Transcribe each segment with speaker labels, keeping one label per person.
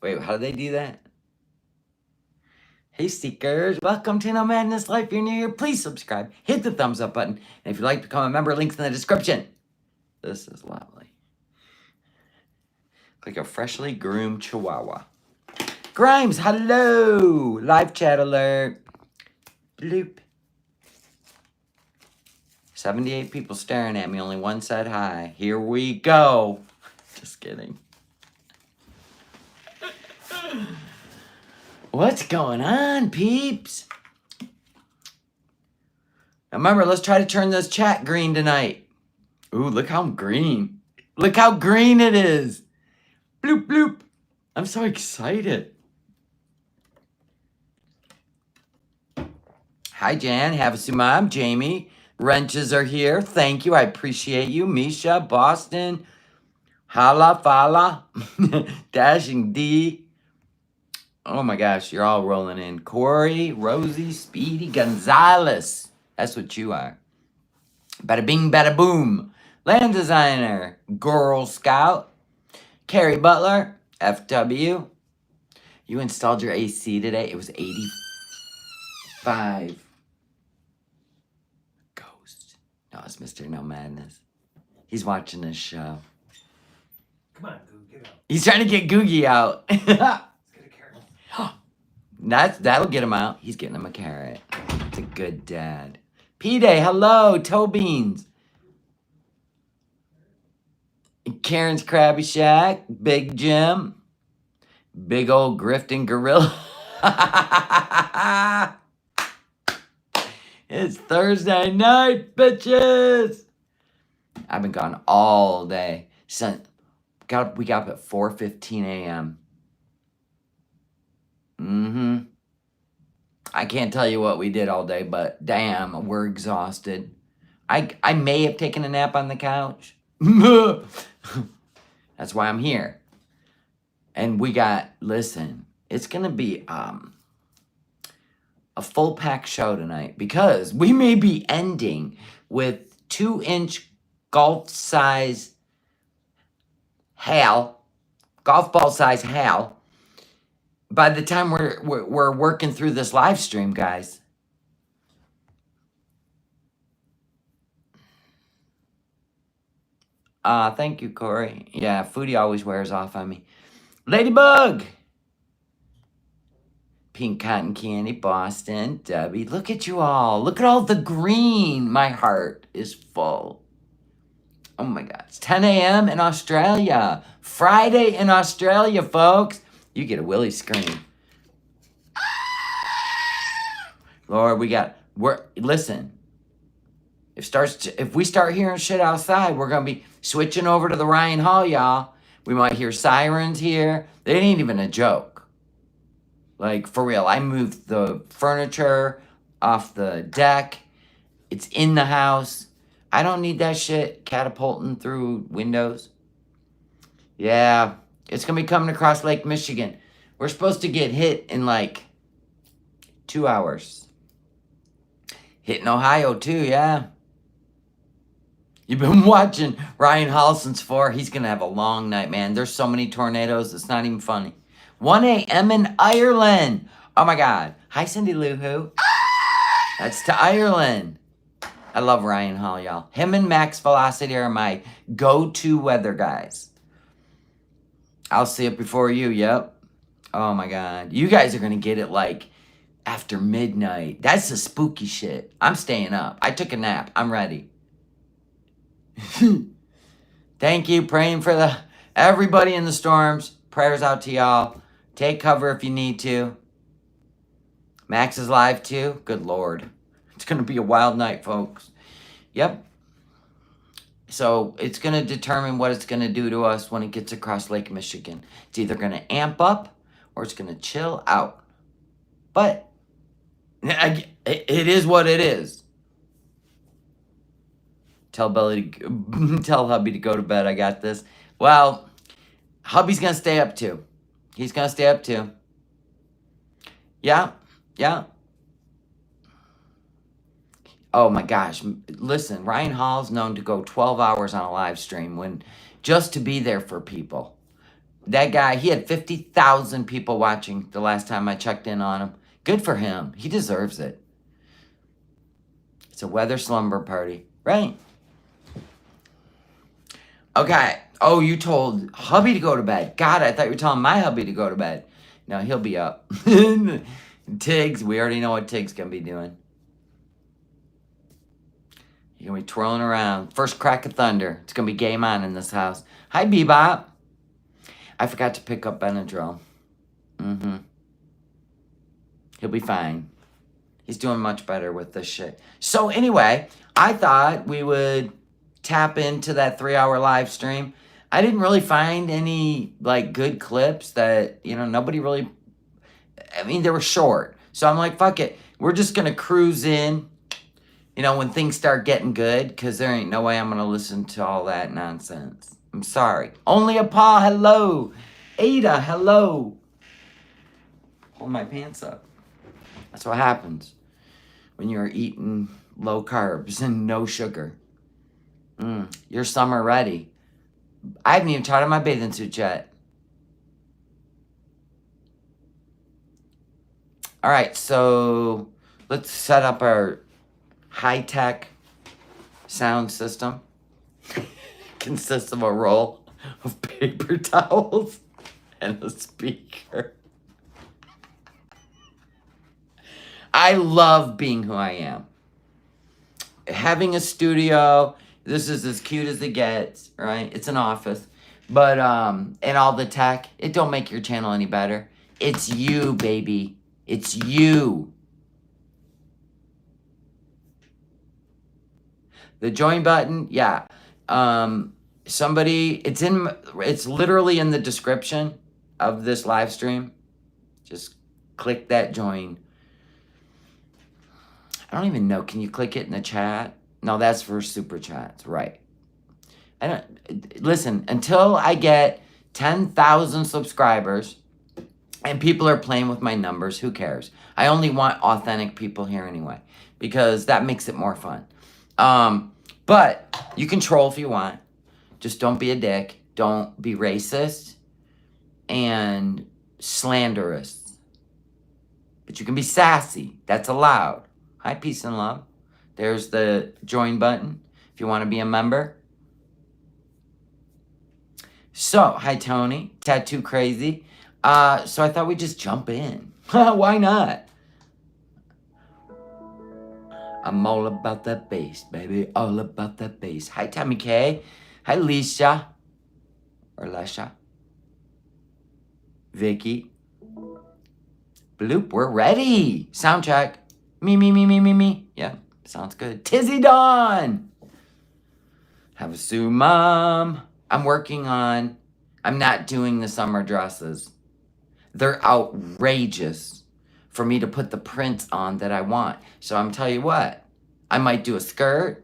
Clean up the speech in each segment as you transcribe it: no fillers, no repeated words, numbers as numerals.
Speaker 1: Wait, how do they do that? Hey, seekers, welcome to No Madness Life. If you're new here, please subscribe. Hit the thumbs up button. And if you'd like to become a member, links in the description. This is lovely. Like a freshly groomed chihuahua. Grimes, hello! Live chat alert. Bloop. 78 people staring at me, only one said hi. Here we go. Just kidding. What's going on, peeps? Now remember, let's try to turn this chat green tonight. Ooh, look how green. Look how green it is. Bloop, bloop. I'm so excited. Hi, Jan. Have a sumam. Jamie. Wrenches are here. Thank you. I appreciate you. Misha, Boston. Hala, Fala. Dashing D. Oh my gosh, you're all rolling in. Corey, Rosie, Speedy, Gonzalez. That's what you are. Bada bing, bada boom. Land designer, Girl Scout. Carrie Butler, FW. You installed your AC today? It was 85. Ghost. No, it's Mr. No Madness. He's watching this show.
Speaker 2: Come on, Goog, get out.
Speaker 1: He's trying to get Googie out.
Speaker 2: Let's get a carrot.
Speaker 1: That'll get him out. He's getting him a carrot. It's a good dad. P-Day, hello, toe beans. Karen's Krabby Shack, Big Jim, big old grifting gorilla. It's Thursday night, bitches. I've been gone all day. We got up at 4:15 a.m. I can't tell you what we did all day, but damn, we're exhausted. I may have taken a nap on the couch. That's why I'm here. And listen, it's going to be a full pack show tonight because we may be ending with 2-inch golf ball size hail by the time we're working through this live stream, guys. Thank you, Corey. Yeah, Foodie always wears off on me. Ladybug! Pink Cotton Candy, Boston, Debbie. Look at you all. Look at all the green. My heart is full. Oh my God. It's 10 a.m. in Australia. Friday in Australia, folks. You get a Willie scream. Lord, listen. If we start hearing shit outside, we're going to be switching over to the Ryan Hall, y'all. We might hear sirens here. They ain't even a joke. Like, for real. I moved the furniture off the deck. It's in the house. I don't need that shit catapulting through windows. Yeah, it's going to be coming across Lake Michigan. We're supposed to get hit in like 2 hours. Hitting Ohio too, yeah. You've been watching Ryan Hall since 4. He's going to have a long night, man. There's so many tornadoes, it's not even funny. 1 a.m. in Ireland. Oh my God. Hi, Cindy Lou Who. That's to Ireland. I love Ryan Hall, y'all. Him and Max Velocity are my go-to weather guys. I'll see it before you, yep. Oh my God. You guys are going to get it like after midnight. That's the spooky shit. I'm staying up. I took a nap. I'm ready. Thank you. Praying for everybody in the storms. Prayers out to y'all. Take cover if you need to. Max is live too. Good Lord. It's going to be a wild night, folks. Yep. So it's going to determine what it's going to do to us when it gets across Lake Michigan. It's either going to amp up or it's going to chill out. But it is what it is. Tell hubby to go to bed. I got this. Well, hubby's going to stay up too. He's going to stay up too. Yeah. Yeah. Oh my gosh. Listen, Ryan Hall's known to go 12 hours on a live stream just to be there for people. That guy, he had 50,000 people watching the last time I checked in on him. Good for him. He deserves it. It's a weather slumber party, right? Okay. Oh, you told hubby to go to bed. God, I thought you were telling my hubby to go to bed. No, he'll be up. Tiggs, we already know what Tiggs gonna be doing. You're gonna be twirling around. First crack of thunder. It's gonna be game on in this house. Hi, Bebop. I forgot to pick up Benadryl. He'll be fine. He's doing much better with this shit. So anyway, I thought we would tap into that 3-hour live stream. I didn't really find any like good clips that, you know, nobody really, I mean, they were short. So I'm like, fuck it. We're just going to cruise in, you know, when things start getting good, because there ain't no way I'm going to listen to all that nonsense. I'm sorry. Only a paw, hello. Ada, hello. Hold my pants up. That's what happens when you're eating low carbs and no sugar. You're summer ready. I haven't even tried on my bathing suit yet. All right, so let's set up our high-tech sound system. Consists of a roll of paper towels and a speaker. I love being who I am. Having a studio, this is as cute as it gets, right? It's an office. But, and all the tech, it don't make your channel any better. It's you, baby. It's you. The join button, yeah. It's literally in the description of this live stream. Just click that join. I don't even know. Can you click it in the chat? No, that's for super chats, right? Listen, until I get 10,000 subscribers and people are playing with my numbers, who cares? I only want authentic people here anyway, because that makes it more fun. But you can troll if you want. Just don't be a dick. Don't be racist and slanderous. But you can be sassy. That's allowed. Hi, peace and love. There's the join button if you want to be a member. So, hi, Tony. Tattoo Crazy. So I thought we'd just jump in. Why not? I'm all about that bass, baby. All about that bass. Hi, Tommy K. Hi, Lisha. Or Lesha. Vicky. Bloop, we're ready. Sound check. Me. Yeah, sounds good. Tizzy Dawn. Have a Sue Mom. I'm not doing the summer dresses. They're outrageous for me to put the prints on that I want. So I'm telling you what, I might do a skirt.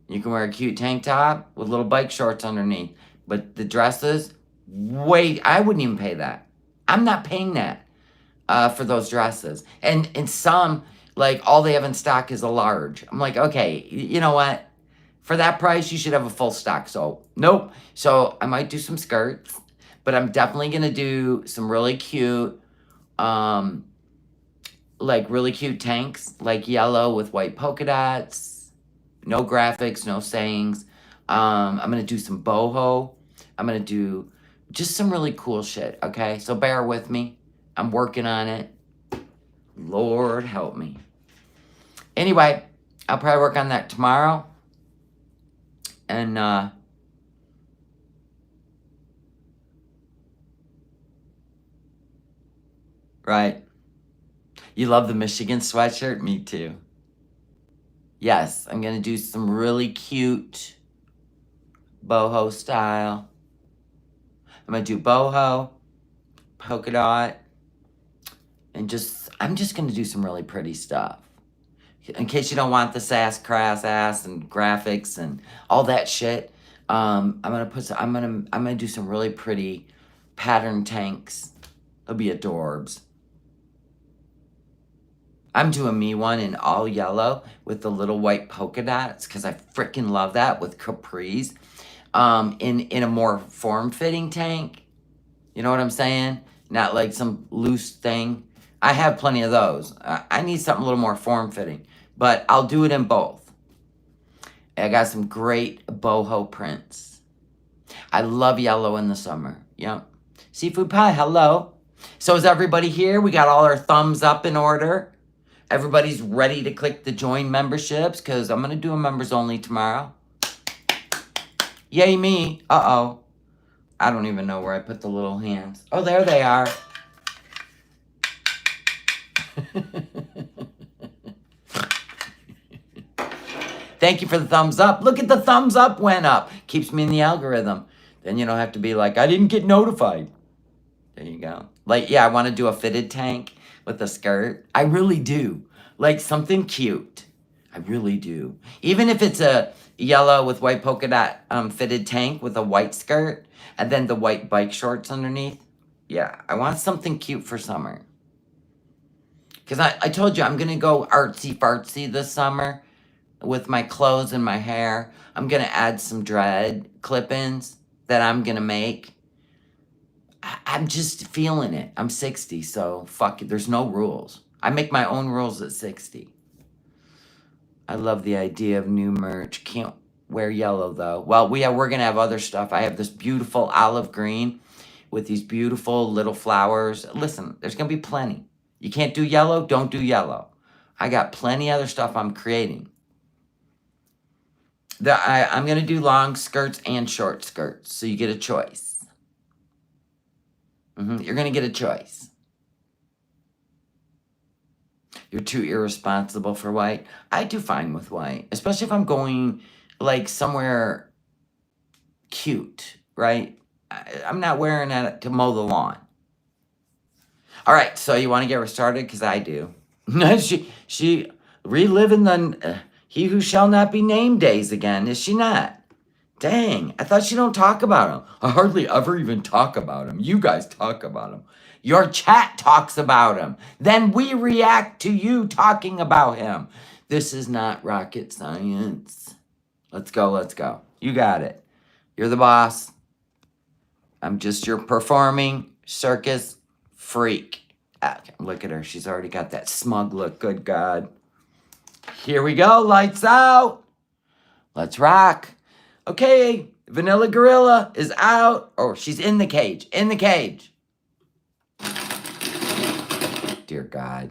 Speaker 1: You can wear a cute tank top with little bike shorts underneath. But the dresses, wait, I wouldn't even pay that. I'm not paying that for those dresses. And some, like, all they have in stock is a large. I'm like, okay, you know what? For that price, you should have a full stock. So, nope. So, I might do some skirts. But I'm definitely going to do some really cute, really cute tanks. Like yellow with white polka dots. No graphics, no sayings. I'm going to do some boho. I'm going to do just some really cool shit, okay? So bear with me. I'm working on it. Lord help me. Anyway, I'll probably work on that tomorrow. And, right. You love the Michigan sweatshirt? Me too. Yes, I'm going to do some really cute boho style. I'm going to do boho, polka dot, and I'm just going to do some really pretty stuff. In case you don't want the sass, crass ass, and graphics and all that shit, I'm gonna do some really pretty pattern tanks. It'll be adorbs. I'm doing me one in all yellow with the little white polka dots because I freaking love that with capris. In a more form-fitting tank, You know what I'm saying? Not like some loose thing. I have plenty of those. I need something a little more form-fitting. But I'll do it in both. I got some great boho prints. I love yellow in the summer. Yep. Seafood pie, hello. So is everybody here? We got all our thumbs up in order. Everybody's ready to click the join memberships because I'm going to do a members only tomorrow. Yay me. Uh-oh. I don't even know where I put the little hands. Oh, there they are. Thank you for the thumbs up. Look at the thumbs up went up. Keeps me in the algorithm. Then you don't have to be like, I didn't get notified. There you go. Like, yeah, I want to do a fitted tank with a skirt. I really do. Like something cute. I really do. Even if it's a yellow with white polka dot fitted tank with a white skirt and then the white bike shorts underneath. Yeah, I want something cute for summer. Because I told you I'm going to go artsy-fartsy this summer with my clothes and my hair. I'm going to add some dread clip-ins that I'm going to make. I'm just feeling it. I'm 60, so fuck it. There's no rules. I make my own rules at 60. I love the idea of new merch. Can't wear yellow, though. Well, we're going to have other stuff. I have this beautiful olive green with these beautiful little flowers. Listen, there's going to be plenty. You can't do yellow? Don't do yellow. I got plenty other stuff I'm creating. I'm going to do long skirts and short skirts, so you get a choice. You're going to get a choice. You're too irresponsible for white. I do fine with white, especially if I'm going like somewhere cute, right? I'm not wearing it to mow the lawn. All right, so you want to get her started? Because I do. she reliving the he who shall not be named days again, is she not? Dang, I thought she don't talk about him. I hardly ever even talk about him. You guys talk about him. Your chat talks about him. Then we react to you talking about him. This is not rocket science. Let's go, let's go. You got it. You're the boss. I'm just your performing circus freak. Look at her. She's already got that smug look. Good God. Here we go. Lights out. Let's rock. Okay. Vanilla Gorilla is out. Oh, she's in the cage. In the cage. Dear God.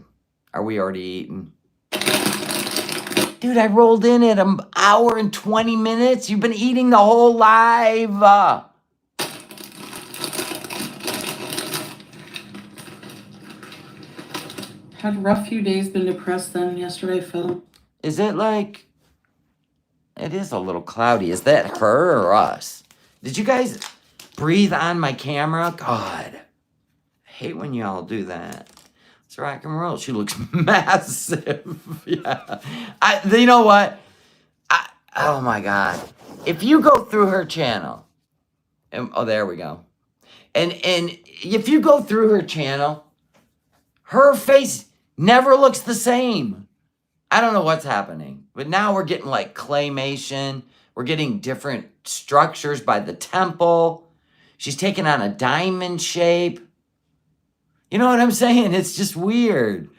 Speaker 1: Are we already eating? Dude, I rolled in at an hour and 20 minutes. You've been eating the whole live.
Speaker 3: Had a rough few days, been depressed then yesterday, Phil.
Speaker 1: Is it like... It is a little cloudy. Is that her or us? Did you guys breathe on my camera? God. I hate when y'all do that. It's rock and roll. She looks massive. Yeah. You know what? Oh my God. If you go through her channel, oh, there we go. And if you go through her channel, her face never looks the same. I don't know what's happening, but now we're getting like claymation. We're getting different structures by the temple. She's taking on a diamond shape. You know what I'm saying? It's just weird.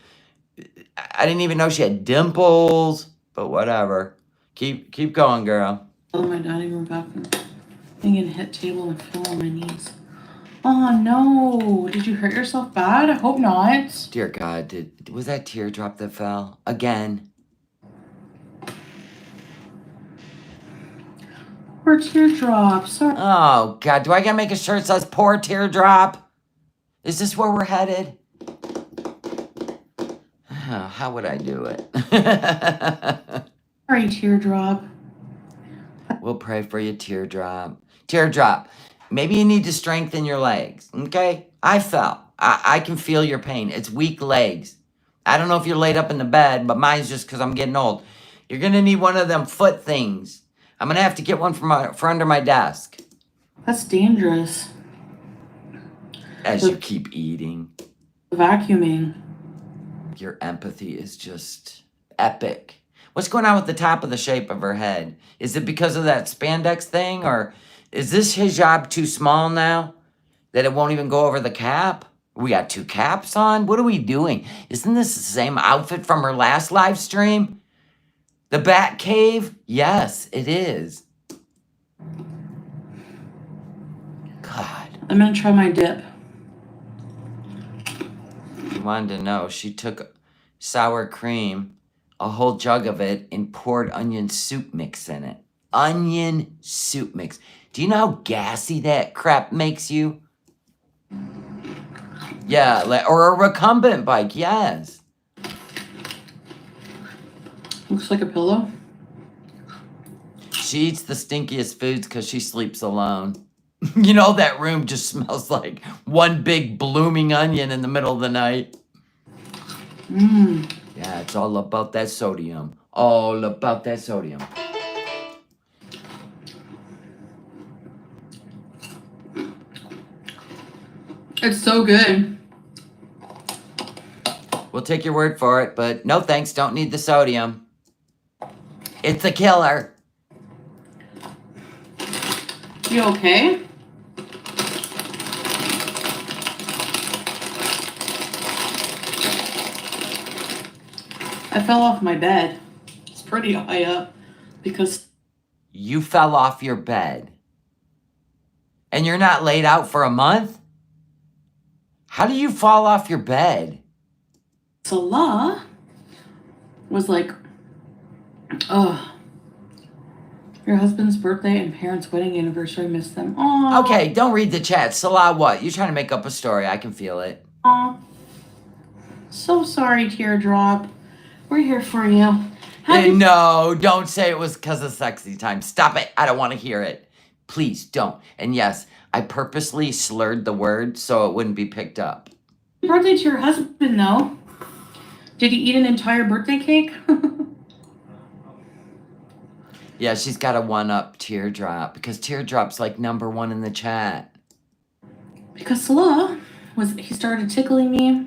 Speaker 1: I didn't even know she had dimples, but whatever. Keep going, girl.
Speaker 3: Oh, my dining room bathroom. Hanging hit table and fell on my knees. Oh no! Did you hurt yourself bad? I hope not.
Speaker 1: Dear God, was that teardrop that fell again?
Speaker 3: Poor teardrop. Sorry.
Speaker 1: Oh God, do I gotta make a shirt that says "Poor Teardrop"? Is this where we're headed? Oh, how would I do it?
Speaker 3: Sorry, teardrop.
Speaker 1: We'll pray for you, teardrop. Teardrop. Maybe you need to strengthen your legs, okay? I fell. I can feel your pain. It's weak legs. I don't know if you're laid up in the bed, but mine's just because I'm getting old. You're going to need one of them foot things. I'm going to have to get one from under my desk.
Speaker 3: That's dangerous.
Speaker 1: As you keep eating.
Speaker 3: Vacuuming.
Speaker 1: Your empathy is just epic. What's going on with the top of the shape of her head? Is it because of that spandex thing, or is this hijab too small now? That it won't even go over the cap? We got 2 caps on? What are we doing? Isn't this the same outfit from her last live stream? The Bat Cave? Yes, it is. God.
Speaker 3: I'm gonna try my dip.
Speaker 1: You wanted to know. She took sour cream, a whole jug of it, and poured onion soup mix in it. Onion soup mix. Do you know how gassy that crap makes you? Yeah, or a recumbent bike, yes.
Speaker 3: Looks like a pillow.
Speaker 1: She eats the stinkiest foods because she sleeps alone. You know, that room just smells like one big blooming onion in the middle of the night.
Speaker 3: Mmm.
Speaker 1: Yeah, it's all about that sodium. All about that sodium.
Speaker 3: It's so good.
Speaker 1: We'll take your word for it, but no thanks, don't need the sodium. It's a killer.
Speaker 3: You okay? I fell off my bed. It's pretty high up because
Speaker 1: You fell off your bed. And you're not laid out for a month? How do you fall off your bed?
Speaker 3: Salah was like, oh, your husband's birthday and parents' wedding anniversary, missed them. Aww.
Speaker 1: Okay, don't read the chat. Salah, what? You're trying to make up a story. I can feel it.
Speaker 3: Aw. So sorry, Teardrop. We're here for you.
Speaker 1: No, don't say it was because of sexy time. Stop it. I don't want to hear it. Please don't. And yes, I purposely slurred the word so it wouldn't be picked up.
Speaker 3: Happy birthday to your husband, though. Did he eat an entire birthday cake?
Speaker 1: Yeah, she's got to one-up Teardrop because Teardrop's like #1 in the chat.
Speaker 3: Because Salah he started tickling me.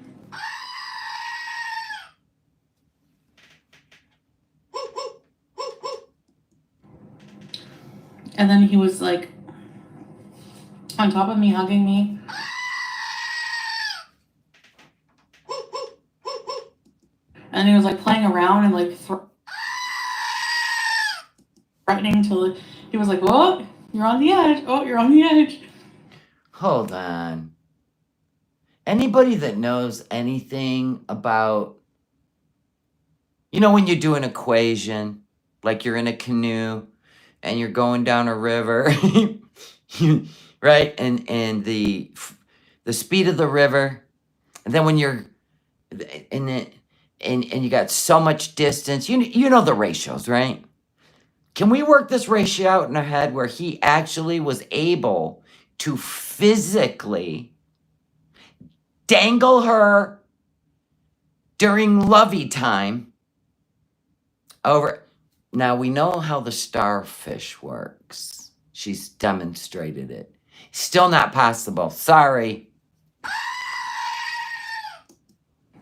Speaker 3: And then he was like on top of me, hugging me. And he was like playing around and like threatening to, he was like, oh, you're on the edge. Oh, you're on the edge.
Speaker 1: Hold on. Anybody that knows anything about, you know, when you do an equation, like you're in a canoe and you're going down a river, right? And the speed of the river, and then when you're and you got so much distance, you know the ratios, right? Can we work this ratio out in our head where he actually was able to physically dangle her during lovey time over? Now we know how the starfish works. She's demonstrated it. Still not possible. Sorry.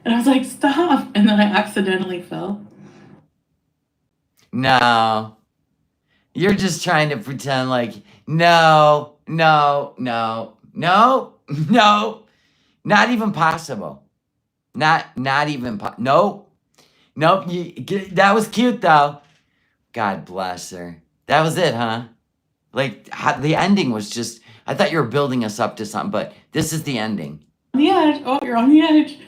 Speaker 3: And I was like, stop. And then I accidentally fell.
Speaker 1: No. You're just trying to pretend like, no. Not even possible. Not even, nope. That was cute though. God bless her. That was it, huh? Like, the ending was just, I thought you were building us up to something, but this is the ending.
Speaker 3: On the edge. Oh, you're on the edge.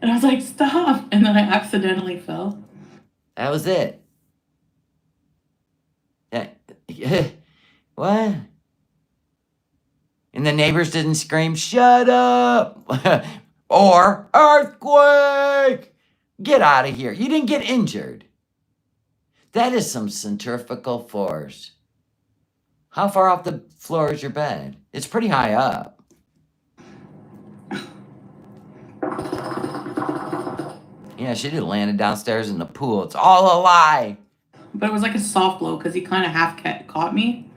Speaker 3: And I was like, stop. And then I accidentally fell.
Speaker 1: That was it. What? And the neighbors didn't scream, shut up! Or, earthquake! Get out of here. You didn't get injured. That is some centrifugal force. How far off the floor is your bed? It's pretty high up. Yeah, she did landed downstairs in the pool. It's all a lie.
Speaker 3: But it was like a soft blow because he kind of half caught me.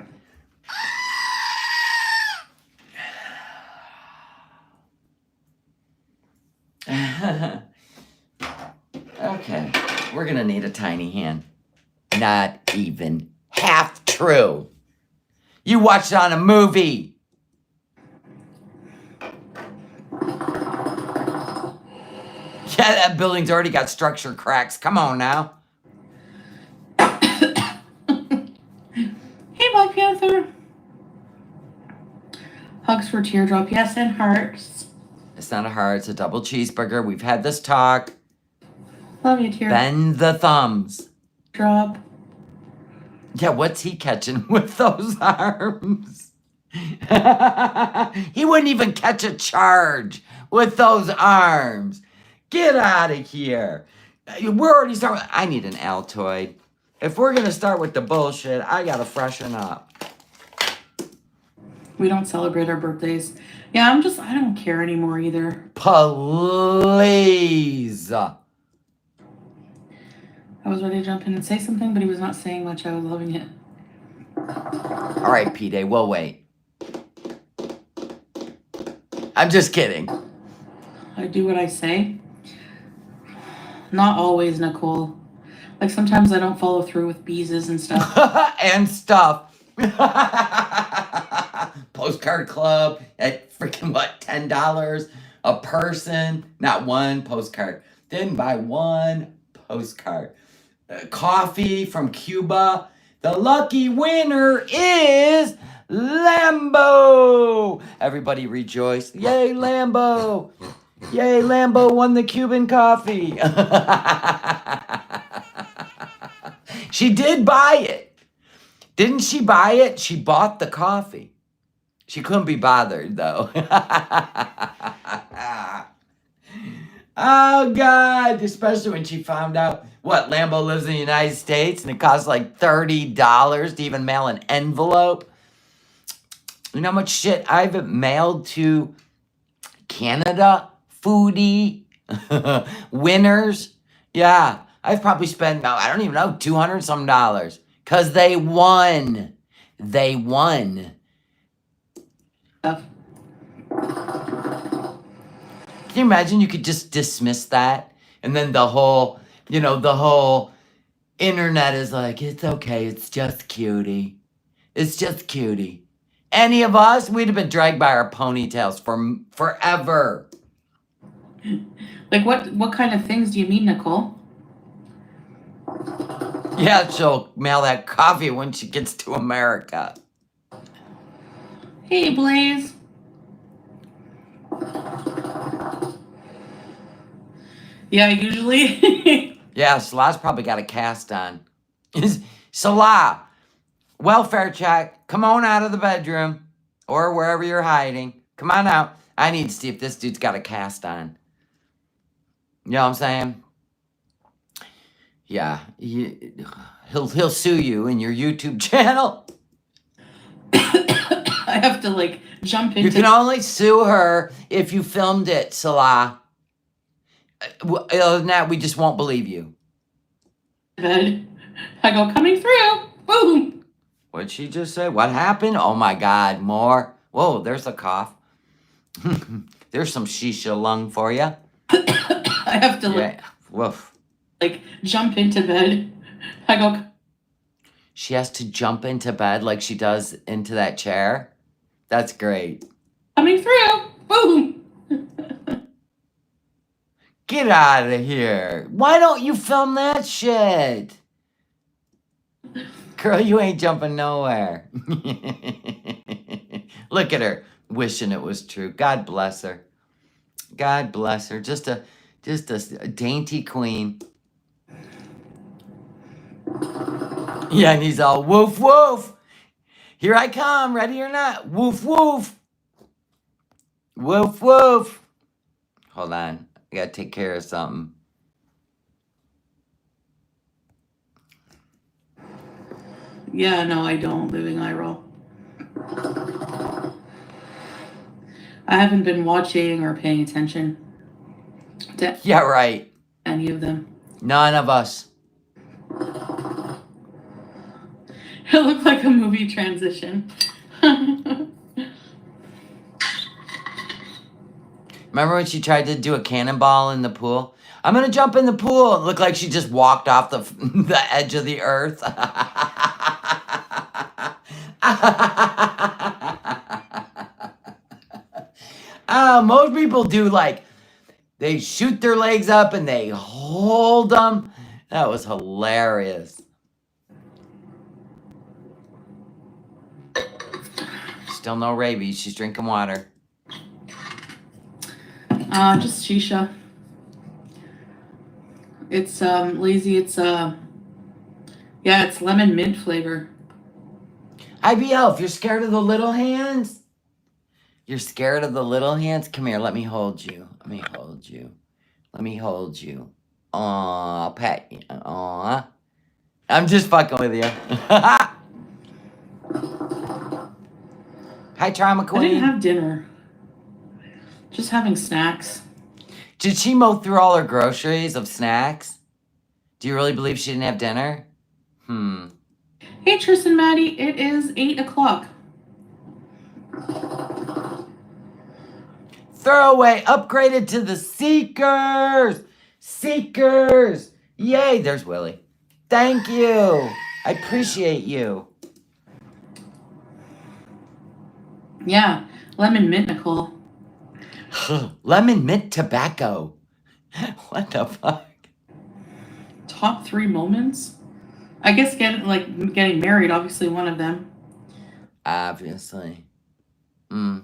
Speaker 1: Okay, we're gonna need a tiny hand. Not even half true. You watched it on a movie. Yeah, that building's already got structure cracks. Come on now.
Speaker 3: Hey, Black Panther. Hugs for Teardrop. Yes, and hearts.
Speaker 1: It's not a heart, it's a double cheeseburger. We've had this talk.
Speaker 3: Love you, Teardrop.
Speaker 1: Bend the thumbs. Yeah, what's he catching with those arms? He wouldn't even catch a charge with those arms. Get out of here. We're already starting. I need an Altoid. If we're going to start with the bullshit, I got to freshen up.
Speaker 3: We don't celebrate our birthdays. Yeah, I don't care anymore either.
Speaker 1: Please.
Speaker 3: I was ready to jump in and say something, but he was not saying much. I was loving it.
Speaker 1: All right, P-Day, we'll wait. I'm just kidding.
Speaker 3: I do what I say. Not always, Nicole. Like, sometimes I don't follow through with beeses and stuff.
Speaker 1: And stuff. Postcard club at freaking what, $10 a person? Not one postcard. Didn't buy one postcard. Coffee from Cuba. The lucky winner is Lambo. Everybody rejoice. Yay, Lambo. Yay, Lambo won the Cuban coffee. She did buy it. Didn't she buy it? She bought the coffee. She couldn't be bothered, though. Oh, God. Especially when she found out, what, Lambo lives in the United States and it costs like $30 to even mail an envelope. You know how much shit I've mailed to Canada? Foodie. Winners. Yeah. I've probably spent, I don't even know, $200 some. Because they won. They won. Can you imagine you could just dismiss that? And then the whole internet is like, it's okay, it's just cutie. It's just cutie. Any of us, we'd have been dragged by our ponytails for forever.
Speaker 3: Like, what kind of things do you mean, Nicole?
Speaker 1: Yeah, she'll mail that coffee when she gets to America.
Speaker 3: Hey, Blaze. Yeah, usually.
Speaker 1: Yeah, Salah's probably got a cast on. Salah, welfare check. Come on out of the bedroom or wherever you're hiding. Come on out. I need to see if this dude's got a cast on. You know what I'm saying? Yeah, he'll sue you in your YouTube channel.
Speaker 3: I have to like jump into.
Speaker 1: You can only sue her if you filmed it, Salah. Other than that, we just won't believe you.
Speaker 3: Bed. I go coming through. Boom.
Speaker 1: What'd she just say? What happened? Oh my God, more. Whoa, there's a cough. There's some shisha lung for you.
Speaker 3: I have to like jump into bed. I go.
Speaker 1: She has to jump into bed like she does into that chair. That's great.
Speaker 3: Coming through. Boom.
Speaker 1: Get out of here. Why don't you film that shit? Girl, you ain't jumping nowhere. Look at her, wishing it was true. God bless her. God bless her. Just a dainty queen. Yeah, and he's all woof woof. Here I come, ready or not. Woof woof. Woof woof. Hold on. I gotta take care of something.
Speaker 3: Yeah, no, I don't. Living eye roll. I haven't been watching or paying attention to
Speaker 1: Yeah, right.
Speaker 3: any of them.
Speaker 1: None of us.
Speaker 3: It looked like a movie transition.
Speaker 1: Remember when she tried to do a cannonball in the pool? I'm gonna jump in the pool. It looked like she just walked off the edge of the earth. Most people do like They shoot their legs up and they hold them. That was hilarious. Still no rabies. She's drinking water.
Speaker 3: Just shisha. It's lazy. It's it's lemon mint flavor.
Speaker 1: IBL, if you're scared of the little hands, you're scared of the little hands. Come here, let me hold you. Let me hold you. Let me hold you. Aw, I'll pet you. Aw. I'm just fucking with you. Hi, Trauma
Speaker 3: I
Speaker 1: Queen.
Speaker 3: didn't have dinner. Just having snacks.
Speaker 1: Did she mow through all her groceries of snacks? Do you really believe she didn't have dinner?
Speaker 3: Hey, Tristan, Maddie, it is 8 o'clock.
Speaker 1: Throwaway upgraded to the Seekers. Seekers. Yay, there's Willie. Thank you. I appreciate you.
Speaker 3: Yeah, lemon mint, Nicole.
Speaker 1: Lemon mint tobacco. What the fuck?
Speaker 3: Top 3 moments? I guess getting married, obviously one of them.
Speaker 1: Obviously.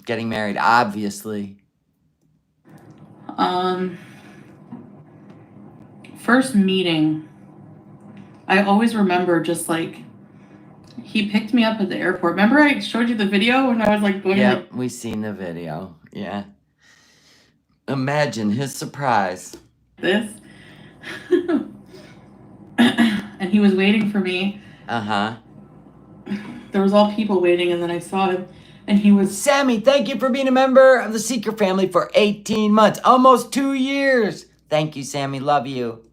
Speaker 1: Getting married, obviously.
Speaker 3: First meeting. I always remember just like he picked me up at the airport. Remember I showed you the video when I was like going
Speaker 1: Yep, we seen the video. Yeah. Imagine his surprise.
Speaker 3: This. And he was waiting for me.
Speaker 1: Uh-huh.
Speaker 3: There was all people waiting, and then I saw him, and he was...
Speaker 1: Sammy, thank you for being a member of the Seeker family for 18 months. Almost 2 years. Thank you, Sammy. Love you.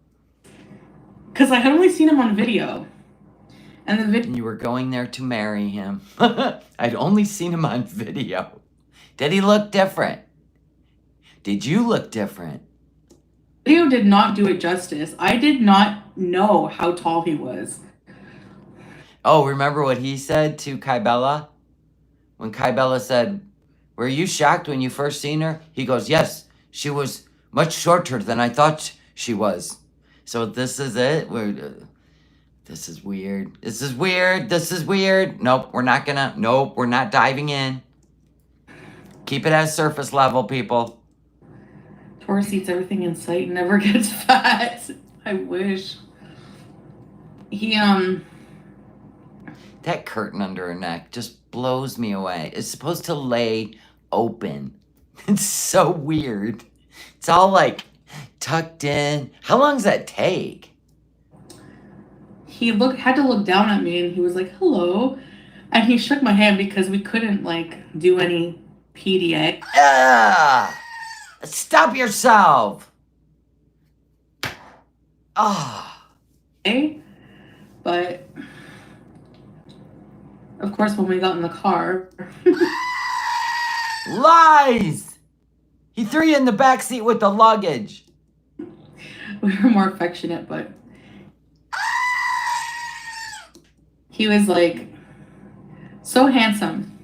Speaker 3: Because I had only seen him on video. And the video...
Speaker 1: You were going there to marry him. I'd only seen him on video. Did he look different? Did you look different?
Speaker 3: Video did not do it justice. I did not know how tall he was.
Speaker 1: Oh, remember what he said to Kybella? When Kybella said, were you shocked when you first seen her? He goes, yes, she was much shorter than I thought she was. So this is it? This is weird. This is weird. This is weird. Nope, we're not diving in. Keep it at surface level, people.
Speaker 3: Taurus eats everything in sight and never gets fat. I wish.
Speaker 1: That curtain under her neck just blows me away. It's supposed to lay open. It's so weird. It's all like tucked in. How long does that take?
Speaker 3: He had to look down at me and he was like, hello. And he shook my hand because we couldn't do any PDA.
Speaker 1: Stop yourself.
Speaker 3: But of course, when we got in the car.
Speaker 1: Lies! He threw you in the back seat with the luggage.
Speaker 3: We were more affectionate, but he was so handsome.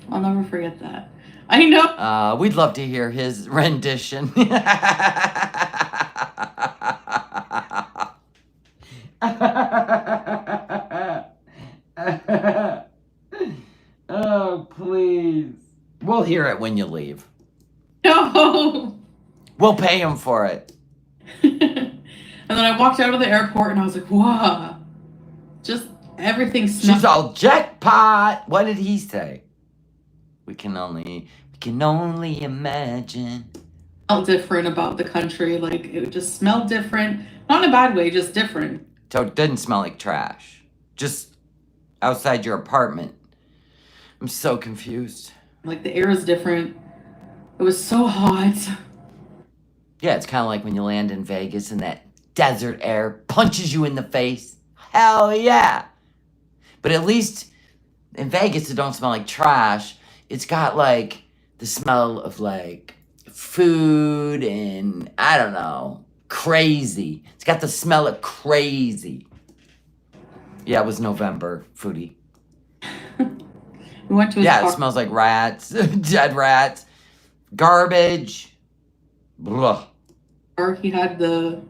Speaker 3: I'll never forget that. I know.
Speaker 1: We'd love to hear his rendition. Oh, please. We'll hear it when you leave.
Speaker 3: No.
Speaker 1: We'll pay him for it.
Speaker 3: And then I walked out of the airport and I was like, wow. Just everything smelled.
Speaker 1: She's all jackpot. What did he say? We can only imagine.
Speaker 3: Felt different about the country. It just smelled different. Not in a bad way, just different.
Speaker 1: So it didn't smell like trash. Just outside your apartment. I'm so confused.
Speaker 3: The air is different. It was so hot.
Speaker 1: Yeah, it's kind of like when you land in Vegas and that desert air punches you in the face. Hell yeah. But at least in Vegas, it don't smell like trash. It's got the smell of food and I don't know, crazy. It's got the smell of crazy. Yeah, it was November, Foodie.
Speaker 3: We went to his
Speaker 1: it smells like rats, dead rats, garbage. Blah.
Speaker 3: Or he had the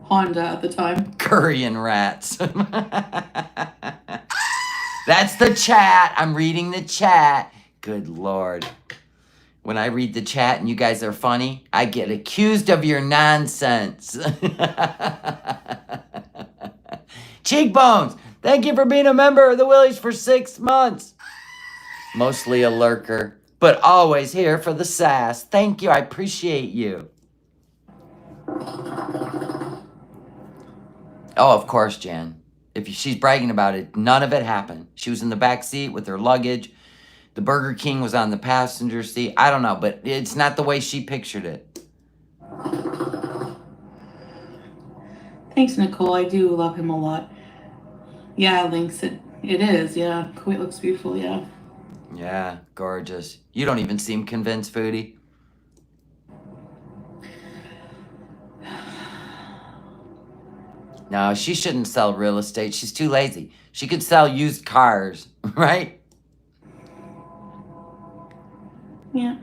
Speaker 3: Honda at the time.
Speaker 1: Curry and rats. That's the chat. I'm reading the chat. Good Lord. When I read the chat and you guys are funny, I get accused of your nonsense. Cheekbones, thank you for being a member of the Willies for 6 months. Mostly a lurker, but always here for the sass. Thank you. I appreciate you. Oh, of course, Jan. If she's bragging about it, none of it happened. She was in the back seat with her luggage. The Burger King was on the passenger seat. I don't know, but it's not the way she pictured it.
Speaker 3: Thanks, Nicole. I do love him a lot. Yeah, Lynx, it is. Yeah, Kuwait looks beautiful. Yeah.
Speaker 1: Yeah, gorgeous. You don't even seem convinced, Foodie. No, she shouldn't sell real estate. She's too lazy. She could sell used cars, right?
Speaker 3: Yeah.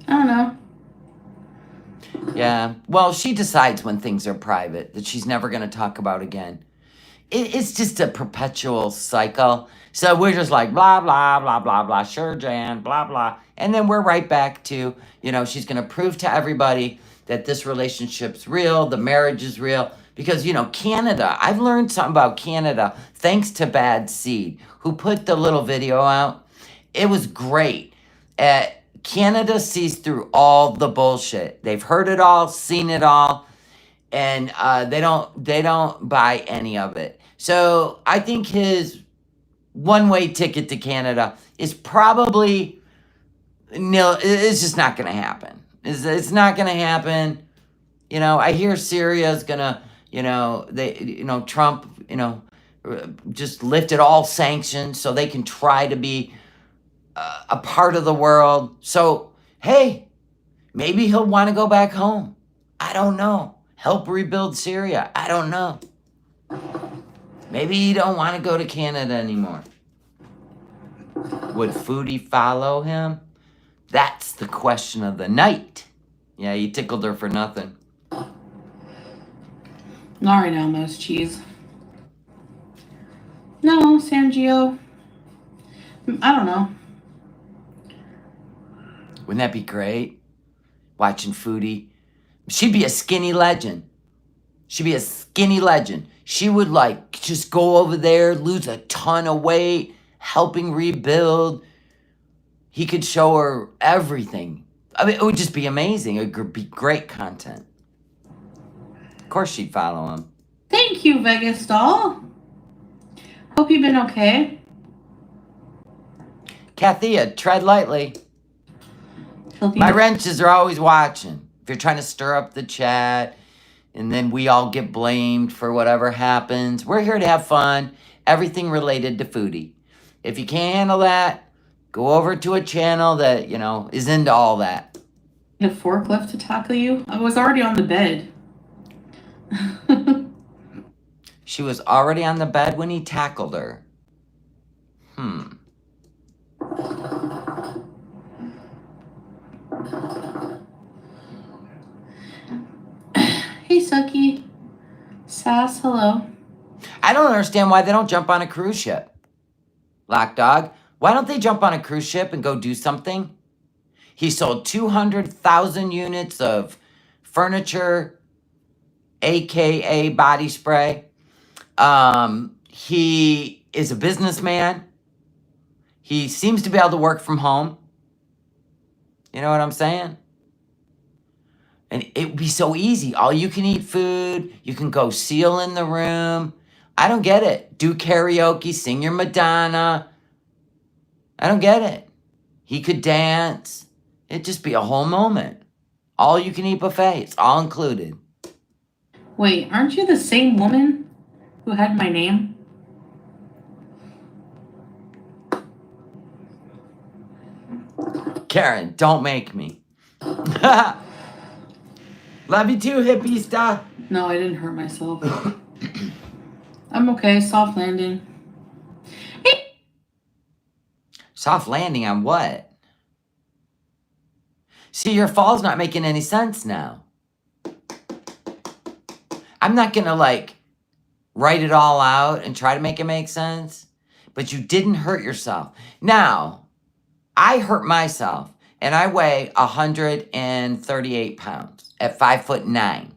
Speaker 3: I don't know.
Speaker 1: Yeah. Well, she decides when things are private that she's never going to talk about again. It's just a perpetual cycle. So we're just like, blah, blah, blah, blah, blah. Sure, Jan, blah, blah. And then we're right back to, she's going to prove to everybody that this relationship's real, the marriage is real. Because, Canada, I've learned something about Canada thanks to Bad Seed, who put the little video out. It was great. Canada sees through all the bullshit. They've heard it all, seen it all, and they don't buy any of it. So I think his one-way ticket to Canada is probably nil. It's just not going to happen. It's not going to happen. I hear Syria's going to, Trump, just lifted all sanctions so they can try to be a part of the world. So, hey, maybe he'll want to go back home. I don't know. Help rebuild Syria. I don't know. Maybe he don't want to go to Canada anymore. Would Foodie follow him? That's the question of the night. Yeah, you tickled her for nothing.
Speaker 3: All right now, Mouse Cheese. No, Sangio. I don't know.
Speaker 1: Wouldn't that be great? Watching Foodie. She'd be a skinny legend. She'd be a skinny legend. She would just go over there, lose a ton of weight, helping rebuild. He could show her everything. I mean, it would just be amazing. It would be great content. Of course she'd follow him.
Speaker 3: Thank you, Vegas doll. Hope you've been okay.
Speaker 1: Kathia, tread lightly. My wrenches are always watching. If you're trying to stir up the chat, and then we all get blamed for whatever happens. We're here to have fun. Everything related to Foodie. If you can't handle that, go over to a channel that, is into all that.
Speaker 3: A forklift to tackle you? I was already on the bed.
Speaker 1: She was already on the bed when he tackled her.
Speaker 3: Hey, Sucky. Sass, hello.
Speaker 1: I don't understand why they don't jump on a cruise ship. Lock Dog, why don't they jump on a cruise ship and go do something? He sold 200,000 units of furniture, aka body spray. He is a businessman. He seems to be able to work from home. You know what I'm saying? And it would be so easy. All you can eat food. You can go seal in the room. I don't get it. Do karaoke, sing your Madonna. I don't get it. He could dance. It'd just be a whole moment. All you can eat buffet. It's all included.
Speaker 3: Wait, aren't you the same woman who had my name?
Speaker 1: Karen, don't make me. Love you too, hippie.
Speaker 3: No, I didn't hurt myself. I'm okay. Soft landing. Hey.
Speaker 1: Soft landing on what? See, your fall's not making any sense now. I'm not going to like write it all out and try to make it make sense, but you didn't hurt yourself. Now, I hurt myself and I weigh 138 pounds at 5'9".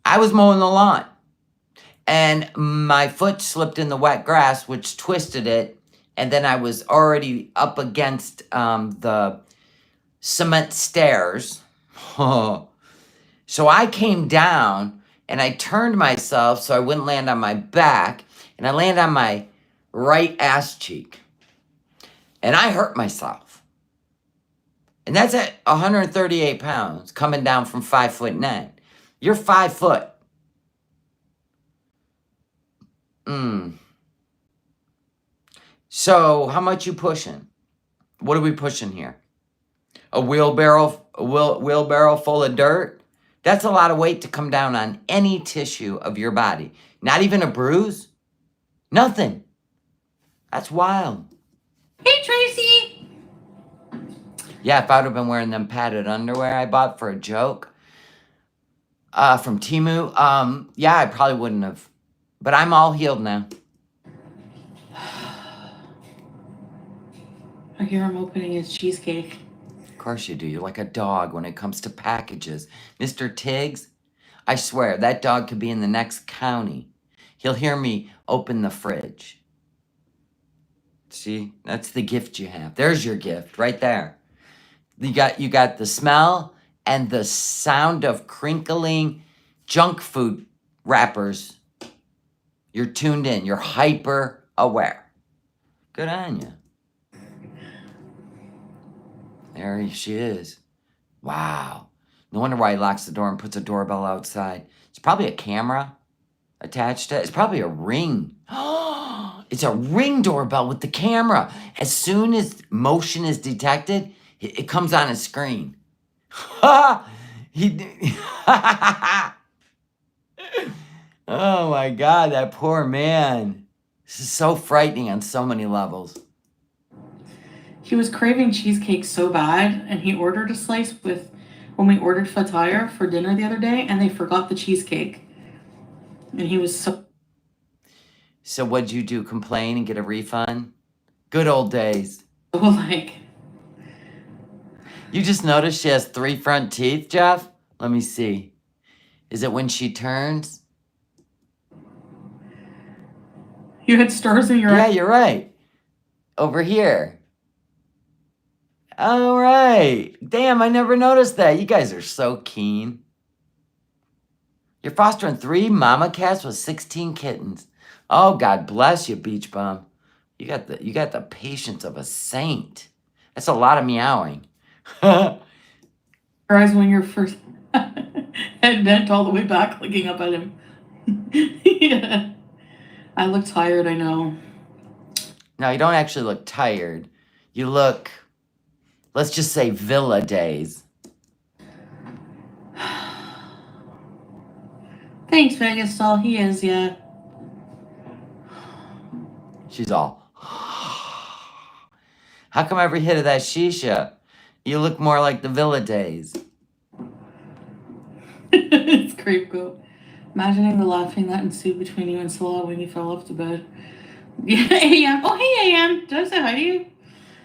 Speaker 1: I was mowing the lawn and my foot slipped in the wet grass, which twisted it. And then I was already up against the cement stairs. So I came down and I turned myself so I wouldn't land on my back, and I landed on my right ass cheek. And I hurt myself. And that's at 138 pounds coming down from 5'9". You're 5 foot. So how much you pushing? What are we pushing here? A wheelbarrow full of dirt? That's a lot of weight to come down on any tissue of your body. Not even a bruise? Nothing. That's wild.
Speaker 3: Hey, Tracy.
Speaker 1: Yeah, if I would have been wearing them padded underwear I bought for a joke from Temu, yeah, I probably wouldn't have. But I'm all healed now.
Speaker 3: I hear him opening his cheesecake.
Speaker 1: Of course you do. You're like a dog when it comes to packages. Mr. Tiggs, I swear, that dog could be in the next county. He'll hear me open the fridge. See, that's the gift you have. There's your gift right there. You got the smell and the sound of crinkling junk food wrappers. You're tuned in. You're hyper aware. Good on you. There she is. Wow. No wonder why he locks the door and puts a doorbell outside. It's probably a camera attached to it. It's probably a ring. It's a Ring doorbell with the camera. As soon as motion is detected, it comes on a screen. Oh my God, that poor man. This is so frightening on so many levels.
Speaker 3: He was craving cheesecake so bad, and he ordered a slice when we ordered fataya for dinner the other day, and they forgot the cheesecake. And he was so...
Speaker 1: So what'd you do, complain and get a refund? Good old days.
Speaker 3: like...
Speaker 1: You just noticed she has 3 front teeth, Jeff? Let me see. Is it when she turns?
Speaker 3: You had stars in your
Speaker 1: Yeah,
Speaker 3: eyes.
Speaker 1: you're right. Over here. All right. Damn, I never noticed that. You guys are so keen. You're fostering 3 mama cats with 16 kittens. Oh, God bless you, beach bum. You got the patience of a saint. That's a lot of meowing.
Speaker 3: Your eyes when you're first head bent all the way back, looking up at him. Yeah. I look tired, I know.
Speaker 1: No, you don't actually look tired. You look, let's just say, villa days.
Speaker 3: Thanks, Vegas doll. He is, yeah.
Speaker 1: She's all, how come every hit of that shisha, you look more like the villa days?
Speaker 3: It's creep goat. Imagining the laughing that ensued between you and Salah when you fell off the bed. Yeah, AM. Oh, hey, AM. Did I say hi to you?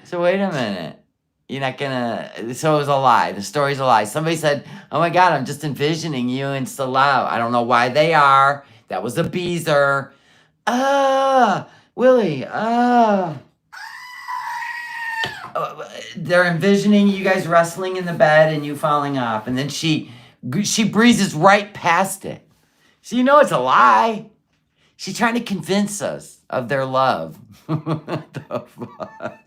Speaker 1: So wait a minute. You're not gonna, so it was a lie. The story's a lie. Somebody said, oh my God, I'm just envisioning you and Salah. I don't know why they are. That was a Beezer. Willie, they're envisioning you guys wrestling in the bed and you falling off. And then she breezes right past it. So you know it's a lie. She's trying to convince us of their love. What the fuck?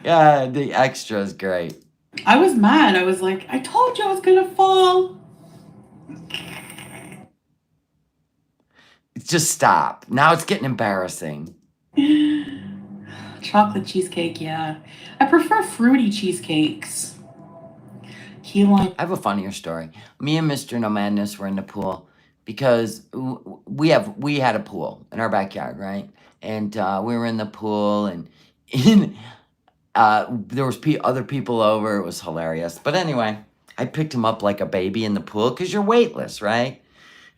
Speaker 1: Yeah, the extra is great.
Speaker 3: I was mad. I was like, I told you I was gonna fall.
Speaker 1: Just stop. Now it's getting embarrassing.
Speaker 3: Chocolate cheesecake, yeah. I prefer fruity cheesecakes. Key lime.
Speaker 1: I have a funnier story. Me and Mr. No Madness were in the pool because we had a pool in our backyard, right? And we were in the pool, and there was other people over. It was hilarious. But anyway, I picked him up like a baby in the pool because you're weightless, right?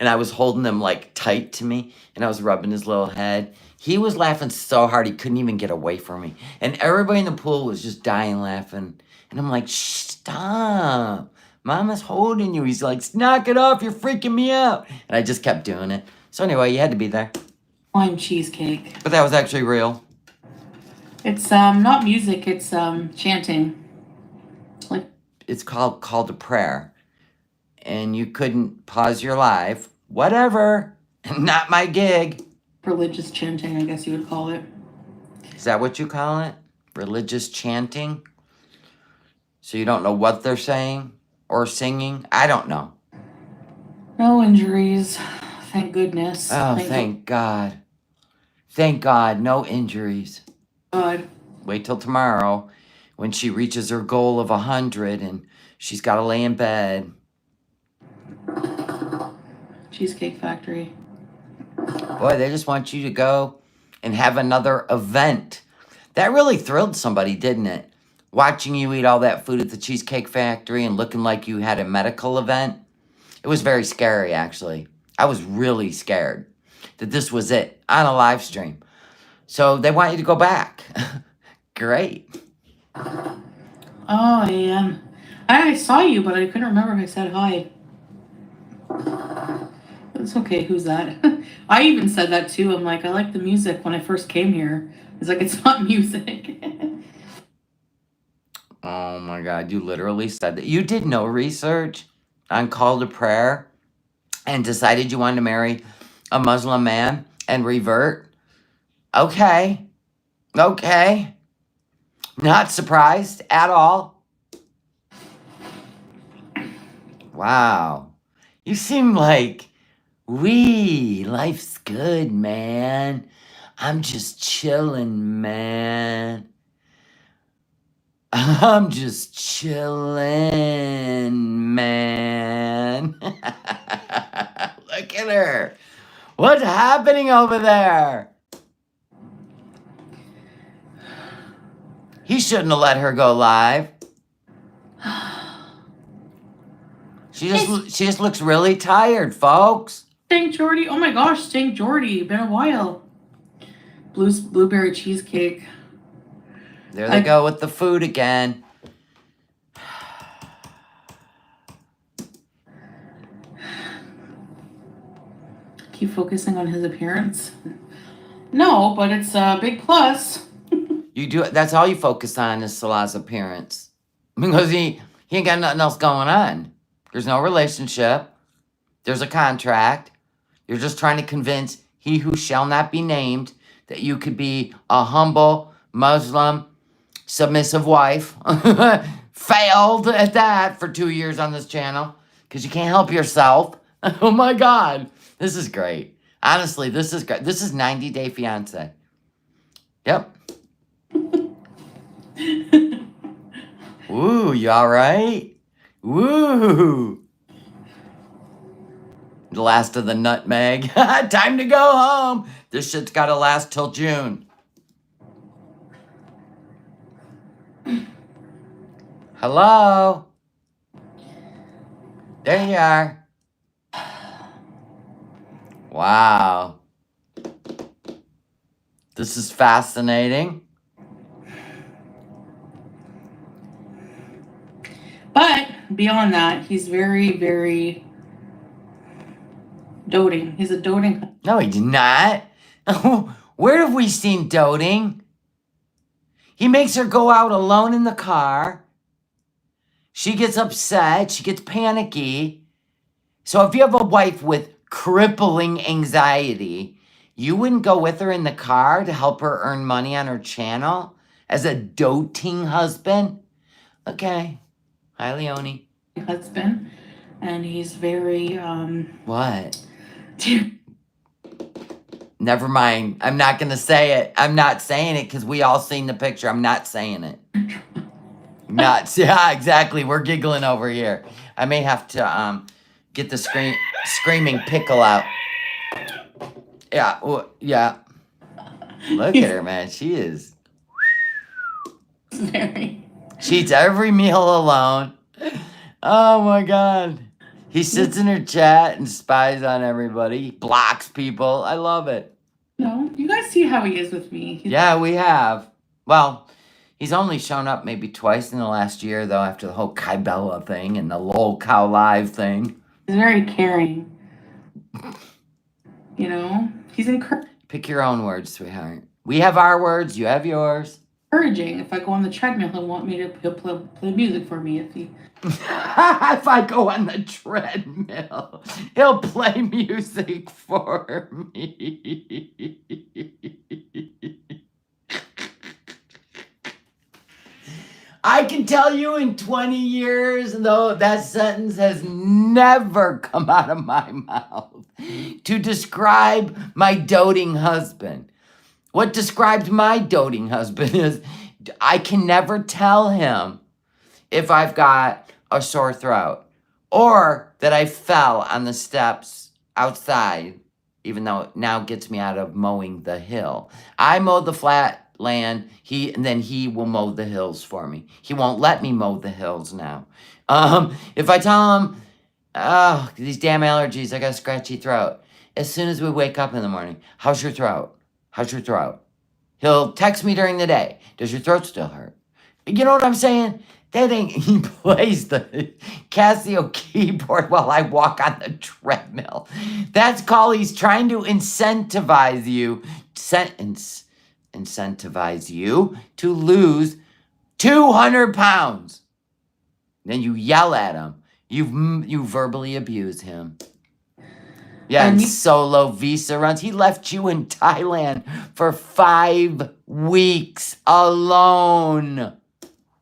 Speaker 1: And I was holding him like tight to me, and I was rubbing his little head. He was laughing so hard he couldn't even get away from me. And everybody in the pool was just dying laughing. And I'm like, stop. Mama's holding you. He's like, knock it off. You're freaking me out. And I just kept doing it. So anyway, you had to be there.
Speaker 3: Lime cheesecake.
Speaker 1: But that was actually real.
Speaker 3: It's not music, it's chanting. Like
Speaker 1: It's called a prayer. And you couldn't pause your live. Whatever. Not my gig.
Speaker 3: religious chanting, I guess you would call it.
Speaker 1: Is that what you call it? Religious chanting? So you don't know what they're saying or singing? I don't know.
Speaker 3: No injuries. Thank goodness.
Speaker 1: Oh, thank God. Thank God, no injuries.
Speaker 3: God.
Speaker 1: Wait till tomorrow when she reaches her goal of 100 and she's got to lay in bed.
Speaker 3: Cheesecake Factory.
Speaker 1: Boy, they just want you to go and have another event. That really thrilled somebody, didn't it? Watching you eat all that food at the Cheesecake Factory and looking like you had a medical event. It was very scary, actually. I was really scared that this was it on a live stream. So they want you to go back. Great.
Speaker 3: Oh, yeah. I saw you, but I couldn't remember if I said hi. It's okay, who's that? I even said that too. I'm like, I like the music when I first came here. It's like, it's not music.
Speaker 1: Oh my God, you literally said that. You did no research on call to prayer and decided you wanted to marry a Muslim man and revert? Okay. Okay. Not surprised at all. Wow. You seem like, life's good, man. I'm just chilling, man. I'm just chilling, man. Look at her. What's happening over there? He shouldn't have let her go live. She just looks really tired, folks.
Speaker 3: St. Jordy. Oh my gosh, St. Jordy. Been a while. Blueberry cheesecake.
Speaker 1: There they go with the food again.
Speaker 3: Keep focusing on his appearance. No, but it's a big plus.
Speaker 1: You do it. That's all you focus on is Salah's appearance. Because he ain't got nothing else going on. There's no relationship. There's a contract. You're just trying to convince he who shall not be named that you could be a humble Muslim submissive wife. Failed at that for 2 years on this channel. Because you can't help yourself. Oh my God. This is great. Honestly, this is great. This is 90 Day Fiancé. Yep. Ooh, you all right? Woo! The last of the nutmeg. Time to go home. This shit's got to last till June. Hello? There you are. Wow. This is fascinating.
Speaker 3: But beyond that, he's very, very doting. He's a doting.
Speaker 1: No, he did not. Where have we seen doting? He makes her go out alone in the car. She gets upset. She gets panicky. So if you have a wife with crippling anxiety, you wouldn't go with her in the car to help her earn money on her channel as a doting husband? Okay. Hi, Leonie.
Speaker 3: Husband. And he's very,
Speaker 1: What? Never mind. I'm not going to say it. I'm not saying it because we all seen the picture. I'm not saying it. Yeah, exactly. We're giggling over here. I may have to Get the screaming pickle out. Yeah, yeah. Look at her, man. She is.
Speaker 3: Very.
Speaker 1: She eats every meal alone. Oh my God. He sits in her chat and spies on everybody. He blocks people. I love it.
Speaker 3: No, you guys see how he is with me.
Speaker 1: Yeah, we have. Well, he's only shown up maybe twice in the last year, though, after the whole Kybella thing and the LOL Cow Live thing.
Speaker 3: He's very caring. You know, he's
Speaker 1: Pick your own words, sweetheart. We have our words. You have yours.
Speaker 3: encouraging. If I go on the treadmill, he'll play music for me. If
Speaker 1: I go on the treadmill, he'll play music for me. I can tell you in 20 years, though, that sentence has never come out of my mouth to describe my doting husband. What describes my doting husband is I can never tell him if I've got a sore throat or that I fell on the steps outside, even though it now gets me out of mowing the hill. I mow the flat land, and then he will mow the hills for me. He won't let me mow the hills now. If I tell him, oh, these damn allergies, I got a scratchy throat. As soon as we wake up in the morning, how's your throat? How's your throat? He'll text me during the day. Does your throat still hurt? You know what I'm saying? He plays the Casio keyboard while I walk on the treadmill. That's called he's trying to incentivize you. Incentivize you to lose 200 pounds. Then you yell at him. You verbally abuse him. Yeah, and solo visa runs. He left you in Thailand for 5 weeks alone.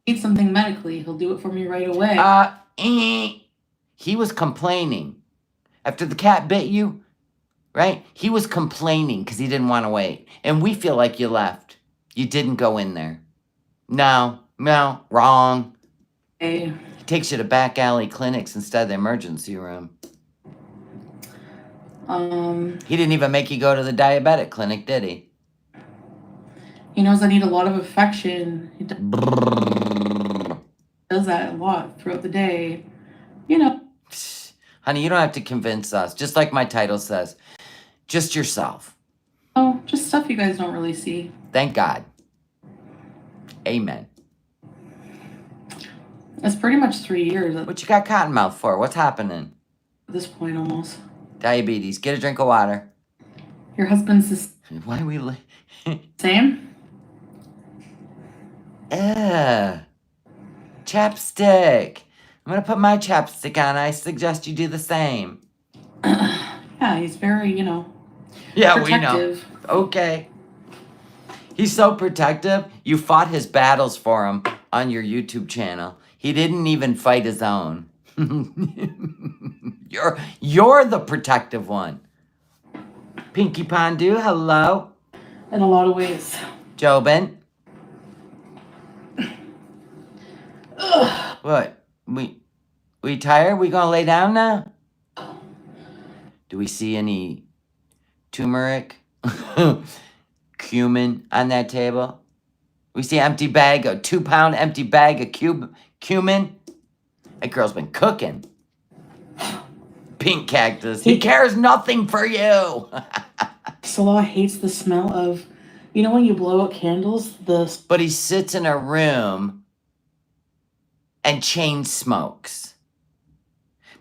Speaker 3: Need something medically, he'll do it for me right away.
Speaker 1: He was complaining. After the cat bit you, right? He was complaining because he didn't want to wait. And we feel like you left. You didn't go in there. No, wrong.
Speaker 3: Hey.
Speaker 1: He takes you to back alley clinics instead of the emergency room. He didn't even make you go to the diabetic clinic, did he?
Speaker 3: He knows I need a lot of affection. He does that a lot throughout the day. You know.
Speaker 1: Honey, you don't have to convince us. Just like my title says. Just yourself.
Speaker 3: Oh, just stuff you guys don't really see.
Speaker 1: Thank God. Amen.
Speaker 3: It's pretty much 3 years.
Speaker 1: What you got cotton mouth for? What's happening?
Speaker 3: At this point, almost.
Speaker 1: Diabetes. Get a drink of water.
Speaker 3: Your husband's the
Speaker 1: Why are we...
Speaker 3: same?
Speaker 1: Chapstick. I'm going to put my chapstick on. I suggest you do the same.
Speaker 3: Yeah, he's very,
Speaker 1: Yeah,
Speaker 3: protective.
Speaker 1: We know. Okay. He's so protective. You fought his battles for him on your YouTube channel. He didn't even fight his own. You're the protective one. Pinky Pondu, hello.
Speaker 3: In a lot of ways.
Speaker 1: Jobin. What? We tired? We gonna lay down now? Do we see any turmeric, cumin on that table? We see an empty bag, a 2-pound empty bag of cumin. That girl's been cooking. Pink cactus. He cares nothing for you.
Speaker 3: Salah hates the smell of, when you blow out candles,
Speaker 1: But he sits in a room and chain smokes.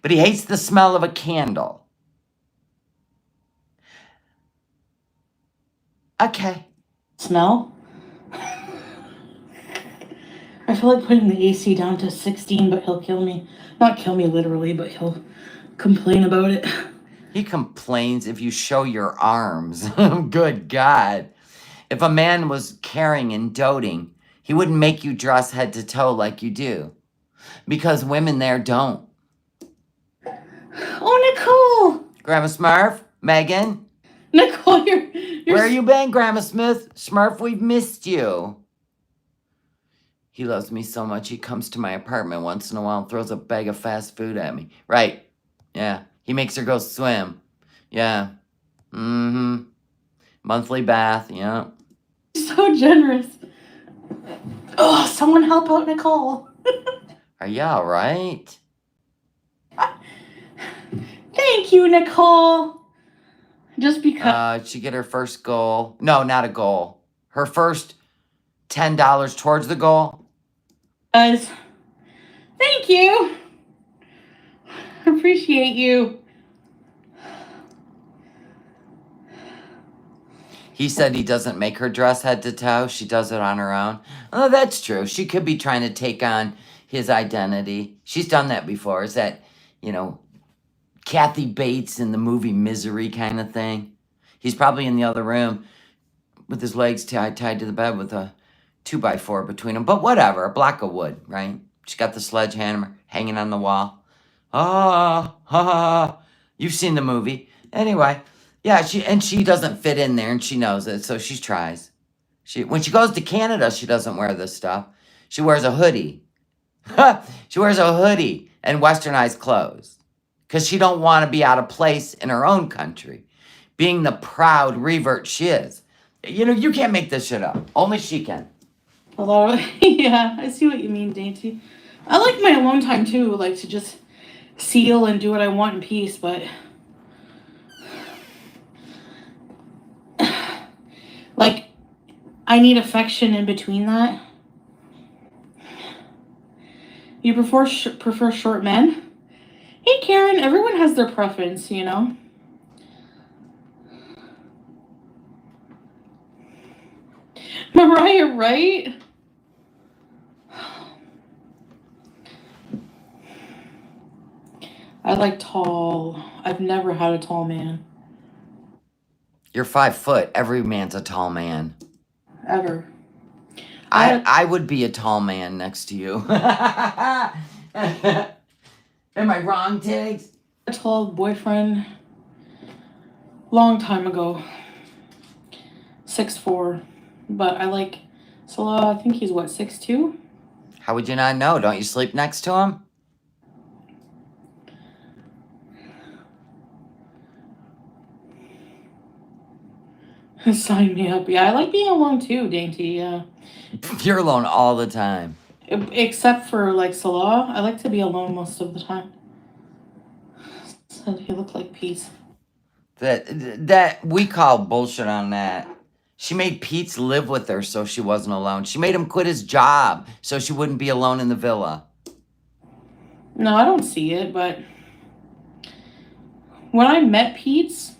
Speaker 1: But he hates the smell of a candle. Okay.
Speaker 3: Smell? I feel like putting the AC down to 16, but he'll kill me. Not kill me literally, but he'll complain about it.
Speaker 1: He complains if you show your arms. Good God. If a man was caring and doting, he wouldn't make you dress head to toe like you do. Because women there don't.
Speaker 3: Oh, Nicole!
Speaker 1: Grandma Smurf? Megan?
Speaker 3: Nicole, you're
Speaker 1: Where you been, Grandma Smith? Smurf, we've missed you. He loves me so much, he comes to my apartment once in a while and throws a bag of fast food at me. Right. Yeah. He makes her go swim. Yeah. Mm-hmm. Monthly bath. Yeah.
Speaker 3: So generous. Oh, someone help out Nicole.
Speaker 1: Are you all right?
Speaker 3: Thank you, Nicole. Just because.
Speaker 1: Did she get her first goal? No, not a goal. Her first $10 towards the goal.
Speaker 3: Thank you. Appreciate you.
Speaker 1: He said he doesn't make her dress head to toe. She does it on her own. Oh, that's true. She could be trying to take on his identity. She's done that before. Is that, Kathy Bates in the movie Misery kind of thing? He's probably in the other room with his legs tied to the bed with a 2x4 between them. But whatever, a block of wood, right? She's got the sledgehammer hanging on the wall. You've seen the movie. Anyway, yeah, she doesn't fit in there, and she knows it, so she tries. When she goes to Canada, she doesn't wear this stuff. She wears a hoodie. She wears a hoodie and westernized clothes because she don't want to be out of place in her own country, being the proud revert she is. You can't make this shit up. Only she can.
Speaker 3: Yeah, I see what you mean, Dainty. I like my alone time too, like to just seal and do what I want in peace, but like I need affection in between that. You prefer short men? Hey Karen, everyone has their preference, Mariah, right? I like tall. I've never had a tall man.
Speaker 1: You're 5 foot. Every man's a tall man.
Speaker 3: Ever.
Speaker 1: I would be a tall man next to you. Am I wrong, Tiggs?
Speaker 3: A tall boyfriend. Long time ago. 6'4". But I like Salah, I think he's 6'2"?
Speaker 1: How would you not know? Don't you sleep next to him?
Speaker 3: Sign me up. Yeah, I like being alone too, Dainty, yeah.
Speaker 1: You're alone all the time.
Speaker 3: Except for Salah. I like to be alone most of the time. Said he looked like peace.
Speaker 1: That we call bullshit on that. She made Pete live with her so she wasn't alone. She made him quit his job so she wouldn't be alone in the villa.
Speaker 3: No, I don't see it, but when I met Pete's...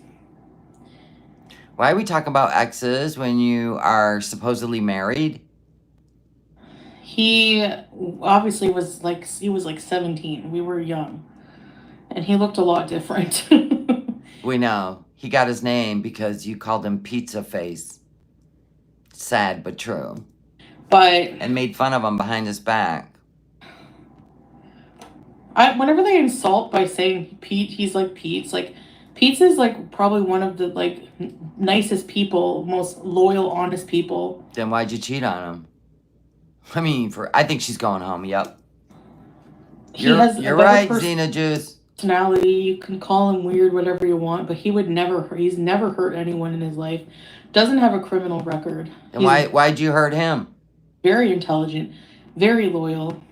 Speaker 1: Why are we talking about exes when you are supposedly married?
Speaker 3: He obviously was 17. We were young. And he looked a lot different.
Speaker 1: We know. He got his name because you called him Pizza Face. Sad but true. And made fun of him behind his back.
Speaker 3: Whenever they insult by saying Pete, he's like Pete's. Pete's is probably one of the nicest people, most loyal, honest people.
Speaker 1: Then why'd you cheat on him? I think she's going home. Yep. You're right, Xena Juice.
Speaker 3: Personality. You can call him weird, whatever you want, but he's never hurt anyone in his life. Doesn't have a criminal record.
Speaker 1: And why'd you hurt him?
Speaker 3: Very intelligent, very loyal.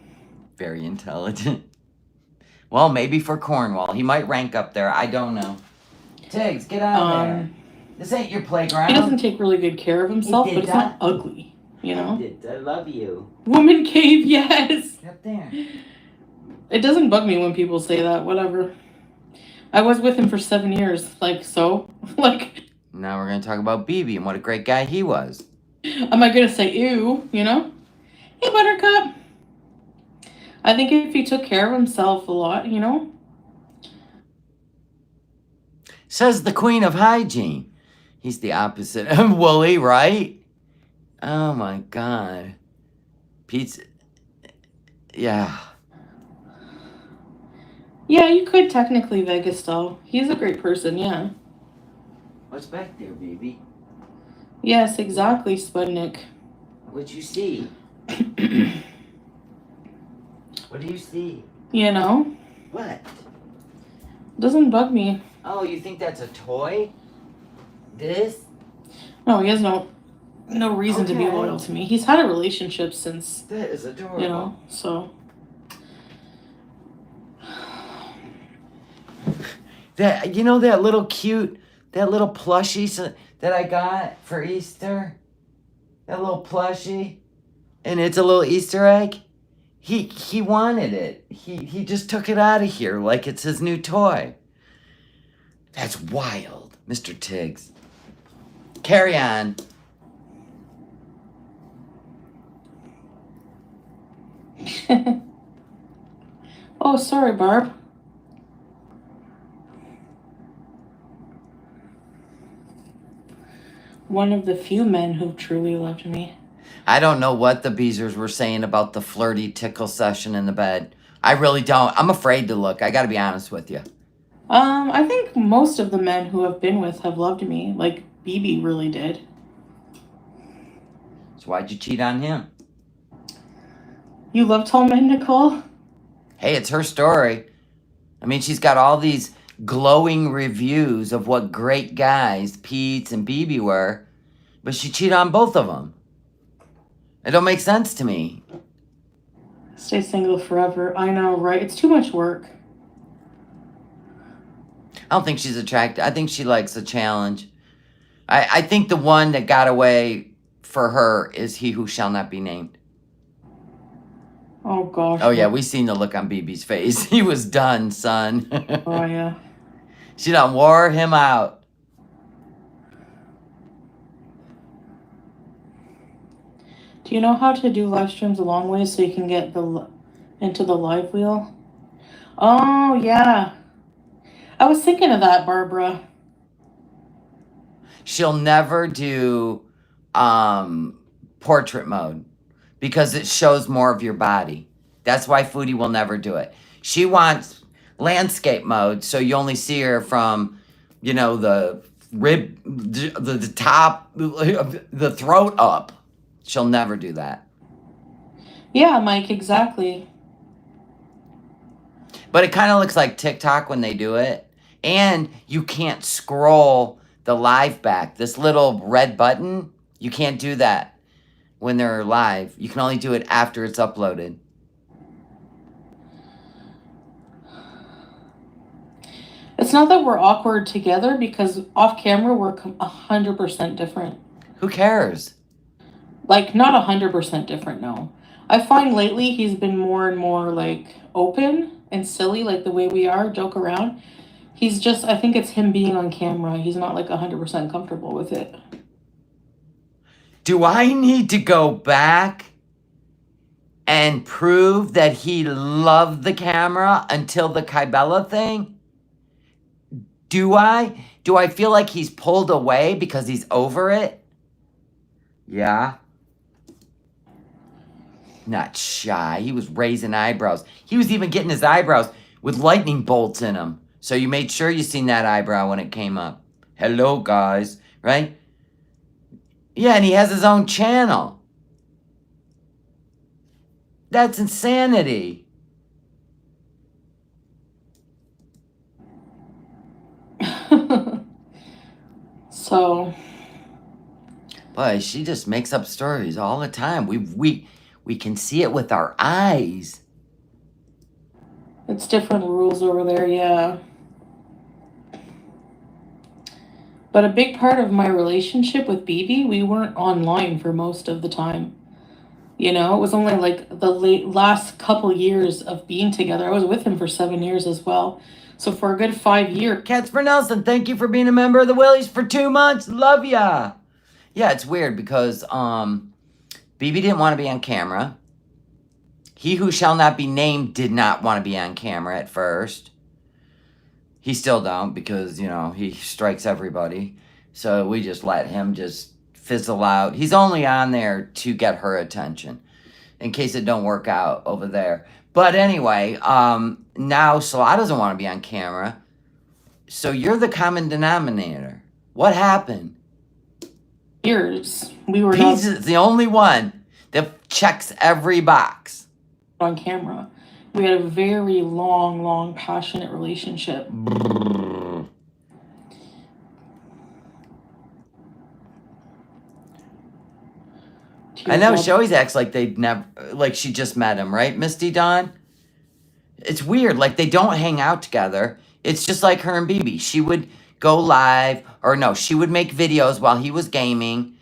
Speaker 1: Very intelligent. Well, maybe for Cornwall. He might rank up there. I don't know. Tiggs, get out of there. This ain't your playground.
Speaker 3: He doesn't take really good care of himself, but it's not ugly,
Speaker 1: I love you.
Speaker 3: Woman cave, yes.
Speaker 1: Up there.
Speaker 3: It doesn't bug me when people say that, whatever. I was with him for 7 years, so.
Speaker 1: Now we're going to talk about BB and what a great guy he was.
Speaker 3: Am I going to say ew, Hey, Buttercup. I think if he took care of himself a lot,
Speaker 1: Says the queen of hygiene. He's the opposite of Wooly, right? Oh my God. Pete's... Yeah.
Speaker 3: Yeah, you could technically Vegas though. He's a great person, yeah.
Speaker 1: What's back there, baby?
Speaker 3: Yes, exactly, Sputnik.
Speaker 1: What'd you see? What do you see?
Speaker 3: You know?
Speaker 1: What?
Speaker 3: Doesn't bug me.
Speaker 1: Oh, you think that's a toy? This?
Speaker 3: No, he has no reason to be
Speaker 1: Okay.
Speaker 3: loyal to me. He's had a relationship since,
Speaker 1: That is adorable.
Speaker 3: you know, so.
Speaker 1: That, you know, that little cute, that little plushie that I got for Easter? That little plushie? And it's a little Easter egg? He wanted it. He just took it out of here like it's his new toy. That's wild, Mr. Tiggs. Carry on.
Speaker 3: Oh, sorry, Barb. One of the few men who truly loved me.
Speaker 1: I don't know what the Beezers were saying about the flirty tickle session in the bed. I really don't. I'm afraid to look. I gotta be honest with you.
Speaker 3: I think most of the men who I've been with have loved me, like BB really did.
Speaker 1: So why'd you cheat on him?
Speaker 3: You love tall men, Nicole?
Speaker 1: Hey, it's her story. I mean, she's got all these glowing reviews of what great guys Pete and BB were, but she cheated on both of them. It don't make sense to me.
Speaker 3: Stay single forever. I know, right? It's too much work.
Speaker 1: I don't think she's attracted. I think she likes a challenge. I think the one that got away for her is he who shall not be named.
Speaker 3: Oh, gosh.
Speaker 1: Oh, yeah, we seen the look on BB's face. He was done, son.
Speaker 3: Oh, yeah.
Speaker 1: She done wore him out.
Speaker 3: Do you know how to do live streams a long way so you can get into the live wheel? Oh, yeah. I was thinking of that, Barbara.
Speaker 1: She'll never do portrait mode because it shows more of your body. That's why Foodie will never do it. She wants landscape mode, so you only see her from, you know, the rib, the top, the throat up. She'll never do that.
Speaker 3: Yeah, Mike, exactly.
Speaker 1: But it kind of looks like TikTok when they do it. And you can't scroll the live back. This little red button, you can't do that when they're live. You can only do it after it's uploaded.
Speaker 3: It's not that we're awkward together because off camera we're 100% different.
Speaker 1: Who cares?
Speaker 3: Like, not 100% different, no. I find lately he's been more and more, like, open and silly, like the way we are, joke around. He's just, I think it's him being on camera. He's not, like, 100% comfortable with it.
Speaker 1: Do I need to go back and prove that he loved the camera until the Kybella thing? Do I? Do I feel like he's pulled away because he's over it? Yeah. Not shy. He was raising eyebrows. He was even getting his eyebrows with lightning bolts in them. So you made sure you seen that eyebrow when it came up. Hello, guys. Right? Yeah, and he has his own channel. That's insanity.
Speaker 3: So...
Speaker 1: Boy, she just makes up stories all the time. We can see it with our eyes.
Speaker 3: It's different rules over there, yeah. But a big part of my relationship with BB, we weren't online for most of the time. You know, it was only like the last couple years of being together. I was with him for 7 years as well. So for a good 5 years.
Speaker 1: Cats for Nelson, thank you for being a member of the Willies for 2 months. Love ya. Yeah, it's weird because BB didn't want to be on camera. He who shall not be named did not want to be on camera at first. He still don't because, you know, he strikes everybody. So we just let him just fizzle out. He's only on there to get her attention in case it don't work out over there. But anyway, now Salah doesn't want to be on camera. So you're the common denominator. What happened?
Speaker 3: Years. We were
Speaker 1: He's the only one that checks every box.
Speaker 3: on camera. We had a very long, passionate relationship.
Speaker 1: Brrr. I know she always acts like they'd never, like she just met him, right, Misty Dawn? It's weird, like they don't hang out together. It's just like her and BB. She would go live, or no, she would make videos while he was gaming.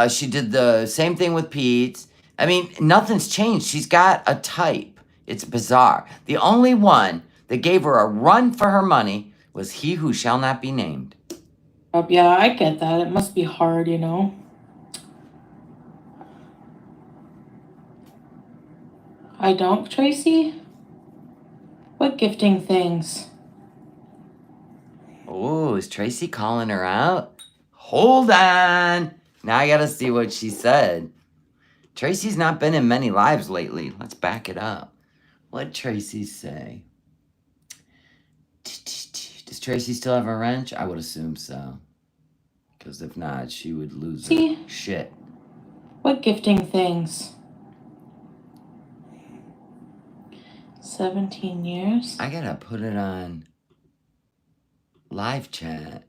Speaker 1: She did the same thing with Pete. I mean, nothing's changed. She's got a type. It's bizarre. The only one that gave her a run for her money was he who shall not be named.
Speaker 3: Yeah, I get that. It must be hard, you know? I don't, Tracy? What gifting things?
Speaker 1: Oh, is Tracy calling her out? Hold on. Now I gotta see what she said. Tracy's not been in many lives lately. Let's back it up. What'd Tracy say? Does Tracy still have a wrench? I would assume so. Because if not, she would lose her shit.
Speaker 3: What gifting things? 17 years?
Speaker 1: I gotta put it on live chat.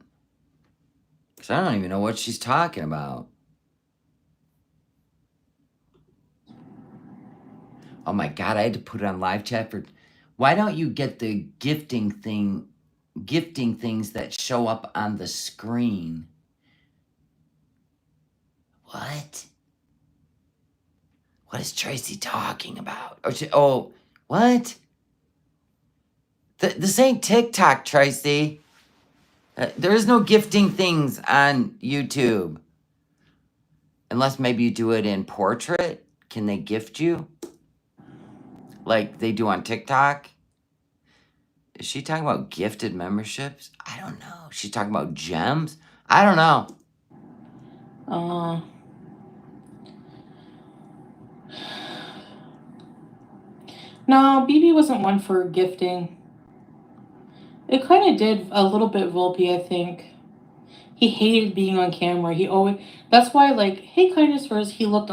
Speaker 1: Because I don't even know what she's talking about. Oh my God, I had to put it on live chat for... Why don't you get the gifting things that show up on the screen? What? What is Tracy talking about? What? This ain't TikTok, Tracy. There is no gifting things on YouTube. Unless maybe you do it in portrait. Can they gift you? Like they do on TikTok? Is she talking about gifted memberships? I don't know. She's talking about gems? I don't know.
Speaker 3: No, BB wasn't one for gifting. It kind of did a little bit Volpe, I think. He hated being on camera. That's why, like, hey, kindness first, he looked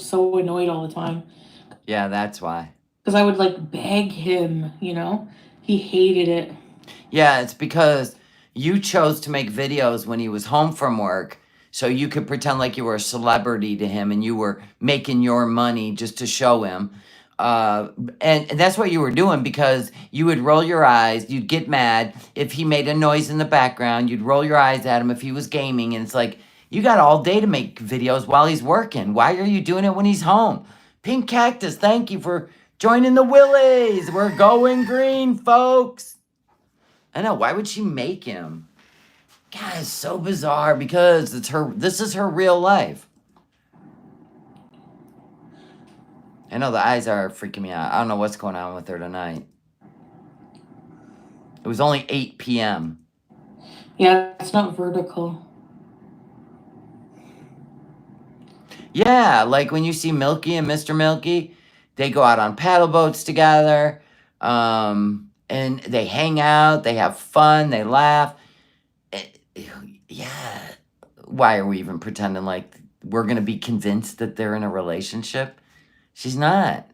Speaker 3: so annoyed all the time.
Speaker 1: Yeah, that's why.
Speaker 3: Because I would, like, beg him, you know? He hated it.
Speaker 1: Yeah, it's because you chose to make videos when he was home from work so you could pretend like you were a celebrity to him and you were making your money just to show him. And that's what you were doing because you would roll your eyes, you'd get mad if he made a noise in the background, you'd roll your eyes at him if he was gaming, and it's like, you got all day to make videos while he's working. Why are you doing it when he's home? Pink Cactus, thank you for joining the Willies. We're going green, folks. I know, why would she make him? God, it's so bizarre because this is her real life. I know the eyes are freaking me out. I don't know what's going on with her tonight. It was only 8 p.m.
Speaker 3: Yeah, it's not vertical.
Speaker 1: Yeah, like when you see Milky and Mr. Milky, they go out on paddle boats together, and they hang out, they have fun, they laugh. Yeah. Why are we even pretending like we're going to be convinced that they're in a relationship? She's not.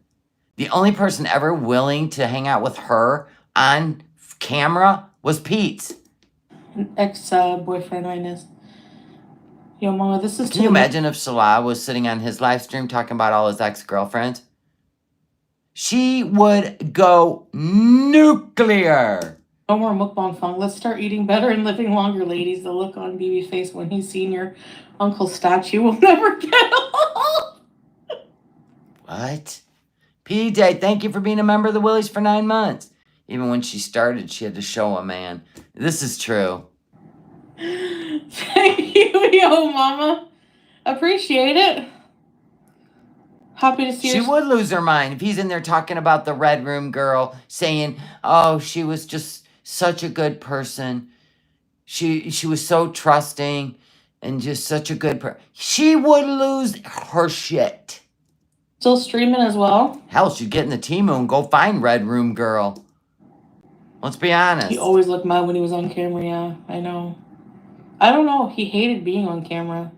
Speaker 1: The only person ever willing to hang out with her on camera was Pete's.
Speaker 3: Ex-boyfriend, Ines. Yo, Mama, this is...
Speaker 1: Can you imagine if Salah was sitting on his live stream talking about all his ex-girlfriends? She would go nuclear.
Speaker 3: No more mukbang fun. Let's start eating better and living longer, ladies. The look on BB's face when he's seen your uncle's statue will never get old.
Speaker 1: What? PJ, thank you for being a member of the Willies for 9 months. Even when she started, she had to show a man. This is true.
Speaker 3: Thank you, yo, Mama. Appreciate it. Happy to see
Speaker 1: She would lose her mind if he's in there talking about the Red Room girl, saying, oh, she was just such a good person. She was so trusting and just such a good person. She would lose her shit.
Speaker 3: Still streaming as well?
Speaker 1: Hell, she'd get in the Temu and go find Red Room girl. Let's be honest.
Speaker 3: He always looked mad when he was on camera, yeah. I know. I don't know. He hated being on camera.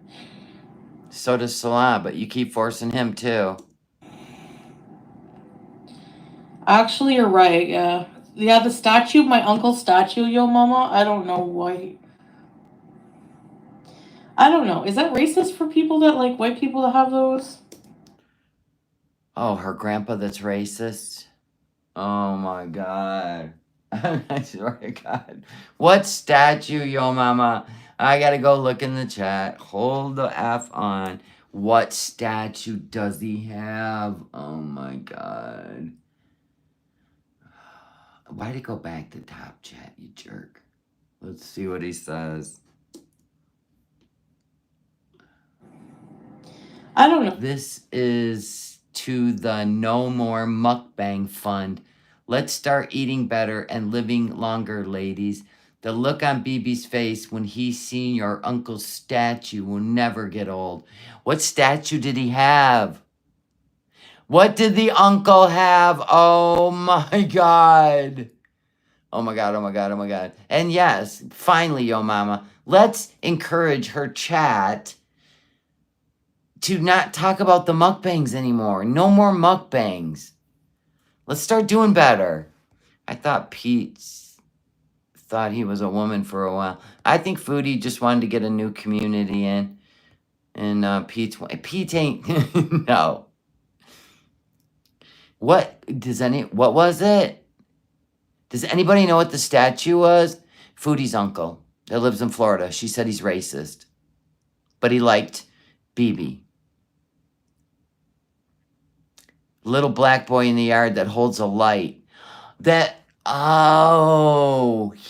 Speaker 1: So does Salah, but you keep forcing him too.
Speaker 3: Actually, you're right. Yeah. Yeah, the statue, my uncle's statue, yo mama. I don't know why. I don't know. Is that racist for people that like white people to have those?
Speaker 1: Oh, her grandpa that's racist? Oh my god. I swear to God. What statue, yo mama? I gotta go look in the chat. Hold the F on. What statue does he have? Oh my god. Why'd he go back to top chat, you jerk? Let's see what he says.
Speaker 3: I don't know.
Speaker 1: This is to the No More Mukbang Fund. Let's start eating better and living longer, ladies. The look on BB's face when he's seen your uncle's statue will never get old. What statue did he have? What did the uncle have? Oh my god. Oh my god, oh my god, oh my god. And yes, finally, yo mama, let's encourage her chat to not talk about the mukbangs anymore. No more mukbangs. Let's start doing better. I thought Pete thought he was a woman for a while. I think Foodie just wanted to get a new community in. And Pete ain't no. What was it? Does anybody know what the statue was? Foodie's uncle that lives in Florida. She said he's racist. But he liked BB. Little black boy in the yard that holds a light. He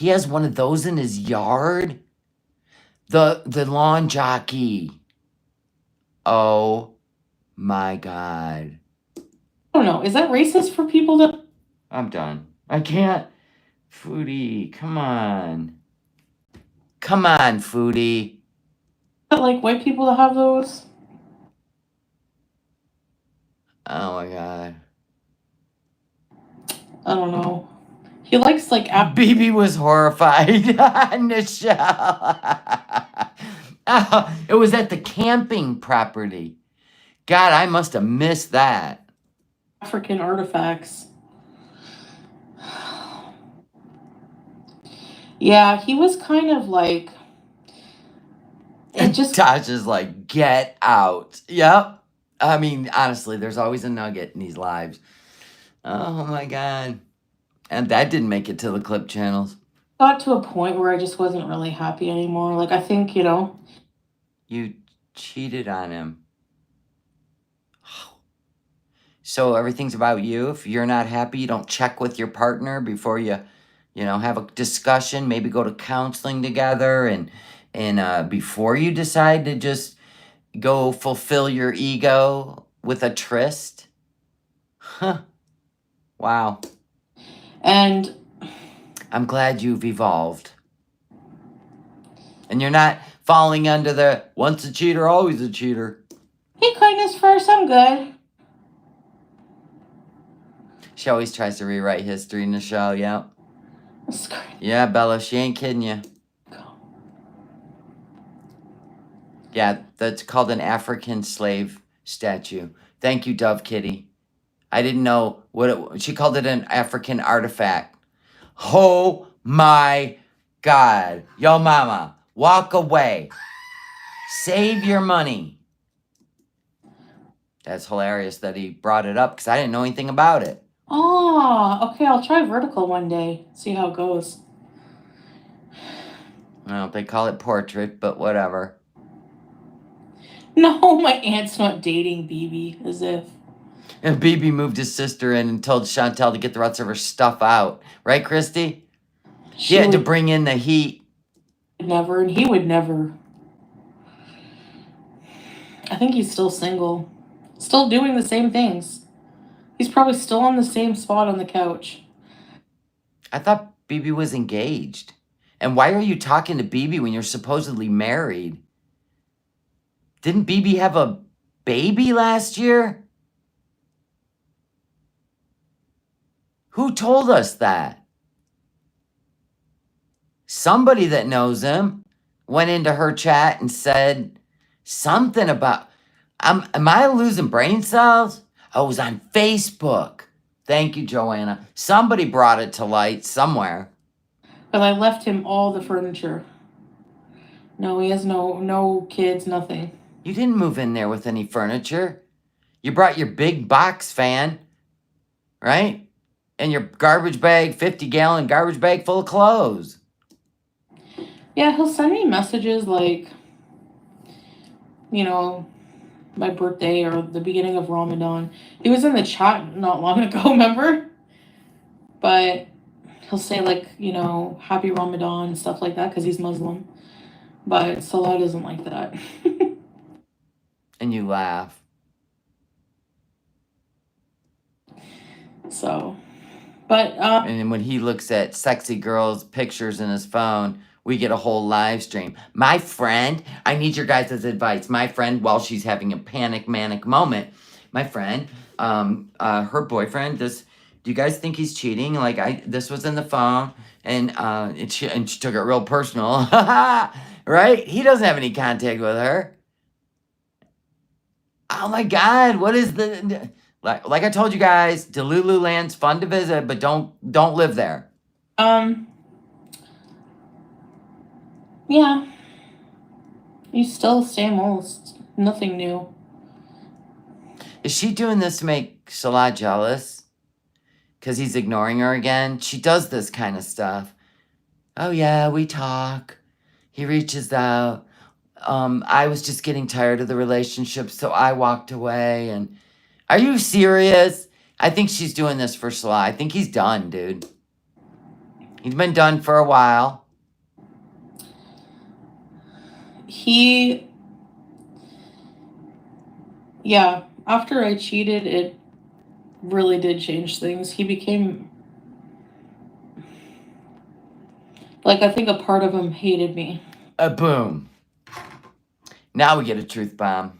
Speaker 1: has one of those in his yard? The lawn jockey. Oh my god.
Speaker 3: I don't know. Is that racist for people that...
Speaker 1: I'm done. I can't. Foodie, come on. Come on, Foodie.
Speaker 3: like white people to have those?
Speaker 1: Oh my god.
Speaker 3: I don't know. He likes like
Speaker 1: BB was horrified. Nichelle. Oh, it was at the camping property. God, I must have missed that.
Speaker 3: African artifacts. Yeah, he was kind of like...
Speaker 1: And Tasha's like, get out. Yep. I mean, honestly, there's always a nugget in these lives. Oh my god. And that didn't make it to the clip channels.
Speaker 3: Got to a point where I just wasn't really happy anymore. Like, I think,
Speaker 1: You cheated on him. So everything's about you. If you're not happy, you don't check with your partner before you have a discussion, maybe go to counseling together and before you decide to just go fulfill your ego with a tryst. Huh. Wow.
Speaker 3: And
Speaker 1: I'm glad you've evolved. And you're not falling under the once a cheater, always a cheater.
Speaker 3: Hey, kindness first, I'm good.
Speaker 1: She always tries to rewrite history in the show, yeah.
Speaker 3: That's great.
Speaker 1: Yeah, Bella, she ain't kidding you. Yeah, that's called an African slave statue. Thank you, Dove Kitty. I didn't know she called it an African artifact. Oh my God. Yo, mama, walk away. Save your money. That's hilarious that he brought it up because I didn't know anything about it.
Speaker 3: Oh, okay, I'll try vertical one day. See how it goes.
Speaker 1: Well, they call it portrait, but whatever.
Speaker 3: No, my aunt's not dating BB, as if.
Speaker 1: And BB moved his sister in and told Chantel to get the rest of her stuff out. Right, Christy? She had to bring in the heat.
Speaker 3: Never, and he would never. I think he's still single. Still doing the same things. He's probably still on the same spot on the couch.
Speaker 1: I thought BB was engaged. And why are you talking to BB when you're supposedly married? Didn't BB have a baby last year? Who told us that? Somebody that knows him went into her chat and said something about... Am I losing brain cells? I was on Facebook. Thank you, Joanna. Somebody brought it to light somewhere.
Speaker 3: But I left him all the furniture. No, he has no kids, nothing.
Speaker 1: You didn't move in there with any furniture. You brought your big box fan, right? And your garbage bag, 50-gallon garbage bag full of clothes.
Speaker 3: Yeah, he'll send me messages like, you know, my birthday or the beginning of Ramadan. He was in the chat not long ago, remember? But he'll say like, you know, happy Ramadan and stuff like that because he's Muslim. But Salah doesn't like that.
Speaker 1: And you laugh.
Speaker 3: So, but
Speaker 1: And then when he looks at sexy girls' pictures in his phone, we get a whole live stream. My friend, I need your guys' advice. My friend, while she's having a manic moment, my friend, her boyfriend, do you guys think he's cheating? Like this was in the phone, and she took it real personal, right? He doesn't have any contact with her. Oh my God, what is the... Like I told you guys, Delulu Land's fun to visit, but don't live there.
Speaker 3: Yeah. He's still the same old, nothing new.
Speaker 1: Is she doing this to make Salah jealous? Because he's ignoring her again? She does this kind of stuff. Oh yeah, we talk. He reaches out. I was just getting tired of the relationship, so I walked away. And are you serious? I think she's doing this for Salah. I think he's done, dude. He's been done for a while.
Speaker 3: Yeah, after I cheated, it really did change things. He became, like, I think a part of him hated me.
Speaker 1: Boom. Now we get a truth bomb.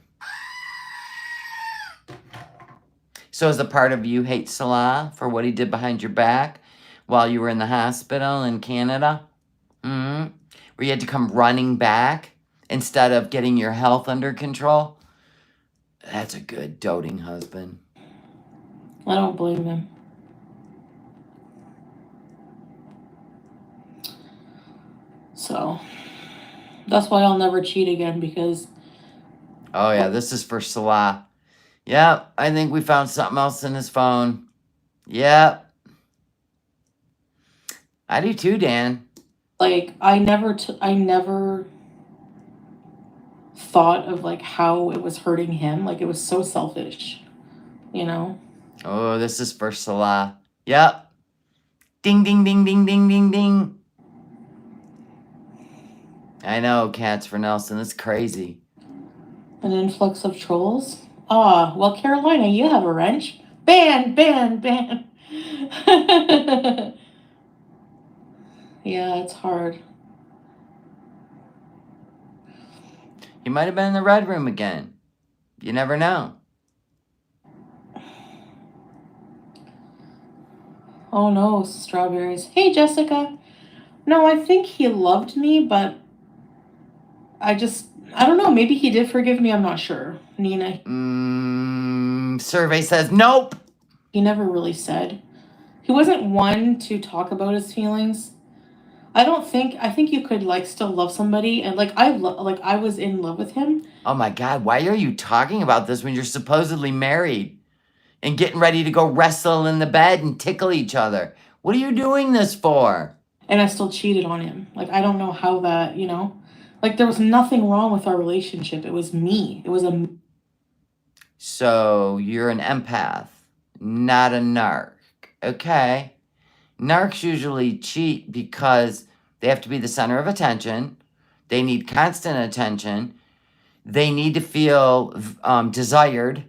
Speaker 1: So is a part of you hate Salah for what he did behind your back while you were in the hospital in Canada? Where you had to come running back instead of getting your health under control? That's a good doting husband.
Speaker 3: I don't blame him. So, that's why I'll never cheat again, because...
Speaker 1: Oh yeah, this is for Salah. Yep, I think we found something else in his phone. Yep. I do too, Dan.
Speaker 3: Like, I never thought of, like, how it was hurting him. Like, it was so selfish, you know?
Speaker 1: Oh, this is for Salah. Yep. Ding, ding, ding, ding, ding, ding, ding. I know, cats for Nelson. It's crazy.
Speaker 3: An influx of trolls? Ah, well, Carolina, you have a wrench. Ban, ban, ban. Yeah, it's hard.
Speaker 1: He might have been in the red room again. You never know.
Speaker 3: Oh no, strawberries. Hey, Jessica. No, I think he loved me, but I don't know. Maybe he did forgive me. I'm not sure. Nina.
Speaker 1: Survey says nope.
Speaker 3: He never really said. He wasn't one to talk about his feelings. I think you could, like, still love somebody, and like I was in love with him.
Speaker 1: Oh my God, why are you talking about this when you're supposedly married and getting ready to go wrestle in the bed and tickle each other? What are you doing this for?
Speaker 3: And I still cheated on him. Like, I don't know how that, you know? Like, there was nothing wrong with our relationship. It was me. It was a...
Speaker 1: So you're an empath, not a narc. Okay. Narcs usually cheat because they have to be the center of attention. They need constant attention. They need to feel desired.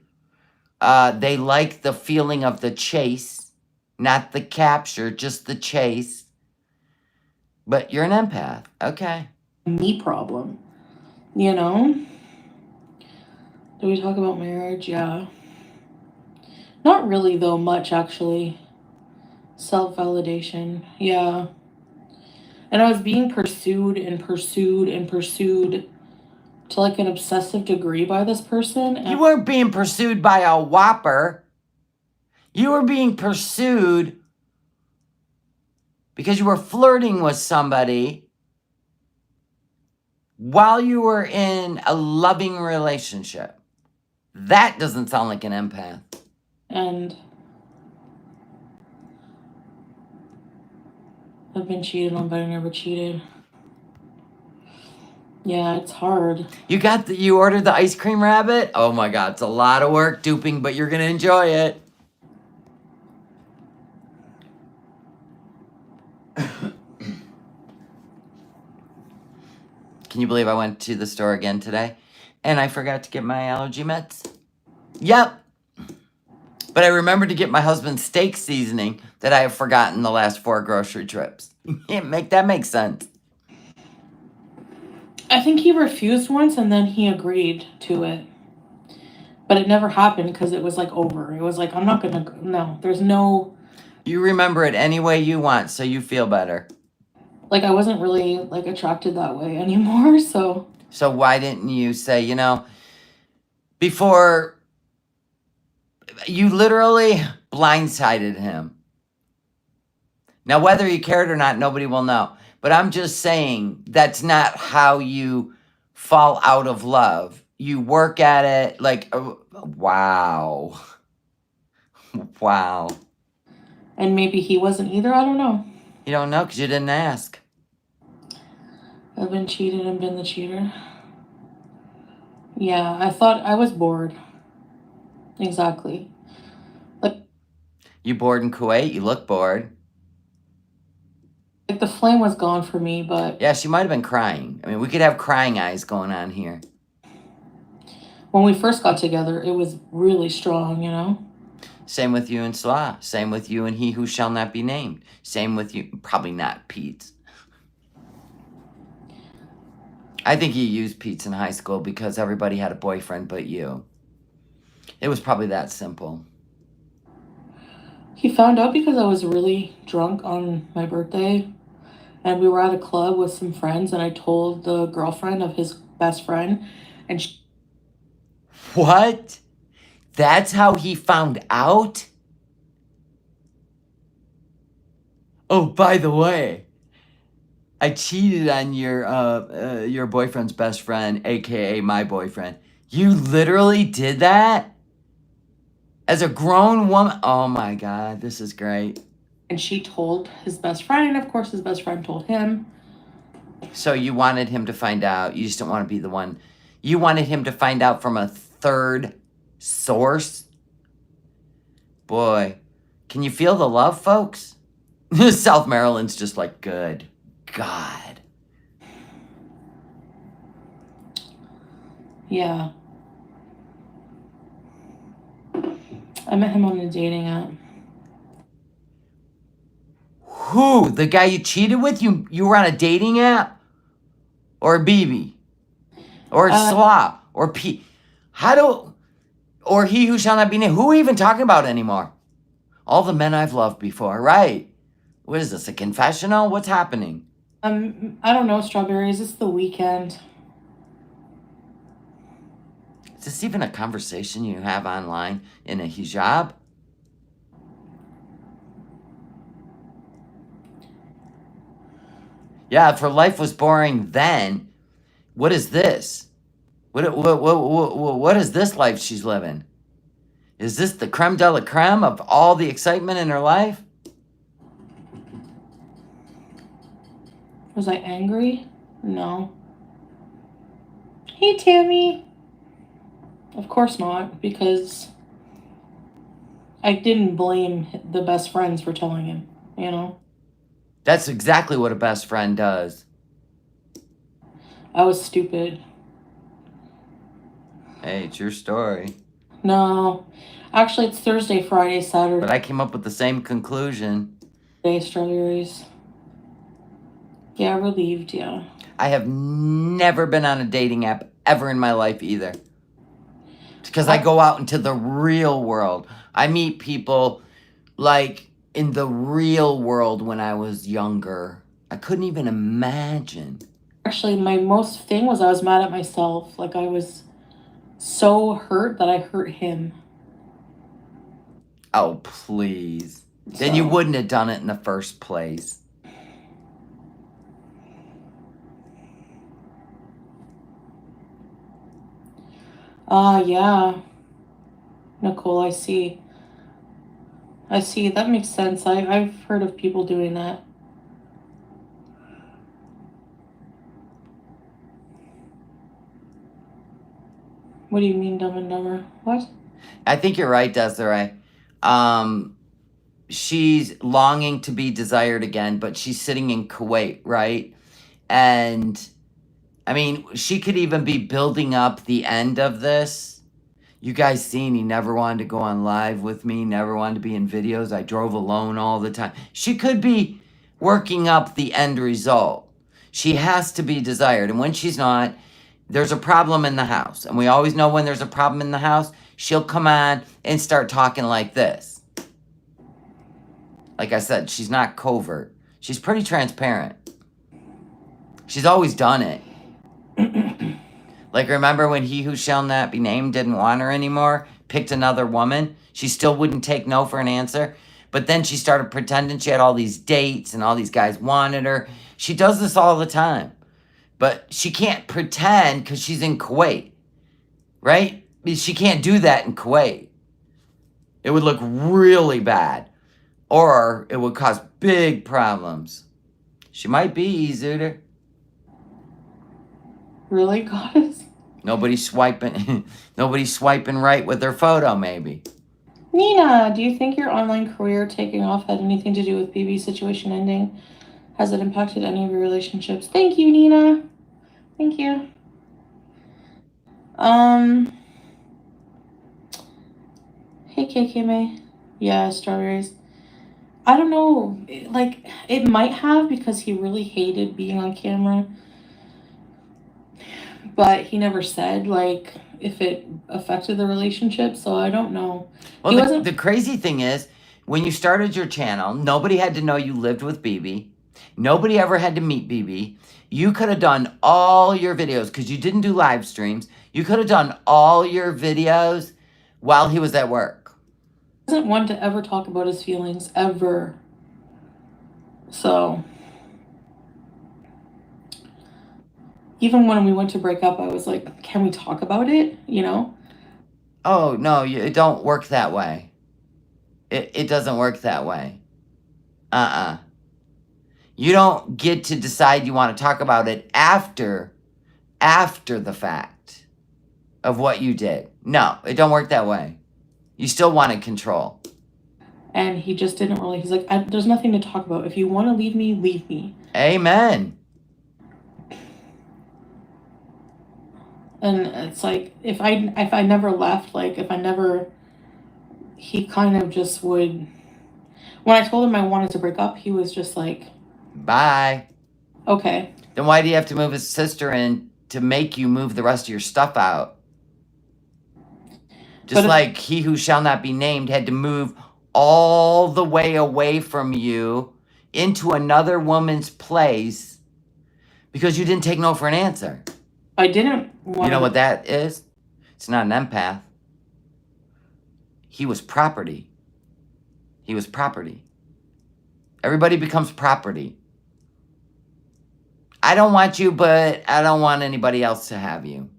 Speaker 1: They like the feeling of the chase, not the capture, just the chase. But you're an empath. Okay.
Speaker 3: Me problem. You know? Do we talk about marriage? Yeah. Not really, though, much, actually. Self-validation. Yeah. And I was being pursued and pursued and pursued to, like, an obsessive degree by this person.
Speaker 1: You weren't being pursued by a whopper. You were being pursued because you were flirting with somebody while you were in a loving relationship. That doesn't sound like an empath.
Speaker 3: And I've been cheated on, but I never cheated. Yeah, it's hard.
Speaker 1: You ordered the ice cream rabbit? Oh my God, it's a lot of work duping, but you're gonna enjoy it. Can you believe I went to the store again today and I forgot to get my allergy meds? Yep. But I remembered to get my husband's steak seasoning that I have forgotten the last 4 grocery trips. That makes sense.
Speaker 3: I think he refused once and then he agreed to it. But it never happened because it was like over. It was like, I'm not gonna, no, there's no.
Speaker 1: You remember it any way you want, so you feel better.
Speaker 3: Like, I wasn't really like attracted that way anymore, so.
Speaker 1: So why didn't you say, before you literally blindsided him? Now, whether you cared or not, nobody will know. But I'm just saying that's not how you fall out of love. You work at it like, wow. Wow.
Speaker 3: And maybe he wasn't either, I don't know.
Speaker 1: You don't know because you didn't ask.
Speaker 3: I've been cheated and been the cheater. Yeah, I thought I was bored. Exactly.
Speaker 1: You bored in Kuwait? You look bored.
Speaker 3: Like the flame was gone for me, but
Speaker 1: Yeah, she might have been crying. I mean, we could have crying eyes going on here.
Speaker 3: when we first got together, it was really strong.
Speaker 1: Same with you and Salah. Same with you and he who shall not be named. Same with you. Probably not Pete. I think you used Pete's in high school because everybody had a boyfriend but you. It was probably that simple.
Speaker 3: He found out because I was really drunk on my birthday. And we were at a club with some friends, and I told the girlfriend of his best friend, and
Speaker 1: What? That's how he found out? Oh, by the way, I cheated on your boyfriend's best friend, aka my boyfriend. You literally did that? As a grown woman? Oh my God, this is great.
Speaker 3: and she told his best friend, and of course his best friend told him.
Speaker 1: So you wanted him to find out. You just don't want to be the one. You wanted him to find out from a third source? Boy, can you feel the love, folks? South Maryland's just like, good God.
Speaker 3: Yeah. I met him on a dating app.
Speaker 1: Who? The guy you cheated with? You were on a dating app? Or BB? Or Slop? Or P? Or he who shall not be named? Who are we even talking about anymore? All the men I've loved before, right? What is this, a confessional? What's happening?
Speaker 3: I don't know, Strawberries. It's the weekend.
Speaker 1: Is this even a conversation you have online in a hijab? Yeah, if her life was boring then, what is this? What is this life she's living? Is this the creme de la creme of all the excitement in her life?
Speaker 3: Was I angry? No. Hey, Tammy. Of course not, because I didn't blame the best friends for telling him.
Speaker 1: That's exactly what a best friend does.
Speaker 3: I was stupid.
Speaker 1: Hey, it's your story.
Speaker 3: No. Actually, it's Thursday, Friday,
Speaker 1: But
Speaker 3: Saturday,
Speaker 1: I came up with the same conclusion.
Speaker 3: Strawberries. Yeah, relieved, yeah.
Speaker 1: I have never been on a dating app ever in my life either. Because I go out into the real world. I meet people like in the real world when I was younger. I couldn't even imagine.
Speaker 3: Actually, my most thing was I was mad at myself. Like, I was so hurt that I hurt him.
Speaker 1: Oh, please. Then you
Speaker 3: So,
Speaker 1: wouldn't have done it in the first place.
Speaker 3: yeah. Nicole, I see. I see. That makes sense. I've heard of people doing that. What do you mean, Dumb and Dumber? What?
Speaker 1: I think you're right, Desiree. She's longing to be desired again, but she's sitting in Kuwait, right? And I mean, she could even be building up the end of this. You guys seen he never wanted to go on live with me, never wanted to be in videos. I drove alone all the time. She could be working up the end result. She has to be desired. And when she's not, there's a problem in the house. And we always know when there's a problem in the house, she'll come on and start talking like this. Like I said, she's not covert. She's pretty transparent. She's always done it. Like, remember when he who shall not be named didn't want her anymore? Picked another woman? She still wouldn't take no for an answer. But then she started pretending she had all these dates and all these guys wanted her. She does this all the time. But she can't pretend because she's in Kuwait. Right? She can't do that in Kuwait. It would look really bad. Or it would cause big problems. She might be, Zooter.
Speaker 3: Really, Goddess?
Speaker 1: Nobody's swiping right with their photo, maybe.
Speaker 3: Nina, do you think your online career taking off had anything to do with BB's situation ending? Has it impacted any of your relationships? Thank you, Nina. Thank you. Hey, KK Yeah, strawberries. I don't know. Like, it might have because he really hated being on camera. But he never said, like, if it affected the relationship, so I don't know.
Speaker 1: Well, the crazy thing is, when you started your channel, nobody had to know you lived with BB. Nobody ever had to meet BB. You could have done all your videos, because you didn't do live streams. You could have done all your videos while he was at work.
Speaker 3: He doesn't want to ever talk about his feelings, ever. So... even when we went to break up, I was like, can we talk about it? You know?
Speaker 1: Oh, no, it don't work that way. It doesn't work that way. You don't get to decide you want to talk about it after the fact of what you did. No, it don't work that way. You still want to control.
Speaker 3: And he just didn't really, he's like, there's nothing to talk about. If you want to leave me, leave me.
Speaker 1: Amen.
Speaker 3: And it's like, if I never left, like, he kind of just would, when I told him I wanted to break up, he was just like,
Speaker 1: bye.
Speaker 3: Okay.
Speaker 1: Then why do you have to move his sister in to make you move the rest of your stuff out? Just like he who shall not be named had to move all the way away from you into another woman's place because you didn't take no for an answer.
Speaker 3: I didn't want.
Speaker 1: You know what that is? It's not an empath. He was property. He was property. Everybody becomes property. I don't want you, but I don't want anybody else to have you.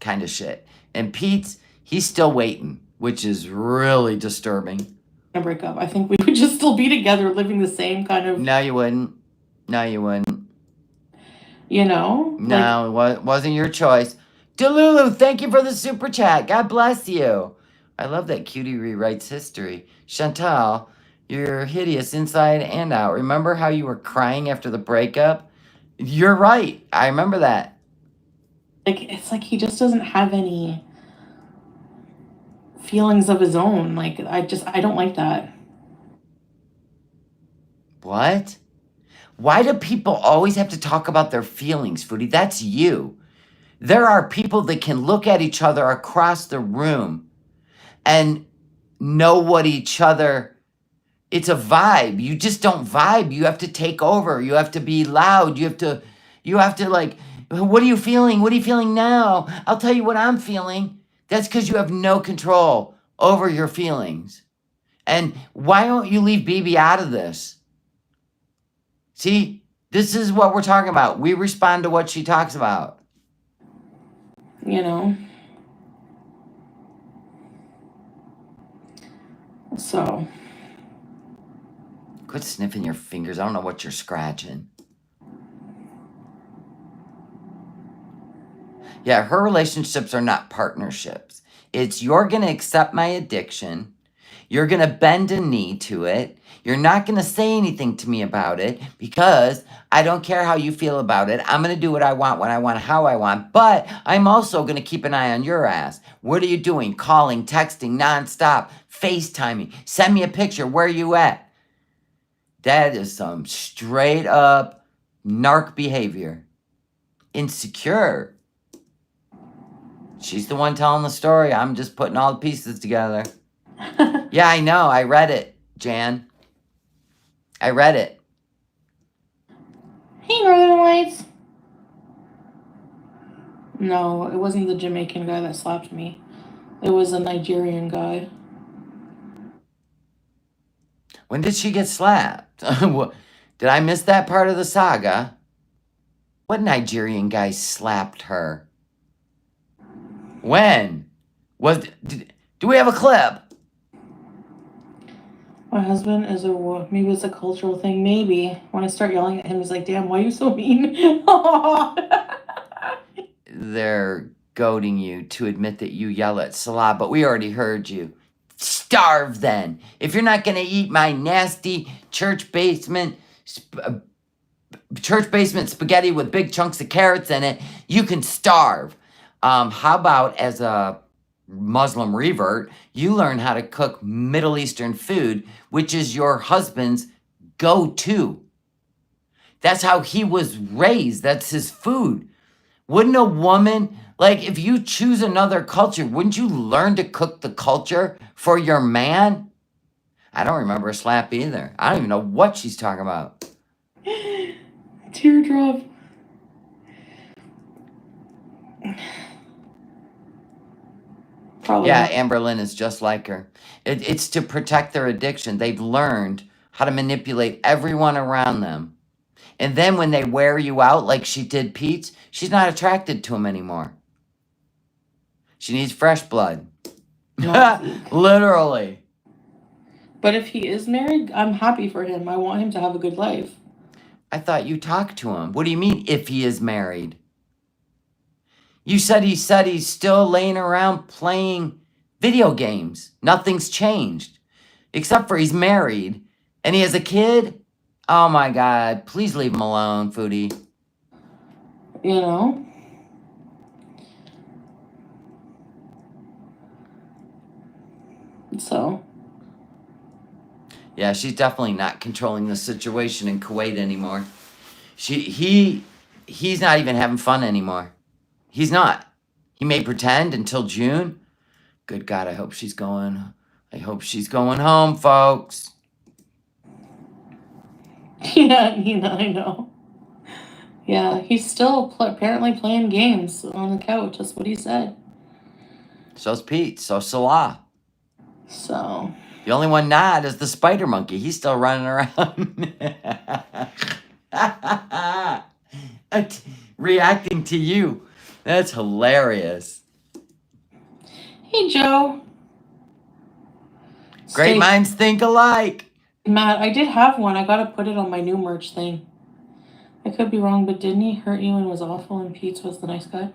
Speaker 1: Kind of shit. And Pete's, he's still waiting, which is really disturbing.
Speaker 3: Break up. I think we would just still be together, living the same kind of...
Speaker 1: No, you wouldn't. No, you wouldn't.
Speaker 3: You know?
Speaker 1: No, like... it wasn't your choice. Delulu, thank you for the super chat. God bless you. I love that Cutie rewrites history. Chantal, you're hideous inside and out. Remember how you were crying after the breakup? You're right. I remember that.
Speaker 3: Like, it's like he just doesn't have any feelings of his own. Like, I don't like that.
Speaker 1: What? Why do people always have to talk about their feelings, Foodie? That's you. There are people that can look at each other across the room and know what each other... It's a vibe. You just don't vibe. You have to take over. You have to be loud. You have to like, what are you feeling? What are you feeling now? I'll tell you what I'm feeling. That's because you have no control over your feelings. And why don't you leave BB out of this? See, this is what we're talking about. We respond to what she talks about.
Speaker 3: You know? So.
Speaker 1: Quit sniffing your fingers. I don't know what you're scratching. Yeah, her relationships are not partnerships. It's you're going to accept my addiction. You're going to bend a knee to it. You're not going to say anything to me about it because I don't care how you feel about it. I'm going to do what I want, when I want, how I want. But I'm also going to keep an eye on your ass. What are you doing? Calling, texting, nonstop, FaceTiming. Send me a picture. Where are you at? That is some straight up narc behavior. Insecure. She's the one telling the story. I'm just putting all the pieces together. Yeah, I know. I read it, Jan. I read it.
Speaker 3: Hey, Northern Lights. No, it wasn't the Jamaican guy that slapped me. It was a Nigerian guy.
Speaker 1: When did she get slapped? Did I miss that part of the saga? What Nigerian guy slapped her? When? Do we have a clip?
Speaker 3: My husband is maybe it's a cultural thing. Maybe when I start yelling at him, he's like, "Damn, why are you so mean?"
Speaker 1: They're goading you to admit that you yell at Salah, but we already heard you. Starve then. If you're not gonna eat my nasty church basement spaghetti with big chunks of carrots in it, you can starve. How about as a Muslim revert, you learn how to cook Middle Eastern food, which is your husband's go-to. That's how he was raised. That's his food. Wouldn't a woman, like if you choose another culture, wouldn't you learn to cook the culture for your man? I don't remember a slap either. I don't even know what she's talking about.
Speaker 3: Teardrop. Probably
Speaker 1: Yeah,
Speaker 3: not.
Speaker 1: Amber Lynn is just like her. It's to protect their addiction. They've learned how to manipulate everyone around them. And then when they wear you out like she did Pete's, she's not attracted to him anymore. She needs fresh blood. Literally.
Speaker 3: But if he is married, I'm happy for him. I want him to have a good life.
Speaker 1: I thought you talked to him. What do you mean if he is married? You said he's still laying around playing video games. Nothing's changed. Except for he's married and he has a kid. Oh my God. Please leave him alone, Foodie.
Speaker 3: You know? So.
Speaker 1: Yeah, she's definitely not controlling the situation in Kuwait anymore. He's not even having fun anymore. He's not. He may pretend until June. Good God, I hope she's going home, folks.
Speaker 3: Yeah, I know. Yeah, he's still apparently playing games on the couch. That's what he said.
Speaker 1: So's Pete. So's Salah.
Speaker 3: So.
Speaker 1: The only one not is the spider monkey. He's still running around. Reacting to you. That's hilarious.
Speaker 3: Hey, Joe.
Speaker 1: Great minds think alike.
Speaker 3: Matt, I did have one. I gotta put it on my new merch thing. I could be wrong, but didn't he hurt you and was awful and Pete's was the nice guy?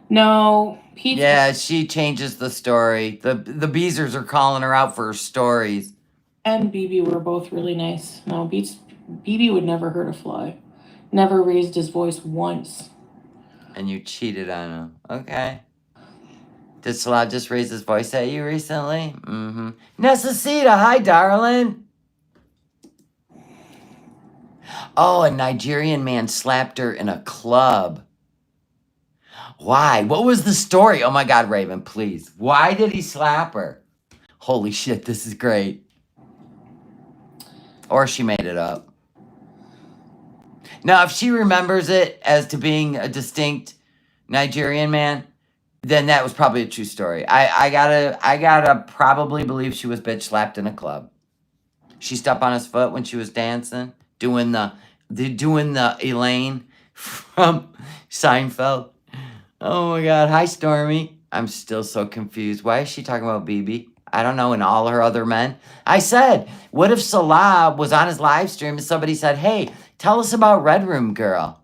Speaker 3: No, Pete's...
Speaker 1: Yeah, she changes the story. The Beezers are calling her out for her stories.
Speaker 3: And BB were both really nice. No, BB would never hurt a fly. Never raised his voice once.
Speaker 1: And you cheated on him. Okay. Did Salah just raise his voice at you recently? Mm-hmm. Necesita, hi, darling. Oh, a Nigerian man slapped her in a club. Why? What was the story? Oh my God, Raven, please. Why did he slap her? Holy shit, this is great. Or she made it up. Now, if she remembers it as to being a distinct Nigerian man, then that was probably a true story. I gotta probably believe she was bitch slapped in a club. She stepped on his foot when she was dancing, doing the Elaine from Seinfeld. Oh my God. Hi, Stormy. I'm still so confused. Why is she talking about BB? I don't know. And all her other men. I said, what if Salah was on his live stream and somebody said, hey, tell us about Red Room Girl?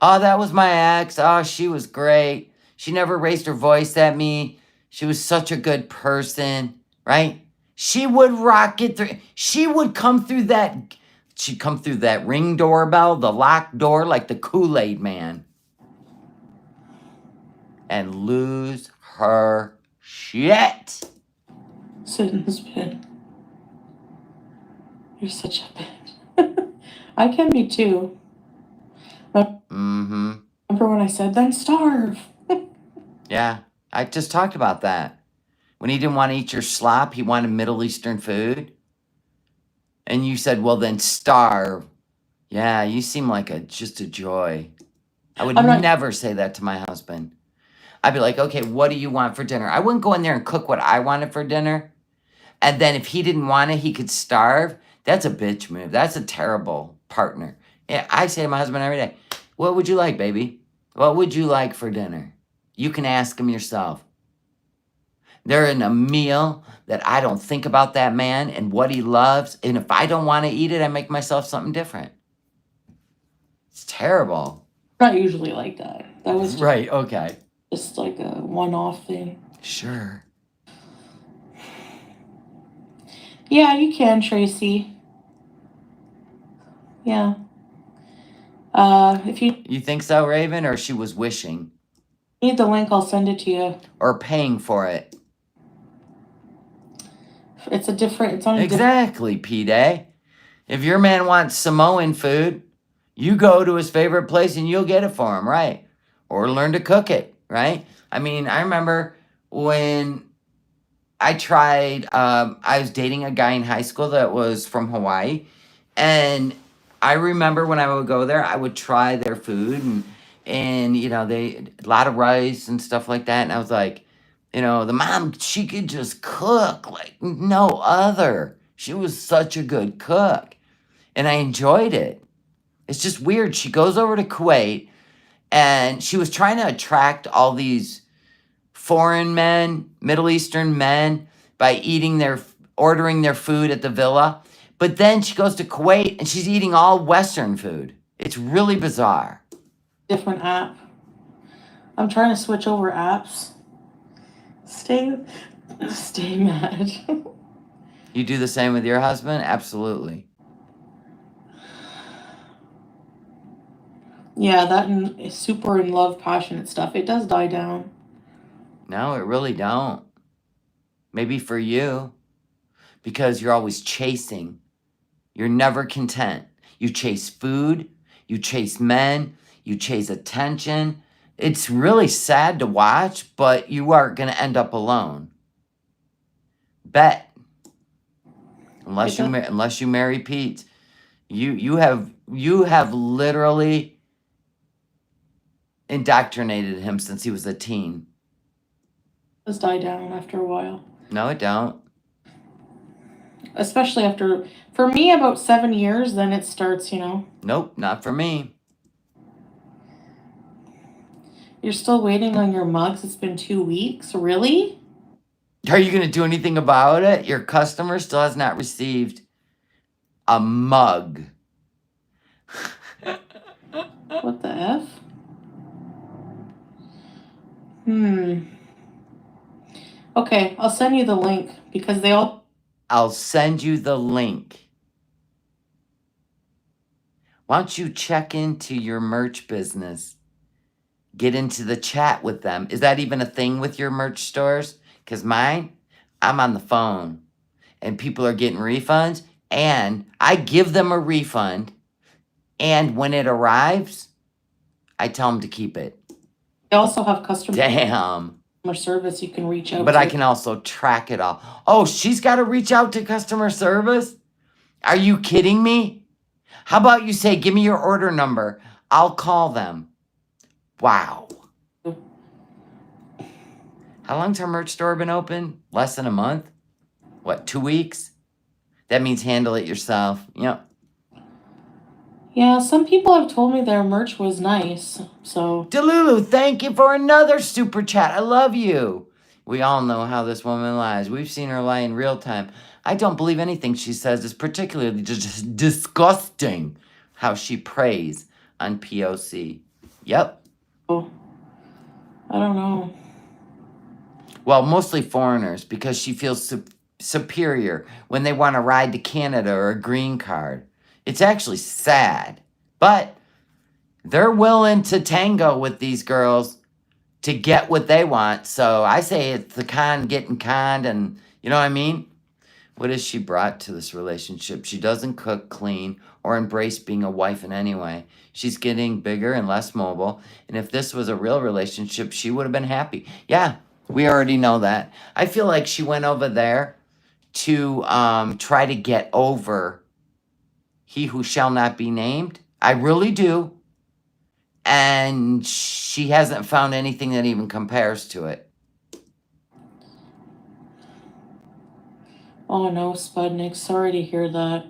Speaker 1: Oh, that was my ex. Oh, she was great. She never raised her voice at me. She was such a good person, right? She would rock it through. She would come through that. She'd come through that ring doorbell, the locked door, like the Kool-Aid man, and lose her shit.
Speaker 3: Sit in this bed. You're such a bitch. I can be too.
Speaker 1: Mm-hmm.
Speaker 3: Remember when I said, then starve?
Speaker 1: Yeah, I just talked about that. When he didn't want to eat your slop, he wanted Middle Eastern food. And you said, well, then starve. Yeah, you seem like just a joy. I would never say that to my husband. I'd be like, okay, what do you want for dinner? I wouldn't go in there and cook what I wanted for dinner. And then if he didn't want it, he could starve. That's a bitch move. That's a terrible partner. Yeah, I say to my husband every day, what would you like, baby? What would you like for dinner? You can ask him yourself. They're in a meal that I don't think about that man and what he loves. And if I don't want to eat it, I make myself something different. It's terrible.
Speaker 3: Not usually like that. That was
Speaker 1: right. Okay.
Speaker 3: Just like a one-off thing.
Speaker 1: Sure.
Speaker 3: Yeah, you can, Tracy. Yeah. If you
Speaker 1: think so, Raven, or she was wishing?
Speaker 3: Need the link, I'll send it to you.
Speaker 1: Or paying for it.
Speaker 3: It's on
Speaker 1: exactly, P-Day. If your man wants Samoan food, you go to his favorite place and you'll get it for him, right? Or learn to cook it, right? I mean, I remember when I tried, I was dating a guy in high school that was from Hawaii. And I remember when I would go there, I would try their food and you know, a lot of rice and stuff like that. And I was like, you know, the mom, she could just cook like no other. She was such a good cook. And I enjoyed it. It's just weird. She goes over to Kuwait and she was trying to attract all these foreign men, Middle Eastern men, by ordering their food at the villa. But then she goes to Kuwait and she's eating all Western food. It's really bizarre.
Speaker 3: Different app. I'm trying to switch over apps. Stay mad.
Speaker 1: You do the same with your husband? Absolutely.
Speaker 3: Yeah, that and super in love, passionate stuff. It does die down.
Speaker 1: No, it really don't. Maybe for you. Because you're always chasing. You're never content. You chase food. You chase men. You chase attention. It's really sad to watch, but you are going to end up alone. Bet. Unless you marry Pete. You have literally indoctrinated him since he was a teen.
Speaker 3: It does die down after a while.
Speaker 1: No, it don't.
Speaker 3: Especially for me, about 7 years, then it starts, you know.
Speaker 1: Nope, not for me.
Speaker 3: You're still waiting on your mugs? It's been 2 weeks? Really?
Speaker 1: Are you going to do anything about it? Your customer still has not received a mug.
Speaker 3: What the F? Okay, I'll send you the link because they all...
Speaker 1: I'll send you the link. Why don't you check into your merch business? Get into the chat with them. Is that even a thing with your merch stores? Because mine, I'm on the phone. And people are getting refunds. And I give them a refund. And when it arrives, I tell them to keep it.
Speaker 3: They also have customer
Speaker 1: service
Speaker 3: you can reach out
Speaker 1: But
Speaker 3: to.
Speaker 1: I can also track it all. Oh, she's got to reach out to customer service? Are you kidding me? How about you say, give me your order number. I'll call them. Wow. How long's her merch store been open? Less than a month? What, 2 weeks? That means handle it yourself. Yep.
Speaker 3: Yeah, some people have told me their merch was nice, so.
Speaker 1: Delulu, thank you for another super chat. I love you. We all know how this woman lies. We've seen her lie in real time. I don't believe anything she says is particularly just disgusting. How she preys on POC. Yep.
Speaker 3: I don't know.
Speaker 1: Well, mostly foreigners because she feels superior when they want to ride to Canada or a green card. It's actually sad, but they're willing to tango with these girls to get what they want. So I say it's the con getting conned, and you know what I mean? What has she brought to this relationship? She doesn't cook, clean, or embrace being a wife in any way. She's getting bigger and less mobile. And if this was a real relationship, she would have been happy. Yeah, we already know that. I feel like she went over there to try to get over he who shall not be named. I really do. And she hasn't found anything that even compares to it.
Speaker 3: Oh no, Spudnik, sorry to hear that.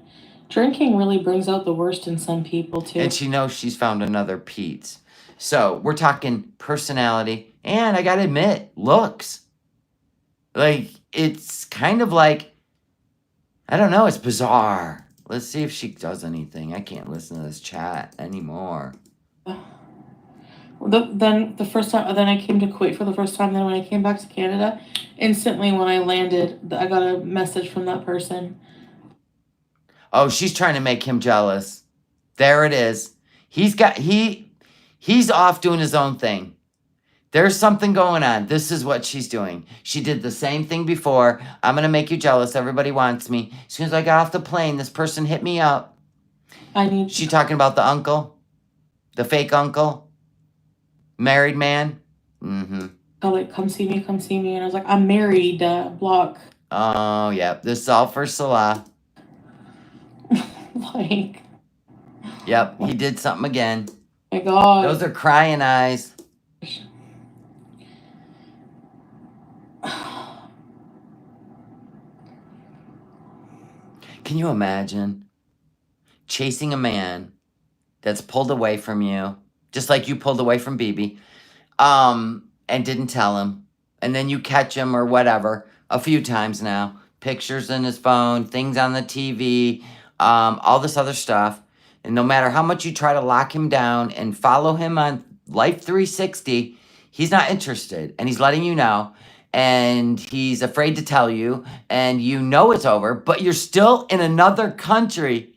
Speaker 3: Drinking really brings out the worst in some people, too.
Speaker 1: And she knows she's found another Pete. So we're talking personality, and I gotta admit, looks. Like, it's kind of like, I don't know, it's bizarre. Let's see if she does anything. I can't listen to this chat anymore.
Speaker 3: Then the first time, then I came to Kuwait for the first time. Then when I came back to Canada, instantly when I landed, I got a message from that person.
Speaker 1: Oh, she's trying to make him jealous. There it is. He's off doing his own thing. There's something going on. This is what she's doing. She did the same thing before. I'm going to make you jealous. Everybody wants me. As soon as I got off the plane, this person hit me up. She talking about the uncle? The fake uncle? Married man? Mm-hmm.
Speaker 3: Oh, like, come see me. And I was like, I'm married, block.
Speaker 1: Oh, yeah. This is all for Salah.
Speaker 3: Like.
Speaker 1: Yep, he did something again.
Speaker 3: My God.
Speaker 1: Those are crying eyes. Can you imagine chasing a man that's pulled away from you, just like you pulled away from BB, and didn't tell him, and then you catch him or whatever a few times now, pictures in his phone, things on the TV, all this other stuff, and no matter how much you try to lock him down and follow him on Life 360, he's not interested, and he's letting you know, and he's afraid to tell you, and you know it's over, but you're still in another country.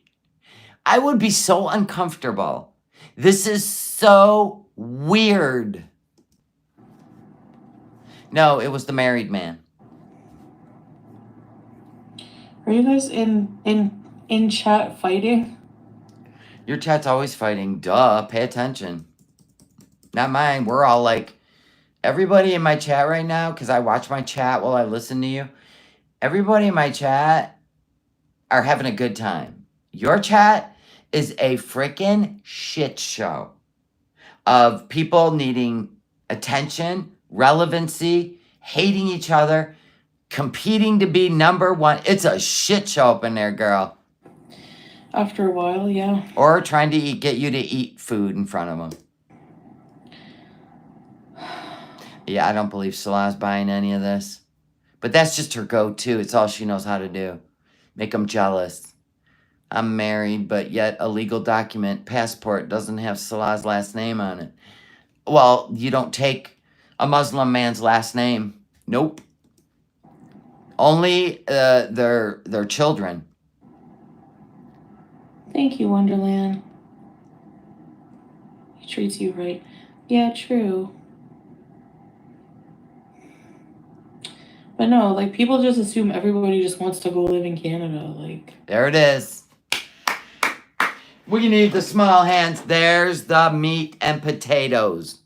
Speaker 1: I would be so uncomfortable. This is so weird. No, it was the married man.
Speaker 3: Are you guys in chat fighting?
Speaker 1: Your chat's always fighting. Duh, pay attention. Not mine. We're all like, everybody in my chat right now, because I watch my chat while I listen to you, everybody in my chat are having a good time. Your chat is a freaking shit show of people needing attention, relevancy, hating each other, competing to be number one. It's a shit show up in there, girl.
Speaker 3: After a while, yeah.
Speaker 1: Or trying to get you to eat food in front of them. Yeah, I don't believe Salah's buying any of this. But that's just her go-to. It's all she knows how to do. Make them jealous. I'm married, but yet a legal document, passport, doesn't have Salah's last name on it. Well, you don't take a Muslim man's last name. Nope. Only their children.
Speaker 3: Thank you, Wonderland. He treats you right. Yeah, true. But no, like, people just assume everybody just wants to go live in Canada, like.
Speaker 1: There it is. We need the small hands. There's the meat and potatoes.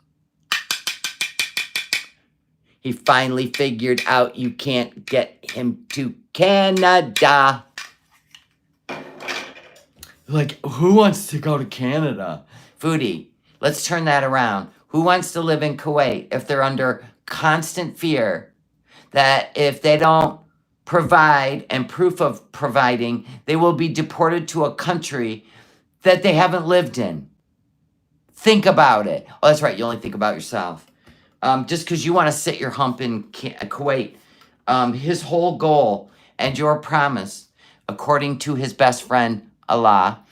Speaker 1: He finally figured out you can't get him to Canada. Like, who wants to go to Canada? Foodie, let's turn that around. Who wants to live in Kuwait if they're under constant fear that if they don't provide and proof of providing, they will be deported to a country that they haven't lived in. Think about it. Oh, that's right. You only think about yourself. Just because you want to sit your hump in Kuwait. His whole goal and your promise, according to his best friend, Allah,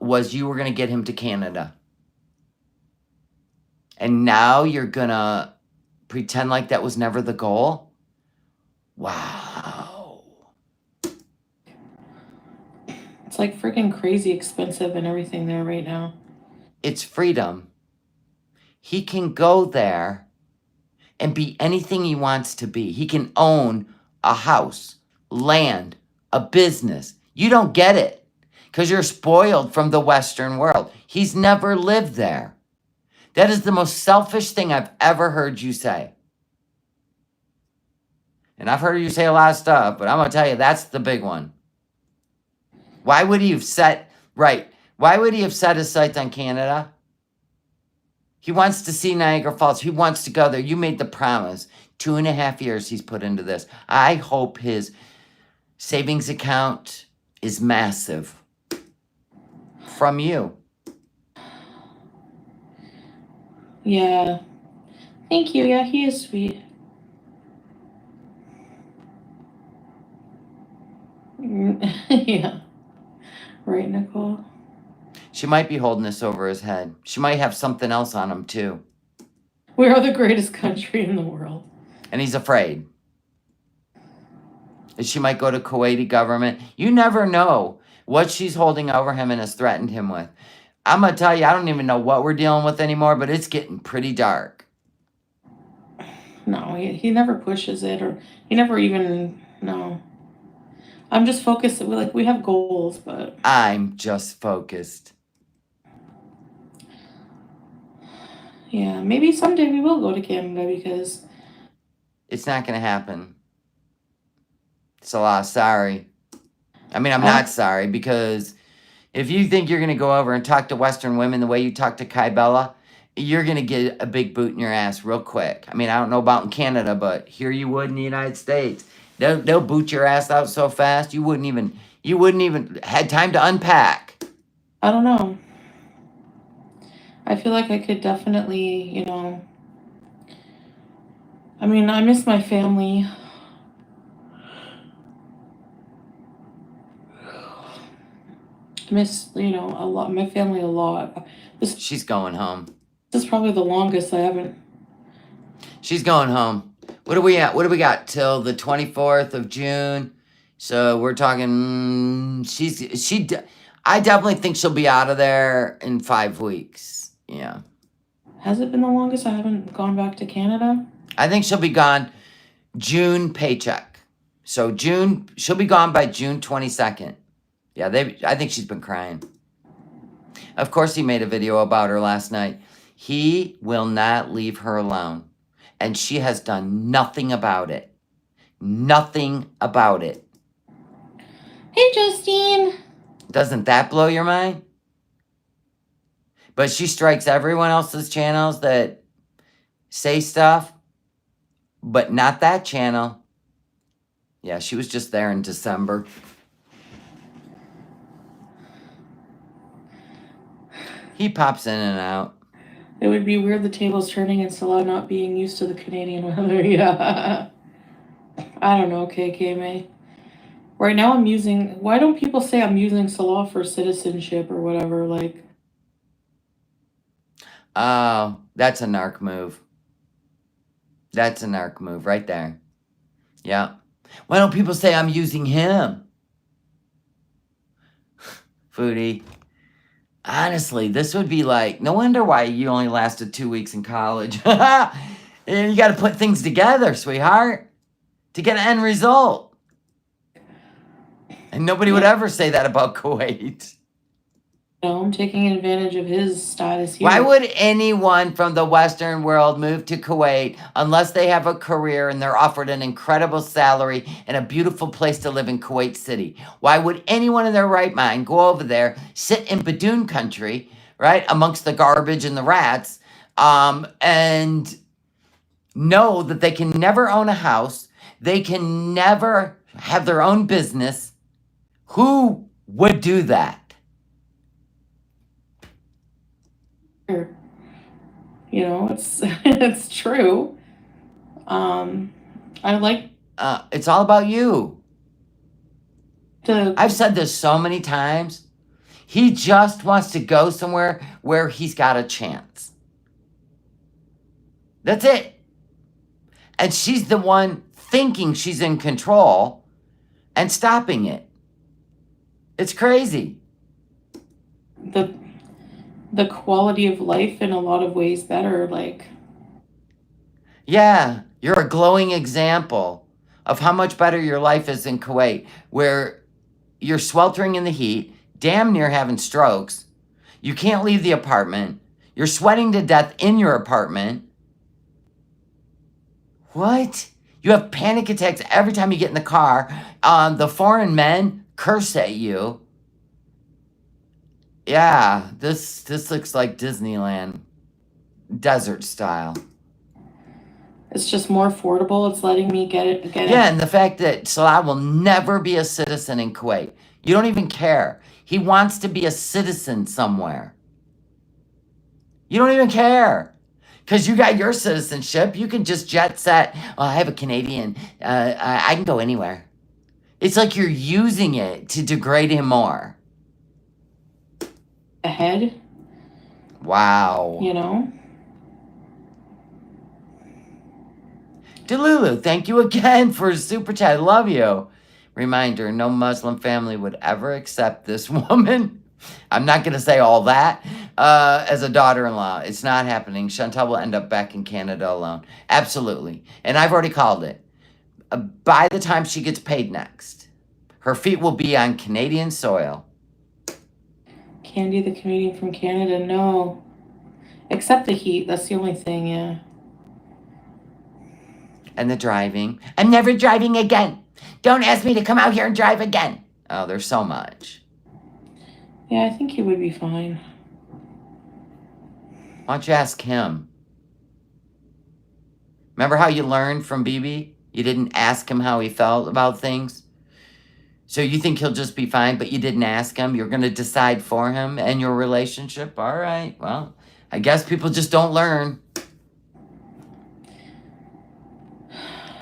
Speaker 1: was you were going to get him to Canada. And now you're going to pretend like that was never the goal? Wow.
Speaker 3: It's like freaking crazy expensive and everything there right now.
Speaker 1: It's freedom. He can go there and be anything he wants to be. He can own a house, land, a business. You don't get it because you're spoiled from the Western world. He's never lived there. That is the most selfish thing I've ever heard you say. And I've heard you say a lot of stuff, but I'm going to tell you, that's the big one. Why would he have set, right, why would he have set his sights on Canada? He wants to see Niagara Falls. He wants to go there. You made the promise. 2.5 years he's put into this. I hope his savings account is massive from you.
Speaker 3: Yeah. Thank you. Yeah, he is sweet. Yeah. Right, Nicole?
Speaker 1: She might be holding this over his head. She might have something else on him, too.
Speaker 3: We are the greatest country in the world.
Speaker 1: And he's afraid. And she might go to Kuwaiti government. You never know what she's holding over him and has threatened him with. I'm going to tell you, I don't even know what we're dealing with anymore, but it's getting pretty dark.
Speaker 3: No, he never pushes it, or he never even, no. I'm just focused, we have goals, but...
Speaker 1: I'm just focused.
Speaker 3: Yeah, maybe someday we will go to Canada because...
Speaker 1: It's not going to happen. Salah, sorry. I mean, I'm not sorry, because if you think you're going to go over and talk to Western women the way you talk to Kai Bella, you're going to get a big boot in your ass real quick. I mean, I don't know about in Canada, but here you would in the United States. They'll boot your ass out so fast, you wouldn't even had time to unpack.
Speaker 3: I don't know. I feel like I could definitely, I mean, I miss my family. I miss, my family a lot.
Speaker 1: She's going home.
Speaker 3: This is probably the longest I haven't.
Speaker 1: She's going home. What are we at? What do we got? Till the 24th of June. So we're talking, I definitely think she'll be out of there in 5 weeks. Yeah.
Speaker 3: Has it been the longest I haven't gone back to Canada?
Speaker 1: I think she'll be gone June paycheck. So she'll be gone by June 22nd. Yeah, I think she's been crying. Of course, he made a video about her last night. He will not leave her alone. And she has done nothing about it. Nothing about it.
Speaker 3: Hey, Justine.
Speaker 1: Doesn't that blow your mind? But she strikes everyone else's channels that say stuff, but not that channel. Yeah, she was just there in December. He pops in and out.
Speaker 3: It would be weird the table's turning and Salah not being used to the Canadian weather. Yeah. I don't know, KK. Right now why don't people say I'm using Salah for citizenship or whatever, like...
Speaker 1: Oh, that's a narc move. That's a narc move right there. Yeah. Why don't people say I'm using him? Foodie. Honestly, this would be like, no wonder why you only lasted 2 weeks in college. And you got to put things together, sweetheart, to get an end result. And nobody would ever say that about Kuwait.
Speaker 3: No, I'm taking advantage of his status here.
Speaker 1: Why would anyone from the Western world move to Kuwait unless they have a career and they're offered an incredible salary and a beautiful place to live in Kuwait City? Why would anyone in their right mind go over there, sit in Badoon country, right, amongst the garbage and the rats, and know that they can never own a house, they can never have their own business. Who would do that?
Speaker 3: You know, it's it's true. I like
Speaker 1: It's all about you.
Speaker 3: to.
Speaker 1: I've said this so many times. He just wants to go somewhere where he's got a chance. That's it. And she's the one thinking she's in control and stopping it. It's crazy.
Speaker 3: The quality of life in a lot of ways better. Like,
Speaker 1: Yeah, you're a glowing example of how much better your life is in Kuwait, where you're sweltering in the heat, damn near having strokes. You can't leave the apartment. You're sweating to death in your apartment. What? You have panic attacks every time you get in the car. The foreign men curse at you. Yeah, this looks like Disneyland, desert style.
Speaker 3: it's just more affordable. It's letting me get it.
Speaker 1: Yeah, and the fact that Salah will never be a citizen in Kuwait. You don't even care. He wants to be a citizen somewhere. You don't even care. Because you got your citizenship. You can just jet set. Oh, I have a Canadian. I can go anywhere. It's like you're using it to degrade him more.
Speaker 3: Ahead,
Speaker 1: Wow.
Speaker 3: you know.
Speaker 1: Delulu, thank you again for a super chat. I love you. Reminder, no Muslim family would ever accept this woman. I'm not going to say all that as a daughter-in-law. It's not happening. Chantal will end up back in Canada alone. Absolutely. And I've already called it. By the time she gets paid next, her feet will be on Canadian soil.
Speaker 3: Candy, the comedian from Canada, no. Except the heat. That's the only thing, yeah.
Speaker 1: And the driving. I'm never driving again. Don't ask me to come out here and drive again. Oh, there's so much.
Speaker 3: Yeah, I think he would be fine.
Speaker 1: Why don't you ask him? Remember how you learned from BB? You didn't ask him how he felt about things? So you think he'll just be fine, but you didn't ask him? You're going to decide for him and your relationship? All right, well, I guess people just don't learn.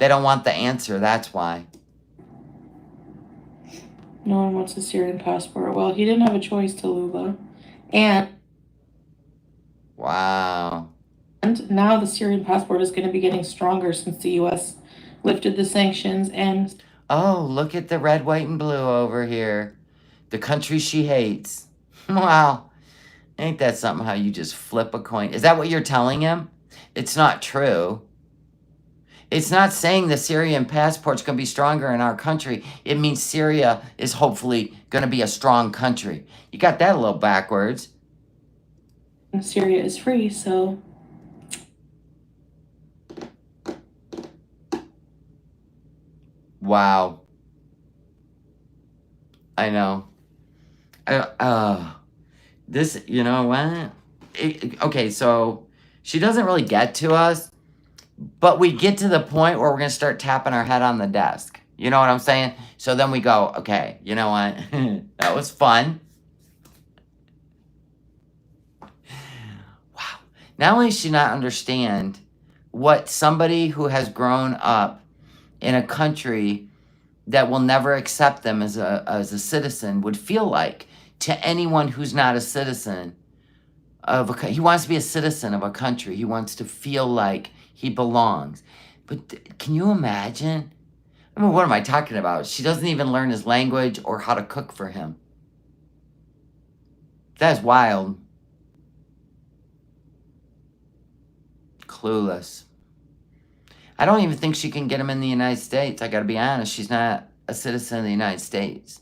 Speaker 1: They don't want the answer, that's why.
Speaker 3: No one wants a Syrian passport. Well, he didn't have a choice, Tallulah. And
Speaker 1: Wow.
Speaker 3: now the Syrian passport is going to be getting stronger since the U.S. lifted the sanctions. And
Speaker 1: Oh, look at the red, white, and blue over here. The country she hates. Wow. Ain't that something how you just flip a coin? Is that what you're telling him? It's not true. It's not saying the Syrian passport's going to be stronger in our country. It means Syria is hopefully going to be a strong country. You got that a little backwards.
Speaker 3: Syria is free, so
Speaker 1: Wow. I know. This, you know what? Okay, so she doesn't really get to us, but we get to the point where we're going to start tapping our head on the desk. You know what I'm saying? So then we go, okay, you know what? That was fun. Wow. Not only does she not understand what somebody who has grown up in a country that will never accept them as a citizen would feel like to anyone who's not a citizen of he wants to be a citizen of a country. He wants to feel like he belongs. But can you imagine? I mean, what am I talking about? She doesn't even learn his language or how to cook for him. That's wild. Clueless. I don't even think she can get him in the United States. I gotta be honest, she's not a citizen of the United States.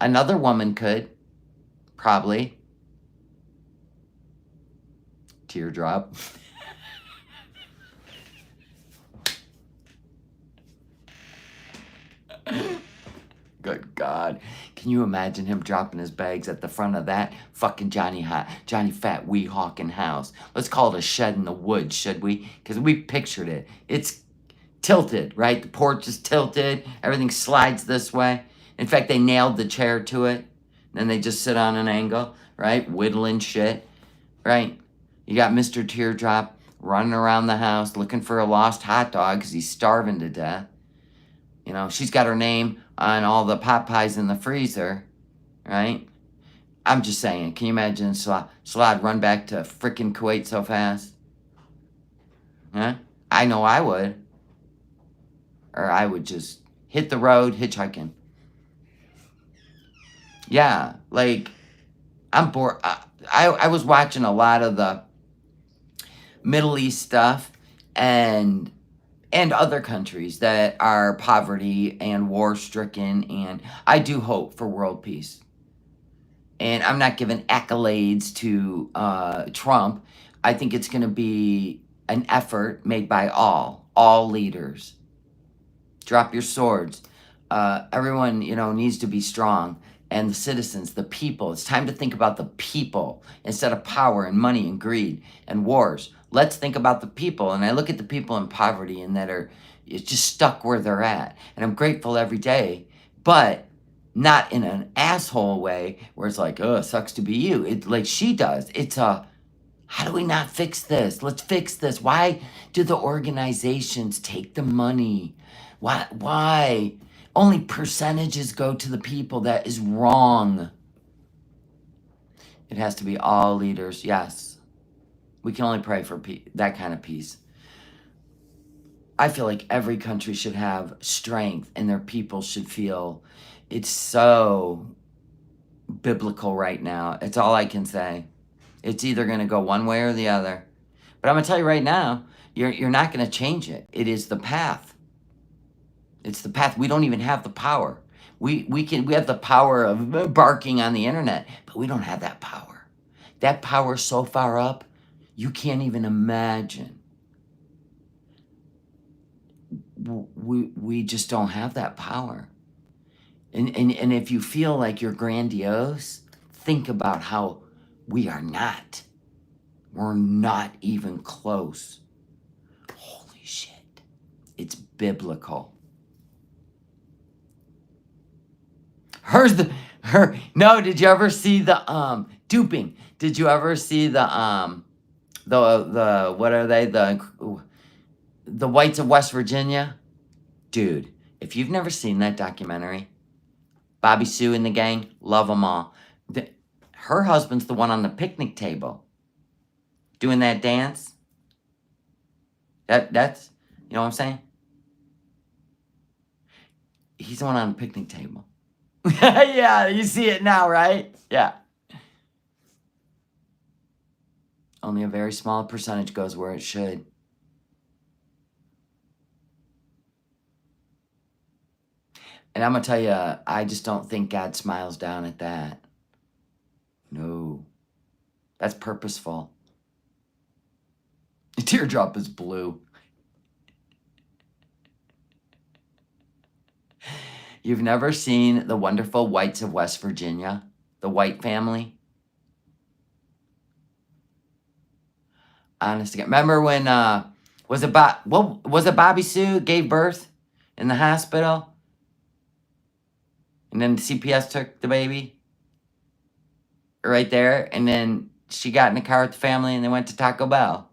Speaker 1: Another woman could, probably. Teardrop. Go Good God. Can you imagine him dropping his bags at the front of that fucking Johnny Fat Weehawken house? Let's call it a shed in the woods, should we? Because we pictured it. It's tilted, right? The porch is tilted. Everything slides this way. In fact, they nailed the chair to it. Then they just sit on an angle, right? Whittling shit, right? You got Mr. Teardrop running around the house looking for a lost hot dog because he's starving to death. You know, she's got her name on all the pot pies in the freezer, right? I'm just saying, can you imagine Slad run back to frickin' Kuwait so fast? Huh? I know I would. Or I would just hit the road hitchhiking. Yeah, like, I'm bored. I was watching a lot of the Middle East stuff and other countries that are poverty and war-stricken, and I do hope for world peace. And I'm not giving accolades to Trump. I think it's going to be an effort made by all leaders. Drop your swords. Everyone, needs to be strong. And the citizens, the people. It's time to think about the people instead of power and money and greed and wars. Let's think about the people. And I look at the people in poverty and that are just stuck where they're at. And I'm grateful every day, but not in an asshole way where it's like, oh, it sucks to be you. It's like she does. It's how do we not fix this? Let's fix this. Why do the organizations take the money? Why? Only percentages go to the people. That is wrong. It has to be all leaders. Yes. We can only pray for that kind of peace. I feel like every country should have strength and their people should feel. It's so biblical right now. It's all I can say. It's either going to go one way or the other. But I'm going to tell you right now, you're not going to change it. It is the path. It's the path. We don't even have the power. We have the power of barking on the internet, but we don't have that power. That power is so far up, you can't even imagine. We just don't have that power. And if you feel like you're grandiose, think about how we are not. We're not even close. Holy shit. It's biblical. No, did you ever see the duping? Did you ever see the what are they? The whites of West Virginia? Dude, if you've never seen that documentary, Bobby Sue and the gang, love them all. Her husband's the one on the picnic table doing that dance. That's, you know what I'm saying? He's the one on the picnic table. Yeah, you see it now, right? Yeah. Only a very small percentage goes where it should. And I'm going to tell you, I just don't think God smiles down at that. No. That's purposeful. The teardrop is blue. You've never seen The Wonderful Whites of West Virginia? The White family? Honest to God. Remember when, was it Bobby Sue gave birth in the hospital? And then CPS took the baby? Right there. And then she got in the car with the family and they went to Taco Bell.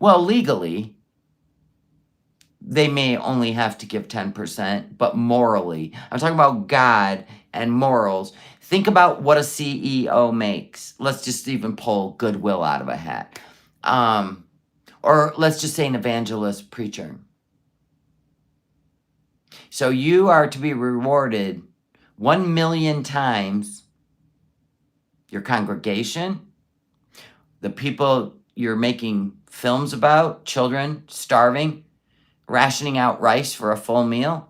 Speaker 1: Well, legally, they may only have to give 10%, but morally, I'm talking about God and morals. Think about what a CEO makes. Let's just even pull Goodwill out of a hat. Or let's just say an evangelist preacher. So you are to be rewarded 1 million times your congregation, the people you're making films about, children starving, rationing out rice for a full meal.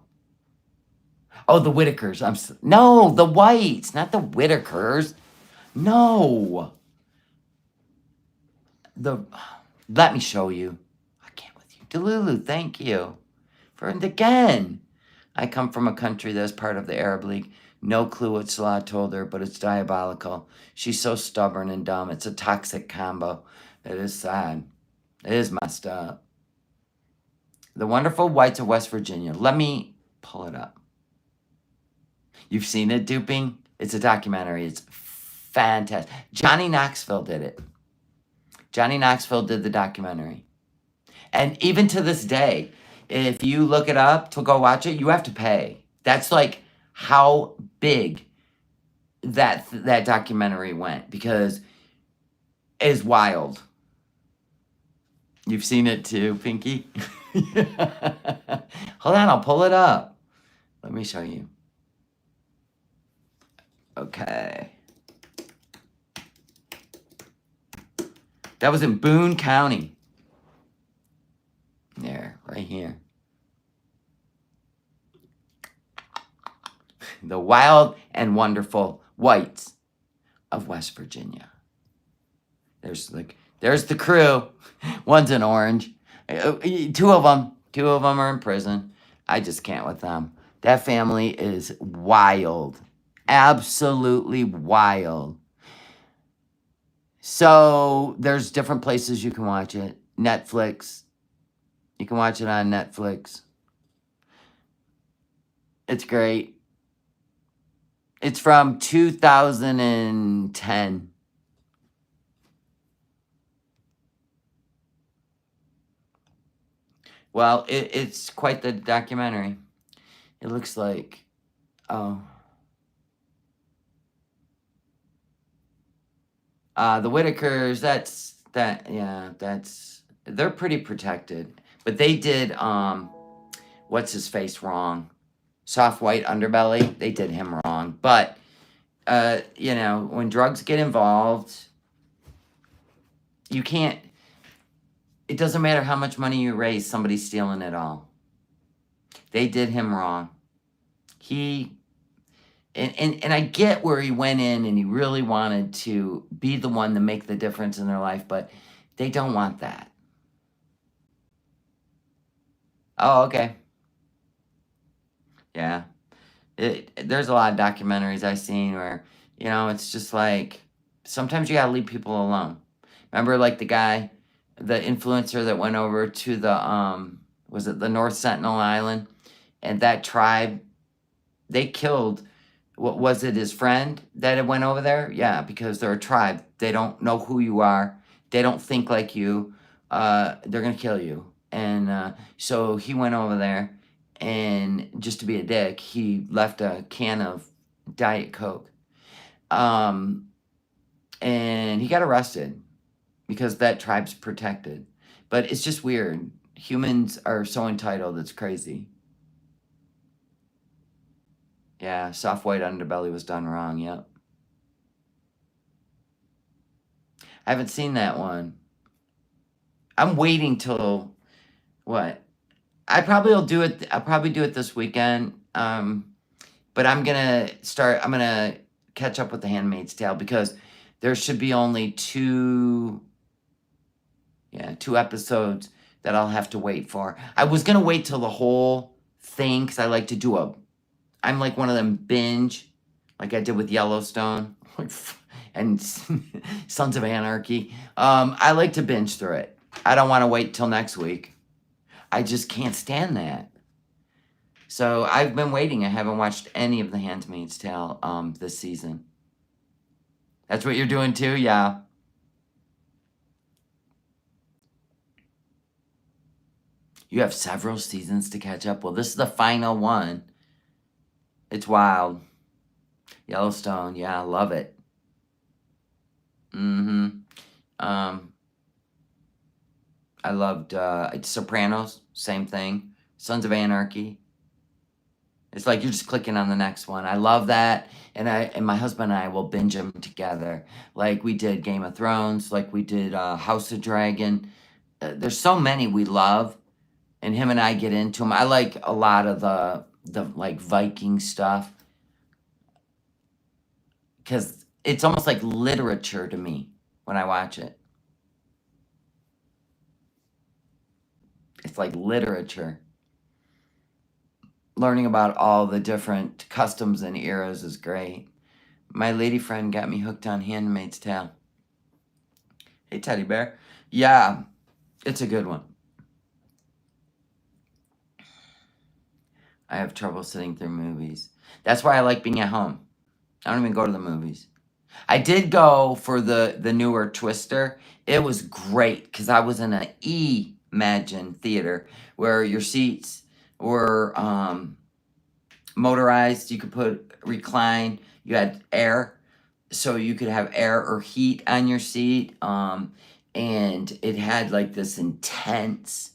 Speaker 1: Oh, the Whitakers. No, the whites, not the Whitakers. No. Let me show you. I can't with you. Delulu, thank you. And again, I come from a country that's part of the Arab League. No clue what Salah told her, but it's diabolical. She's so stubborn and dumb. It's a toxic combo. It is sad. It is messed up. The Wonderful Whites of West Virginia. Let me pull it up. You've seen it, Duping? It's a documentary. It's fantastic. Johnny Knoxville did it. Johnny Knoxville did the documentary. And even to this day, if you look it up to go watch it, you have to pay. That's like how big that documentary went, because it's wild. You've seen it too, Pinky? Hold on, I'll pull it up. Let me show you. Okay. That was in Boone County. There, right here. The Wild and Wonderful Whites of West Virginia. There's the crew. One's in orange. Two of them are in prison. I just can't with them. That family is wild. Absolutely wild. So there's different places you can watch it. Netflix. You can watch it on Netflix. It's great. It's from 2010. Well, it's quite the documentary. It looks like, oh. The Whitakers, they're pretty protected. But they did, what's his face wrong? Soft White Underbelly, they did him wrong. But, when drugs get involved, you can't, it doesn't matter how much money you raise, somebody's stealing it all. They did him wrong. And I get where he went in and he really wanted to be the one to make the difference in their life, but they don't want that. Oh, okay. Yeah. There's a lot of documentaries I've seen where, it's just like, sometimes you gotta leave people alone. Remember, like, the guy, the influencer that went over to the, was it the North Sentinel Island? And that tribe, they killed, what was it, his friend that had went over there? Yeah, because they're a tribe. They don't know who you are. They don't think like you. They're going to kill you. And so he went over there, and just to be a dick, he left a can of Diet Coke. And he got arrested because that tribe's protected. But it's just weird. Humans are so entitled, it's crazy. Yeah, Soft White Underbelly was done wrong, yep. I haven't seen that one. I'm waiting till, what? I'll probably do it this weekend. But I'm gonna catch up with The Handmaid's Tale, because there should be only two episodes that I'll have to wait for. I was gonna wait till the whole thing, because I like to do I'm like one of them binge, like I did with Yellowstone and Sons of Anarchy. I like to binge through it. I don't want to wait till next week. I just can't stand that. So I've been waiting. I haven't watched any of The Handmaid's Tale this season. That's what you're doing too? Yeah. You have several seasons to catch up. Well, this is the final one. It's wild. Yellowstone, yeah, I love it. I loved Sopranos, same thing. Sons of Anarchy. It's like you're just clicking on the next one. I love that. And my husband and I will binge them together. Like we did Game of Thrones, like we did House of Dragon. There's so many we love. And him and I get into them. I like a lot of the like Viking stuff, because it's almost like literature to me when I watch it. It's like literature. Learning about all the different customs and eras is great. My lady friend got me hooked on Handmaid's Tale. Hey, teddy bear. Yeah, it's a good one. I have trouble sitting through movies. That's why I like being at home. I don't even go to the movies. I did go for the newer Twister. It was great because I was in an Imagine theater where your seats were motorized. You could put recline. You had air, so you could have air or heat on your seat. And it had like this intense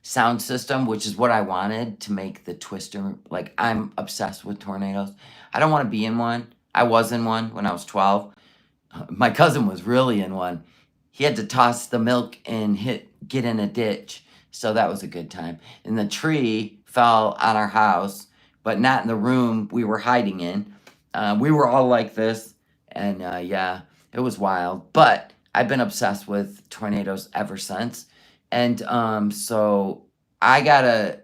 Speaker 1: sound system, which is what I wanted to make the Twister. Like, I'm obsessed with tornadoes. I don't want to be in one. I was in one when I was 12. My cousin was really in one. He had to toss the milk and get in a ditch. So that was a good time. And the tree fell on our house, but not in the room we were hiding in. We were all like this. And yeah, it was wild. But I've been obsessed with tornadoes ever since. And so I gotta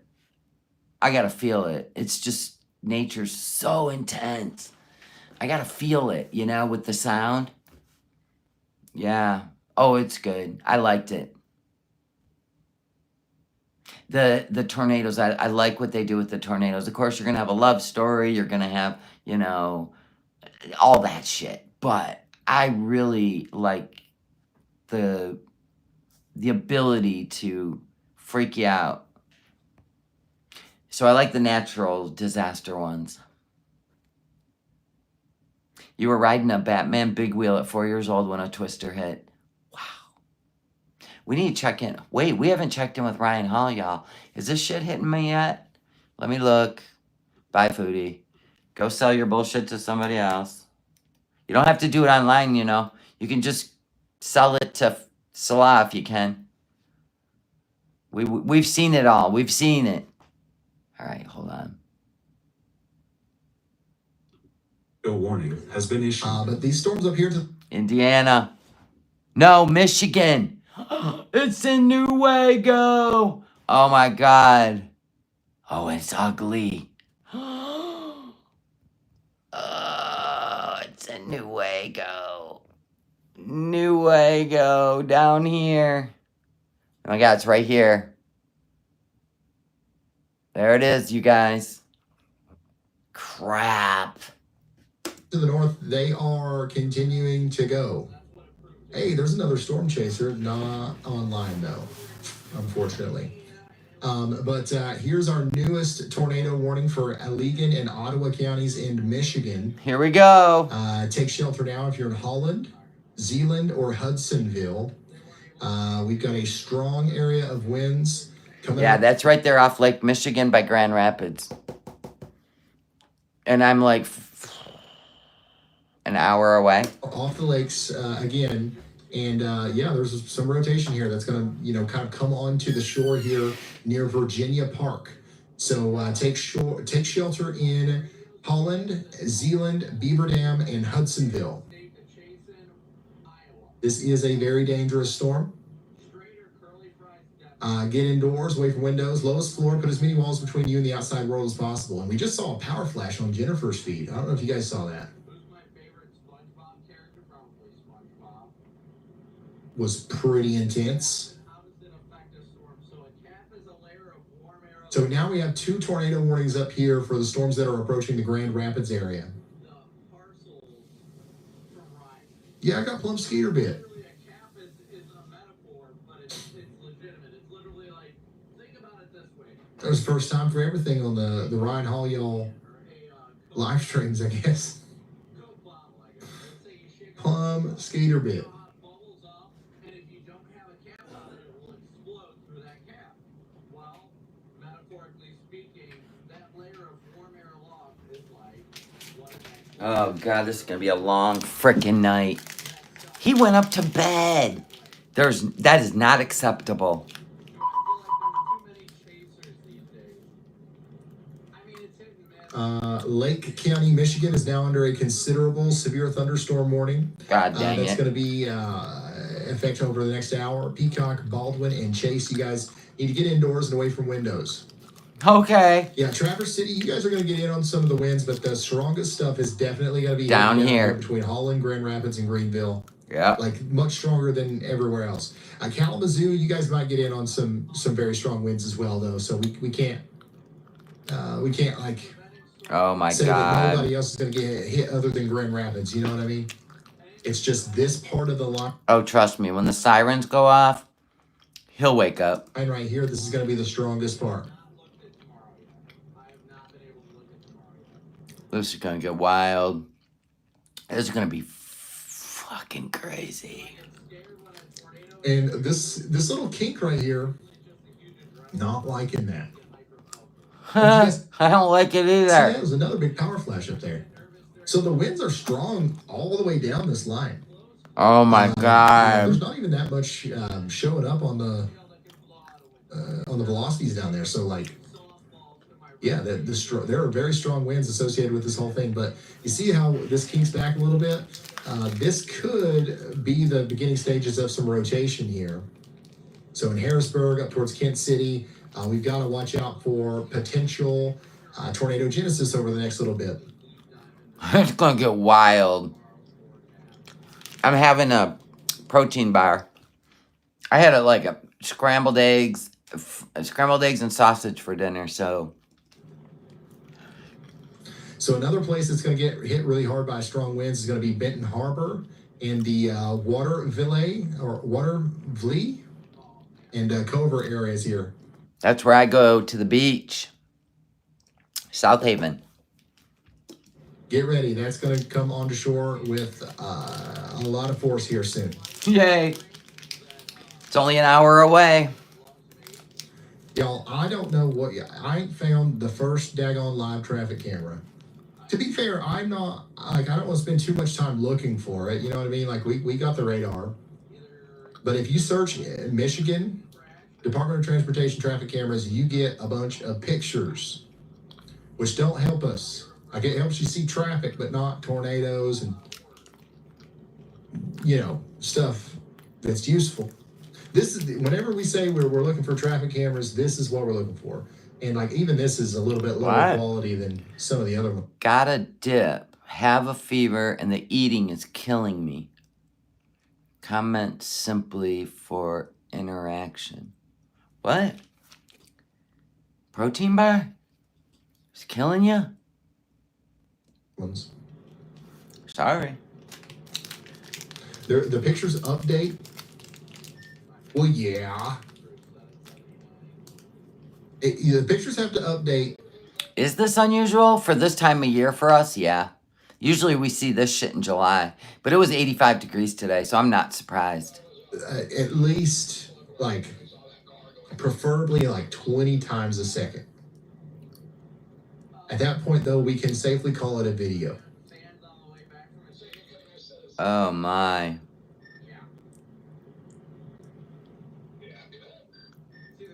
Speaker 1: feel it. It's just, nature's so intense. I gotta feel it, you know, with the sound. Yeah. Oh, it's good. I liked it. The tornadoes, I like what they do with the tornadoes. Of course, you're gonna have a love story. You're gonna have, you know, all that shit. But I really like the ability to freak you out. So I like the natural disaster ones. You were riding a Batman big wheel at 4 years old when a Twister hit. Wow. We need to check in. Wait, we haven't checked in with Ryan Hall, y'all. Is this shit hitting me yet? Let me look. Bye, Foodie. Go sell your bullshit to somebody else. You don't have to do it online, you know. You can just sell it to Salah if you can. We've seen it all. We've seen it. All right, hold on.
Speaker 4: A warning has been issued. But these storms up here to
Speaker 1: Indiana. No, Michigan. It's in Newaygo. Oh my God. Oh, it's ugly. Oh, it's in Newaygo. Newaygo down here. Oh my God, it's right here. There it is, you guys. Crap.
Speaker 4: to the north, they are continuing to go. Hey, there's another storm chaser, not online though, unfortunately. But here's our newest tornado warning for Allegan and Ottawa counties in Michigan.
Speaker 1: Here we go.
Speaker 4: Take shelter now if you're in Holland, Zeeland, or Hudsonville. We've got a strong area of winds coming.
Speaker 1: Yeah, that's right there off Lake Michigan by Grand Rapids. And I'm like an hour away.
Speaker 4: Off the lakes again. And yeah, there's some rotation here that's going to, kind of come onto the shore here near Virginia Park. So take shelter in Holland, Zeeland, Beaver Dam, and Hudsonville. This is a very dangerous storm. Get indoors, away from windows, lowest floor, put as many walls between you and the outside world as possible. And we just saw a power flash on Jennifer's feed. I don't know if you guys saw that. Was pretty intense. So now we have 2 tornado warnings up here for the storms that are approaching the Grand Rapids area. Yeah, I got Plum Skeeter bit. That was the first time for everything on the Ryan Hall y'all live streams, I guess. Plum Skater bit.
Speaker 1: Oh God, this is gonna be a long frickin' night. He went up to bed. That is not acceptable.
Speaker 4: Lake County, Michigan is now under a considerable severe thunderstorm warning.
Speaker 1: God dang
Speaker 4: That's
Speaker 1: it.
Speaker 4: going to be effect over the next hour. Peacock, Baldwin, and Chase, you guys need to get indoors and away from windows.
Speaker 1: Okay.
Speaker 4: Yeah, Traverse City, you guys are going to get in on some of the winds, but the strongest stuff is definitely going to be
Speaker 1: Down here.
Speaker 4: between Holland, Grand Rapids, and Greenville.
Speaker 1: Yeah.
Speaker 4: Like much stronger than everywhere else. Kalamazoo, you guys might get in on some very strong winds as well, though. So we can't like
Speaker 1: Oh my
Speaker 4: say that
Speaker 1: God.
Speaker 4: nobody else is going to get hit other than Grand Rapids. You know what I mean? It's just this part of the line
Speaker 1: Oh, trust me. When the sirens go off, he'll wake up.
Speaker 4: right here. This is going to be the strongest part.
Speaker 1: This is gonna get wild. This is gonna be fucking crazy.
Speaker 4: And this little kink right here, not liking that.
Speaker 1: I don't like it
Speaker 4: See,
Speaker 1: either.
Speaker 4: that was another big power flash up there. So the winds are strong all the way down this line.
Speaker 1: Oh my God.
Speaker 4: There's not even that much showing up on the velocities down there. So like, yeah, there are very strong winds associated with this whole thing. But you see how this kinks back a little bit? This could be the beginning stages of some rotation here. So in Harrisburg, up towards Kent City, we've got to watch out for potential tornado genesis over the next little bit.
Speaker 1: It's gonna get wild. I'm having a protein bar. I had scrambled eggs and sausage for dinner. So
Speaker 4: another place that's going to get hit really hard by strong winds is going to be Benton Harbor and the Waterville and Cover areas here.
Speaker 1: that's where I go to the beach. South Haven.
Speaker 4: Get ready. That's going to come onto shore with a lot of force here soon.
Speaker 1: Yay. It's only an hour away.
Speaker 4: Y'all, I don't know what... I ain't found the first daggone live traffic camera. To be fair, I'm not... I don't want to spend too much time looking for it. You know what I mean? Like, we got the radar. But if you search Michigan Department of Transportation traffic cameras, you get a bunch of pictures, which don't help us. Like, it helps you see traffic, but not tornadoes and, stuff that's useful. This is whenever we say we're looking for traffic cameras, this is what we're looking for. And like even this is a little bit lower quality than some of the other ones.
Speaker 1: Got a dip, have a fever, and the eating is killing me. Comment simply for interaction. What? Protein bar? It's killing you?
Speaker 4: Ones.
Speaker 1: Sorry.
Speaker 4: The pictures update. Well, yeah. The pictures have to update.
Speaker 1: Is this unusual for this time of year for us? Yeah. Usually we see this shit in July. But it was 85 degrees today, so I'm not surprised.
Speaker 4: At least, preferably 20 times a second. At that point, though, we can safely call it a video.
Speaker 1: Oh, my.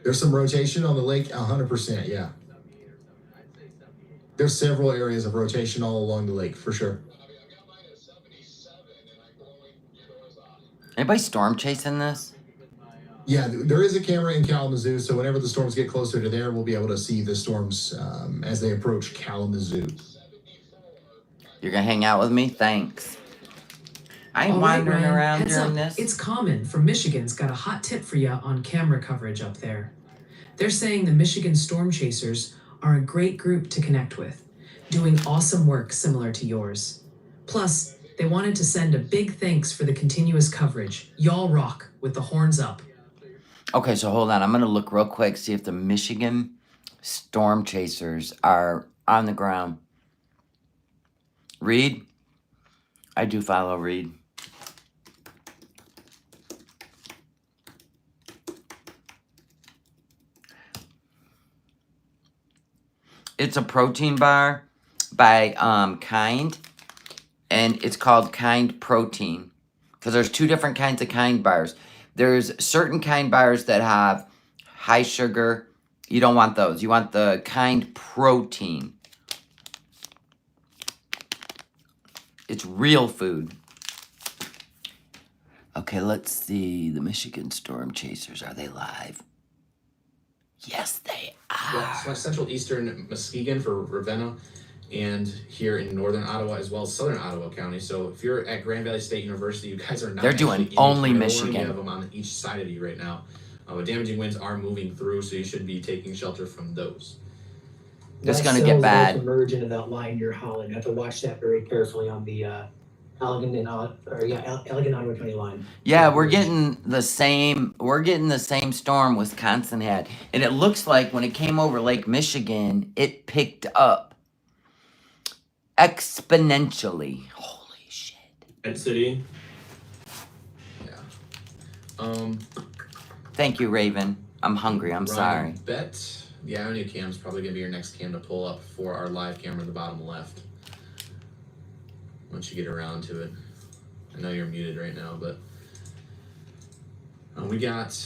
Speaker 4: There's some rotation on the lake, 100%, yeah. There's several areas of rotation all along the lake, for sure.
Speaker 1: Anybody storm chasing this?
Speaker 4: Yeah, there is a camera in Kalamazoo, so whenever the storms get closer to there, we'll be able to see the storms as they approach Kalamazoo.
Speaker 1: You're going to hang out with me? Thanks. I ain't wandering around
Speaker 5: Heads
Speaker 1: during
Speaker 5: up.
Speaker 1: this.
Speaker 5: It's Common from Michigan's got a hot tip for you on camera coverage up there. They're saying the Michigan Storm Chasers are a great group to connect with, doing awesome work similar to yours. Plus, they wanted to send a big thanks for the continuous coverage. Y'all rock with the horns up.
Speaker 1: Okay, so hold on. I'm going to look real quick, see if the Michigan Storm Chasers are on the ground. Reed? I do follow Reed. It's a protein bar by Kind, and it's called Kind Protein because there's two different kinds of Kind bars. There's certain Kind bars that have high sugar. You don't want those. You want the Kind Protein. It's real food. Okay, let's see. The Michigan Storm Chasers, are they live? Yes, they
Speaker 6: Yeah, so
Speaker 1: are.
Speaker 6: central eastern Muskegon for Ravenna, and here in northern Ottawa as well as southern Ottawa County. So if you're at Grand Valley State University, you guys are not.
Speaker 1: They're doing
Speaker 6: actually in
Speaker 1: only
Speaker 6: the tornado warning.
Speaker 1: Michigan.
Speaker 6: You have them on each side of you right now. But damaging winds are moving through, so you should be taking shelter from those.
Speaker 1: It's
Speaker 7: That
Speaker 1: gonna
Speaker 7: cell
Speaker 1: get
Speaker 7: is about
Speaker 1: bad.
Speaker 7: to merge into that line you're hauling. You have to watch that very carefully on the Allegan Ottawa County line.
Speaker 1: Yeah, we're getting the same storm Wisconsin had. And it looks like when it came over Lake Michigan, it picked up exponentially. Holy shit.
Speaker 8: Ed City.
Speaker 6: Yeah.
Speaker 1: Thank you, Raven. I'm hungry. I'm sorry.
Speaker 6: Bet the Ionia cam is probably going to be your next cam to pull up for our live camera in the bottom left. Once you get around to it. I know you're muted right now, but we got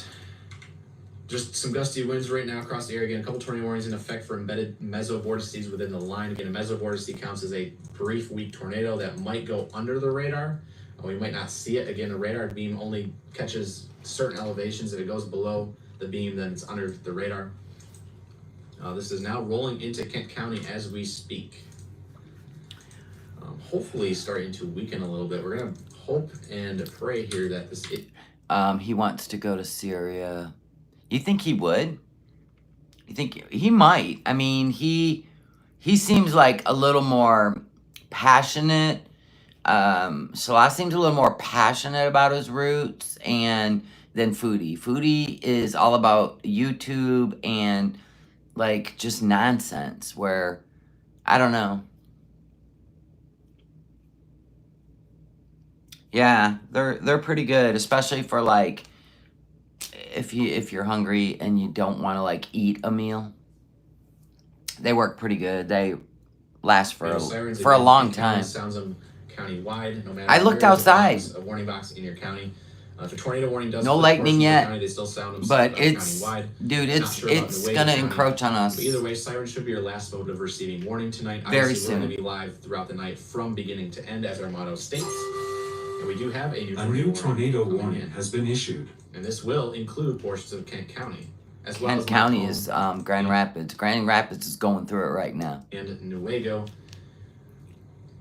Speaker 6: just some gusty winds right now across the area. Again, a couple tornado warnings in effect for embedded mesovortices within the line. Again, a mesovortice counts as a brief, weak tornado that might go under the radar. We might not see it. Again, the radar beam only catches certain elevations. If it goes below the beam, then it's under the radar. This is now rolling into Kent County as we speak. Hopefully starting to weaken a little bit. We're going to hope and pray here that this...
Speaker 1: He wants to go to Syria. You think he would? You think he might? I mean, he seems like a little more passionate. Salah seems a little more passionate about his roots and than Foodie. Foodie is all about YouTube and like just nonsense where I don't know. Yeah, they're pretty good, especially for like if you're hungry and you don't want to like eat a meal. They work pretty good. They last for a long time.
Speaker 6: Sounds them county-wide, no matter
Speaker 1: I looked
Speaker 6: where
Speaker 1: outside.
Speaker 6: A warning box in your county. If a tornado warning does
Speaker 1: No
Speaker 6: flip
Speaker 1: lightning
Speaker 6: portions of the
Speaker 1: yet,
Speaker 6: county, they still sound them
Speaker 1: but it's
Speaker 6: countywide.
Speaker 1: dude,
Speaker 6: Not sure about
Speaker 1: it's
Speaker 6: Newaygo
Speaker 1: gonna
Speaker 6: County.
Speaker 1: encroach on us
Speaker 6: But either way, sirens should be your last mode of receiving warning tonight.
Speaker 1: very
Speaker 6: Obviously,
Speaker 1: soon.
Speaker 6: we're going to be live throughout the night from beginning to end, as our motto states. And we do have a
Speaker 9: new tornado warning has been issued.
Speaker 6: And this will include portions of Kent County. As well
Speaker 1: Kent
Speaker 6: as
Speaker 1: County
Speaker 6: Macomb
Speaker 1: is Grand Rapids. Grand Rapids is going through it right now.
Speaker 6: and Newaygo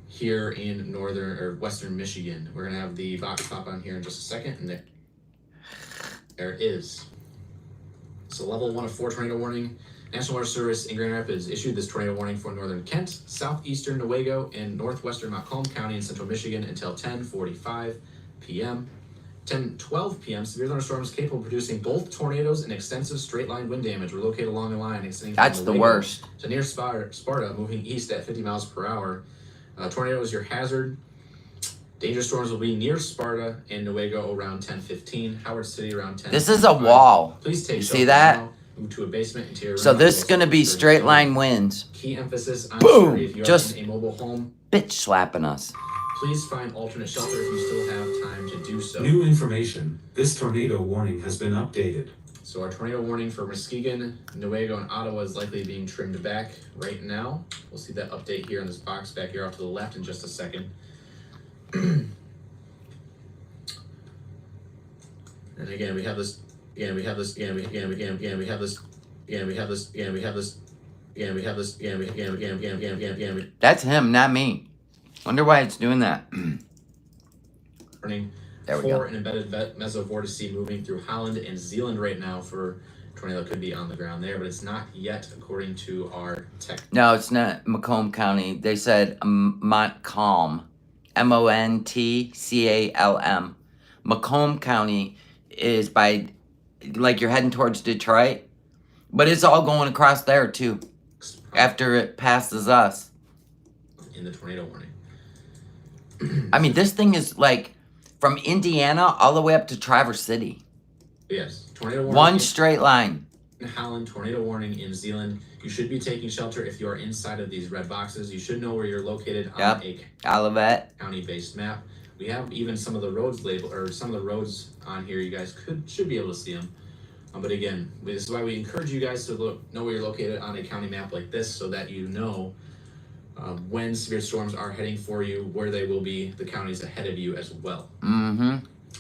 Speaker 6: here in northern or western Michigan. We're gonna have the box pop on here in just a second, and there it is. So level 1 of 4 tornado warning. National Weather Service in Grand Rapids issued this tornado warning for northern Kent, southeastern Newaygo, and northwestern Macomb County in central Michigan until 10:45 p.m. 10:12 p.m. Severe thunderstorms capable of producing both tornadoes and extensive straight-line wind damage were located along the line extending from
Speaker 1: That's the
Speaker 6: Newaygo
Speaker 1: worst.
Speaker 6: to near Sparta, moving east at 50 miles per hour. Tornado is your hazard. Danger storms will be near Sparta and Newaygo around 10:15. Howard City around 10.
Speaker 1: This is a wall.
Speaker 6: Please take
Speaker 1: You
Speaker 6: shelter
Speaker 1: see that?
Speaker 6: now. Move to a basement interior.
Speaker 1: So this is gonna be straight line winds.
Speaker 6: Key emphasis on
Speaker 1: Boom!
Speaker 6: if you are
Speaker 1: Just
Speaker 6: in a mobile home,
Speaker 1: bitch slapping us.
Speaker 6: please find alternate shelter if you still have time to do so.
Speaker 9: New information. This tornado warning has been updated.
Speaker 6: So our tornado warning for Muskegon, Newaygo, and Ottawa is likely being trimmed back right now. We'll see that update here on this box back here off to the left in just a second. And again, we have this. Again, we have this. Again, we have this. Again, we have this. Again, we have this. Again, we have this. Again, we have this. Again.
Speaker 1: That's him, not me. Wonder why it's doing that.
Speaker 6: Warning
Speaker 1: There we
Speaker 6: for
Speaker 1: go.
Speaker 6: an embedded mesovortice moving through Holland and Zealand right now for tornado could be on the ground there, but it's not yet according to our tech.
Speaker 1: No, it's not Macomb County. They said Montcalm. Montcalm. Macomb County is by, like you're heading towards Detroit. But it's all going across there too. After it passes us.
Speaker 6: In the tornado warning.
Speaker 1: I mean, this thing is like from Indiana all the way up to Traverse City.
Speaker 6: Yes, tornado warning.
Speaker 1: One straight line.
Speaker 6: In Holland, tornado warning in Zealand. You should be taking shelter if you are inside of these red boxes. You should know where you're located on
Speaker 1: Yep.
Speaker 6: a
Speaker 1: Olivet.
Speaker 6: county-based map. We have even some of the roads labeled, or some of the roads on here. You guys should be able to see them. But again, this is why we encourage you guys to know where you're located on a county map like this, so that you know when severe storms are heading for you, where they will be, the counties ahead of you as well.
Speaker 1: Mm-hmm.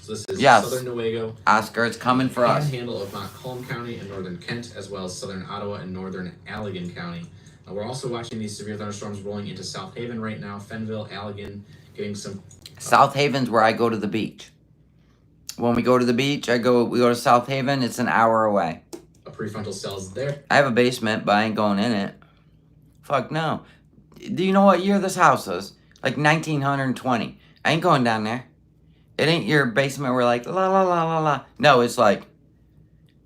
Speaker 6: So this is
Speaker 1: Yes.
Speaker 6: southern Newaygo,
Speaker 1: Oscar, it's coming for us.
Speaker 6: Panhandle of Montcalm County and northern Kent, as well as southern Ottawa and northern Allegan County. We're also watching these severe thunderstorms rolling into South Haven right now, Fenville, Allegan, getting some.
Speaker 1: South Haven's where I go to the beach. When we go to the beach, we go to South Haven. It's an hour away.
Speaker 6: Prefrontal cells there.
Speaker 1: I have a basement, but I ain't going in it. Fuck no. Do you know what year this house is? Like 1920. I ain't going down there. It ain't your basement where like, la la la la la. No, it's like,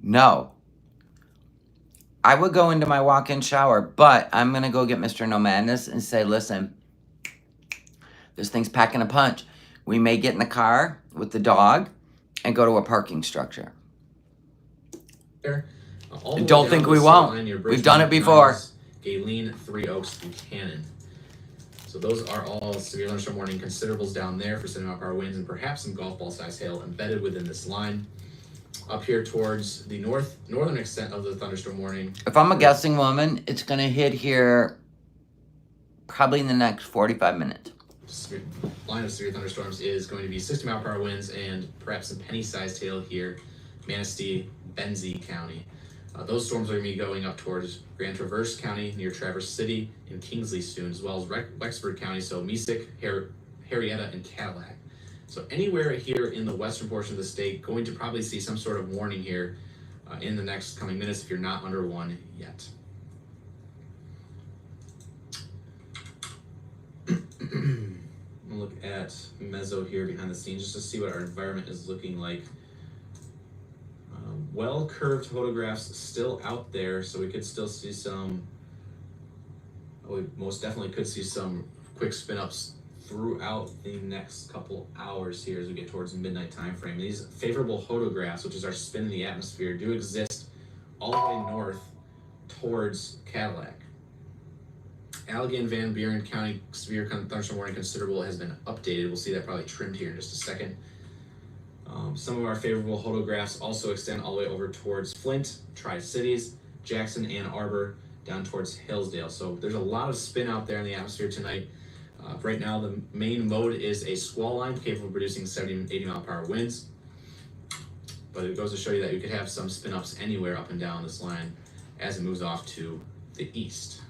Speaker 1: no. I would go into my walk-in shower, but I'm going to go get Mr. No Madness and say, listen, this thing's packing a punch. We may get in the car with the dog and go to a parking structure.
Speaker 6: There.
Speaker 1: And don't think we won't. We've done it before.
Speaker 6: Galen, Three Oaks, Buchanan. So those are all severe thunderstorm warning considerables down there for 70-mile-per-hour winds and perhaps some golf ball size hail embedded within this line. Up here towards the northern extent of the thunderstorm warning.
Speaker 1: If I'm a guessing woman, it's going to hit here probably in the next 45 minutes.
Speaker 6: Line of severe thunderstorms is going to be 60-mile-per-hour winds and perhaps some penny-sized hail here, Manistee, Benzie County. Those storms are going to be going up towards Grand Traverse County near Traverse City and Kingsley soon, as well as Wexford County, so Mesick, Harrietta, and Cadillac. So anywhere here in the western portion of the state, going to probably see some sort of warning here in the next coming minutes if you're not under one yet. We'll look at Mezzo here behind the scenes just to see what our environment is looking like. Well-curved photographs still out there, so we could still see some, we most definitely could see some quick spin-ups throughout the next couple hours here as we get towards the midnight time frame. These favorable photographs, which is our spin in the atmosphere, do exist all the way north towards Cadillac. Allegan, Van Buren County severe thunderstorm warning considerable has been updated. We'll see that probably trimmed here in just a second. Some of our favorable photographs also extend all the way over towards Flint, Tri-Cities, Jackson, Ann Arbor, down towards Hillsdale. So there's a lot of spin out there in the atmosphere tonight. Right now, the main mode is a squall line capable of producing 70 and 80 mile per hour winds. But it goes to show you that you could have some spin ups anywhere up and down this line as it moves off to the east.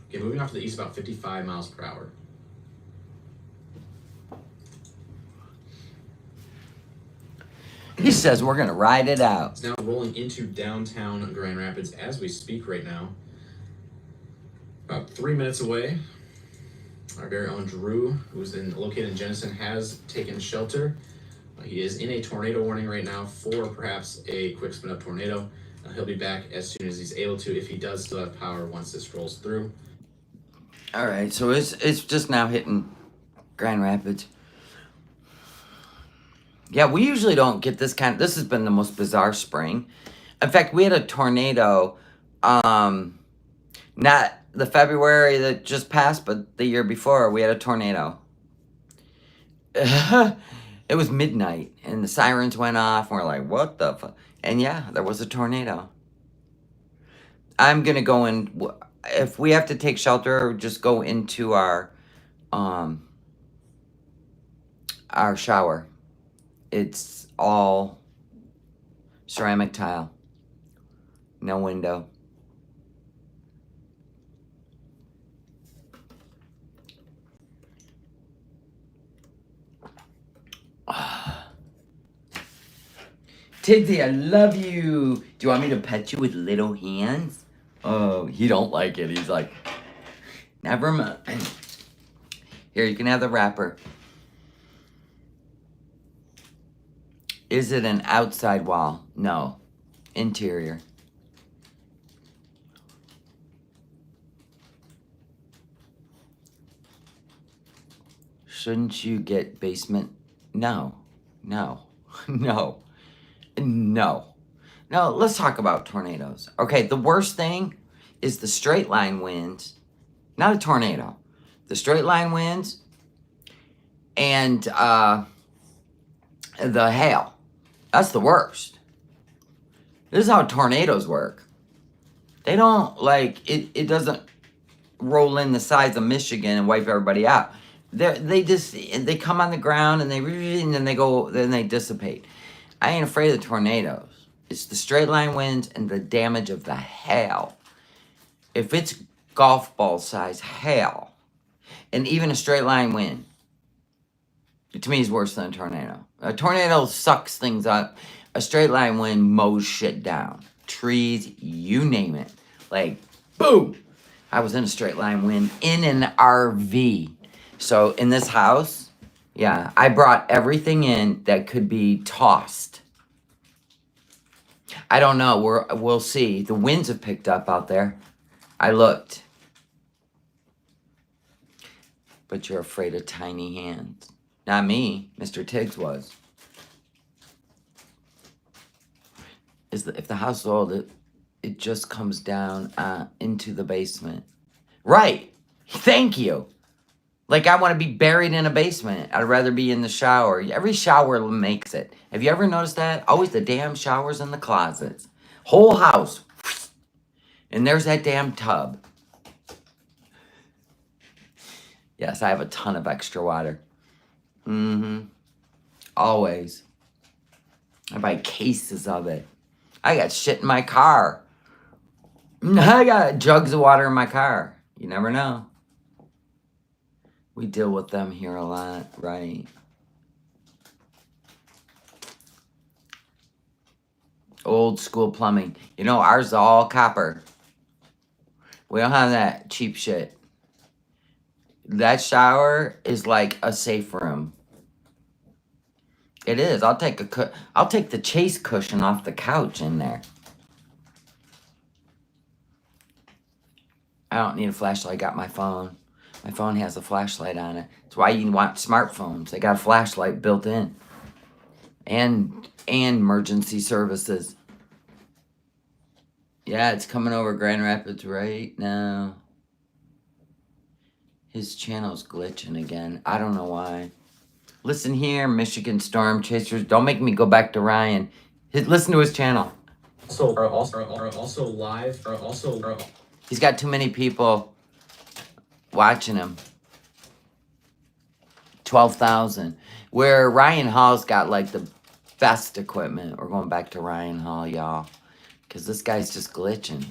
Speaker 6: Okay, moving off to the east about 55 miles per hour.
Speaker 1: He says we're going to ride it out.
Speaker 6: It's now rolling into downtown Grand Rapids as we speak right now. About 3 minutes away. Our very own Drew, who's located in Jenison, has taken shelter. He is in a tornado warning right now for perhaps a quick spin up tornado. He'll be back as soon as he's able to, if he does still have power once this rolls through.
Speaker 1: All right, so it's just now hitting Grand Rapids. Yeah, we usually don't get this this has been the most bizarre spring. In fact, we had a tornado, not the February that just passed, but the year before, we had a tornado. It was midnight, and the sirens went off, and we're like, what the fuck? And yeah, there was a tornado. I'm going to go in, if we have to take shelter, just go into our shower. It's all ceramic tile. No window. Tiggsy, I love you. Do you want me to pet you with little hands? Oh, he don't like it. He's like, never mind. Here, you can have the wrapper. Is it an outside wall? No. Interior. Shouldn't you get basement? No. No. No. No. No, let's talk about tornadoes. Okay, the worst thing is the straight line winds. Not a tornado. The straight line winds and the hail. That's the worst. This is how tornadoes work. They don't, like, it doesn't roll in the sides of Michigan and wipe everybody out. They come on the ground and then they dissipate. I ain't afraid of the tornadoes. It's the straight line winds and the damage of the hail. If it's golf ball size hail, and even a straight line wind, to me is worse than a tornado. A tornado sucks things up. A straight line wind mows shit down. Trees, you name it. Like, boom! I was in a straight line wind in an RV. So in this house, yeah, I brought everything in that could be tossed. I don't know. We'll see. The winds have picked up out there. I looked. But you're afraid of tiny hands. Not me. Mr. Tiggs was. If the house is old, it just comes down into the basement. Right. Thank you. Like, I want to be buried in a basement. I'd rather be in the shower. Every shower makes it. Have you ever noticed that? Always the damn showers in the closets. Whole house. And there's that damn tub. Yes, I have a ton of extra water. Always. I buy cases of it. I got shit in my car. I got jugs of water in my car. You never know. We deal with them here a lot, right? Old school plumbing. You know, ours is all copper. We don't have that cheap shit. That shower is like a safe room. It is. I'll take the chase cushion off the couch in there. I don't need a flashlight. I got my phone. My phone has a flashlight on it. That's why you want smartphones. They got a flashlight built in. And emergency services. Yeah, it's coming over Grand Rapids right now. His channel's glitching again. I don't know why. Listen here, Michigan Storm Chasers. Don't make me go back to Ryan. Listen to his channel.
Speaker 6: Also live.
Speaker 1: He's got too many people watching him. 12,000. Where Ryan Hall's got like the best equipment. We're going back to Ryan Hall, y'all. Because this guy's just glitching.